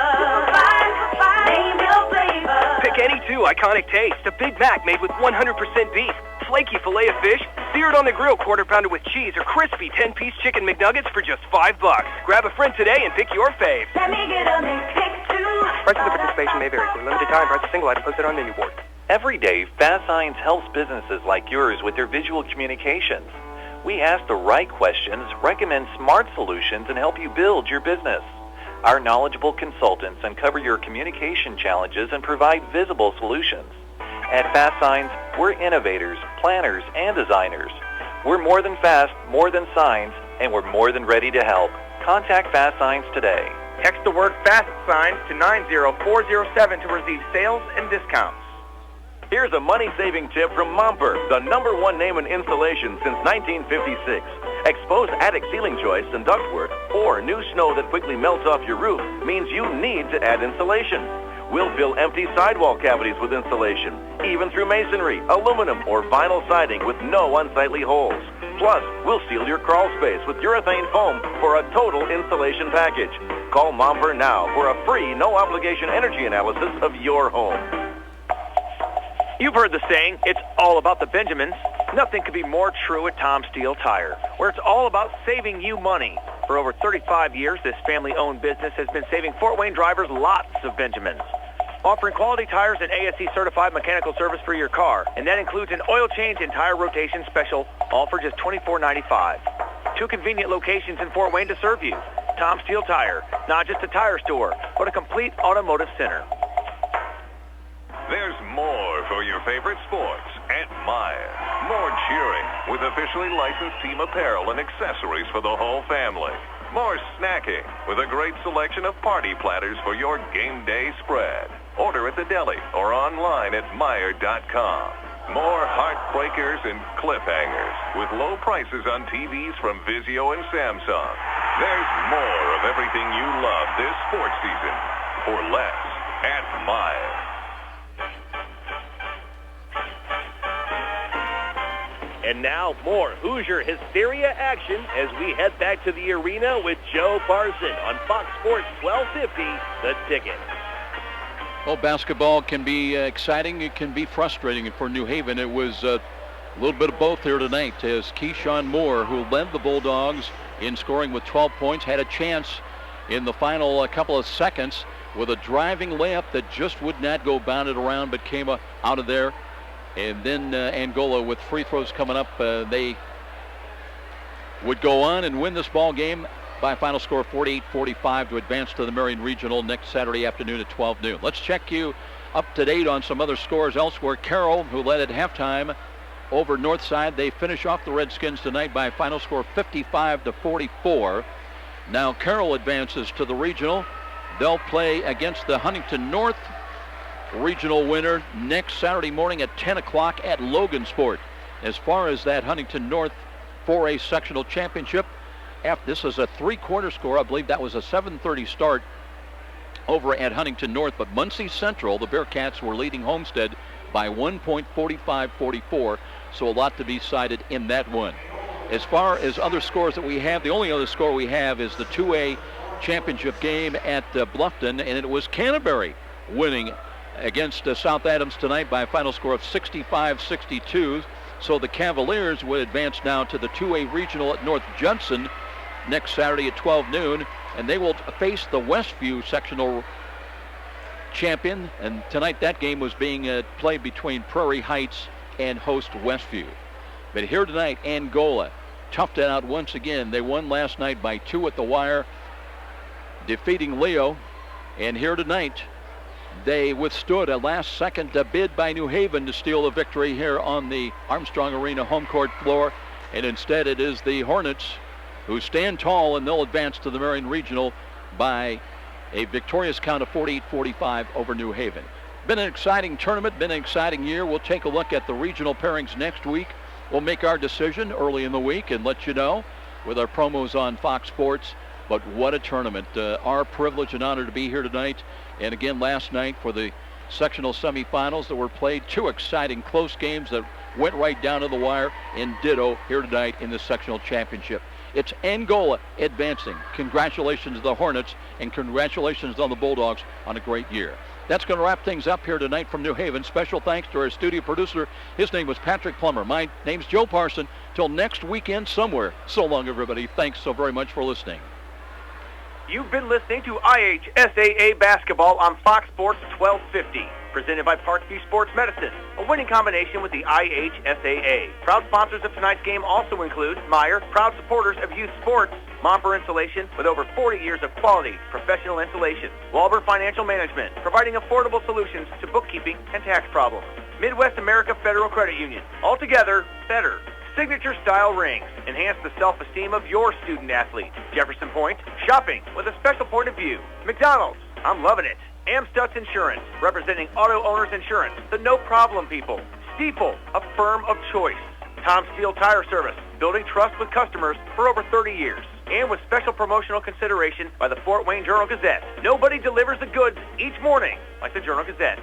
Name your flavor. Pick any 2 iconic tastes. A Big Mac made with 100% beef, flaky filet of fish, seared on the grill, quarter pounder with cheese, or crispy 10-piece chicken McNuggets for just $5. Grab a friend today and pick your fave. Let me get a McPick 2. Prices of participation may vary. For a limited time, price of single item posted on menu board. Every day, Fast Signs helps businesses like yours with their visual communications. We ask the right questions, recommend smart solutions, and help you build your business. Our knowledgeable consultants uncover your communication challenges and provide visible solutions. At Fast Signs, we're innovators, planners, and designers. We're more than fast, more than signs, and we're more than ready to help. Contact Fast Signs today. Text the word FAST SIGNS to 90407 to receive sales and discounts. Here's a money-saving tip from Momper, the #1 name in insulation since 1956. Exposed attic ceiling joists and ductwork, or new snow that quickly melts off your roof, means you need to add insulation. We'll fill empty sidewall cavities with insulation, even through masonry, aluminum, or vinyl siding with no unsightly holes. Plus, we'll seal your crawl space with urethane foam for a total insulation package. Call Momper now for a free, no-obligation energy analysis of your home. You've heard the saying, it's all about the Benjamins. Nothing could be more true at Tom Steele Tire, where it's all about saving you money. For over 35 years, this family-owned business has been saving Fort Wayne drivers lots of Benjamins. Offering quality tires and ASE-certified mechanical service for your car, and that includes an oil change and tire rotation special, all for just $24.95. 2 convenient locations in Fort Wayne to serve you. Tom Steele Tire, not just a tire store, but a complete automotive center. There's more for your favorite sports at Meijer. More cheering with officially licensed team apparel and accessories for the whole family. More snacking with a great selection of party platters for your game day spread. Order at the deli or online at Meijer.com. More heartbreakers and cliffhangers with low prices on TVs from Vizio and Samsung. There's more of everything you love this sports season for less at Meijer. And now more Hoosier Hysteria action as we head back to the arena with Joe Parson on Fox Sports 1250, The Ticket. Well, basketball can be exciting. It can be frustrating for New Haven. It was a little bit of both here tonight as Keyshawn Moore, who led the Bulldogs in scoring with 12 points, had a chance in the final couple of seconds with a driving layup that just would not go bounded around but came out of there. And then Angola with free throws coming up. They would go on and win this ball game by a final score of 48-45 to advance to the Marion Regional next Saturday afternoon at 12 noon. Let's check you up to date on some other scores elsewhere. Carroll, who led at halftime over Northside, they finish off the Redskins tonight by a final score of 55-44. Now Carroll advances to the regional. They'll play against the Huntington North regional winner next Saturday morning at 10 o'clock at Logansport. As far as that Huntington North 4A sectional championship, this is a three-quarter score. I believe that was a 7:30 start over at Huntington North, but Muncie Central, the Bearcats, were leading Homestead by 1 point, 45-44, so a lot to be decided in that one. As far as other scores that we have, the only other score we have is the 2A championship game at Bluffton, and it was Canterbury winning against South Adams tonight by a final score of 65-62. So the Cavaliers would advance now to the 2A regional at North Judson next Saturday at 12 noon, and they will face the Westview sectional champion. And tonight that game was being played between Prairie Heights and host Westview. But here tonight, Angola toughed it out once again. They won last night by 2 at the wire, defeating Leo. And here tonight, they withstood a last-second bid by New Haven to steal a victory here on the Armstrong Arena home court floor. And instead, it is the Hornets who stand tall, and they'll advance to the Marion Regional by a victorious count of 48-45 over New Haven. Been an exciting tournament, been an exciting year. We'll take a look at the regional pairings next week. We'll make our decision early in the week and let you know with our promos on Fox Sports. But what a tournament. Our privilege and honor to be here tonight. And again, last night for the sectional semifinals that were played, 2 exciting close games that went right down to the wire, and ditto here tonight in the sectional championship. It's Angola advancing. Congratulations to the Hornets, and congratulations on the Bulldogs on a great year. That's going to wrap things up here tonight from New Haven. Special thanks to our studio producer. His name was Patrick Plummer. My name's Joe Parson. Till next weekend somewhere. So long, everybody. Thanks so very much for listening. You've been listening to IHSAA Basketball on Fox Sports 1250, presented by Parkview Sports Medicine, a winning combination with the IHSAA. Proud sponsors of tonight's game also include Meijer, proud supporters of youth sports, Momper Insulation, with over 40 years of quality professional insulation, Walber Financial Management, providing affordable solutions to bookkeeping and tax problems, Midwest America Federal Credit Union, altogether better. Signature style rings enhance the self-esteem of your student athlete. Jefferson Point, shopping with a special point of view. McDonald's, I'm loving it. Amstutz Insurance, representing auto owners insurance, the no problem people. Stiefel, a firm of choice. Tom Steele Tire Service, building trust with customers for over 30 years. And with special promotional consideration by the Fort Wayne Journal-Gazette. Nobody delivers the goods each morning like the Journal-Gazette.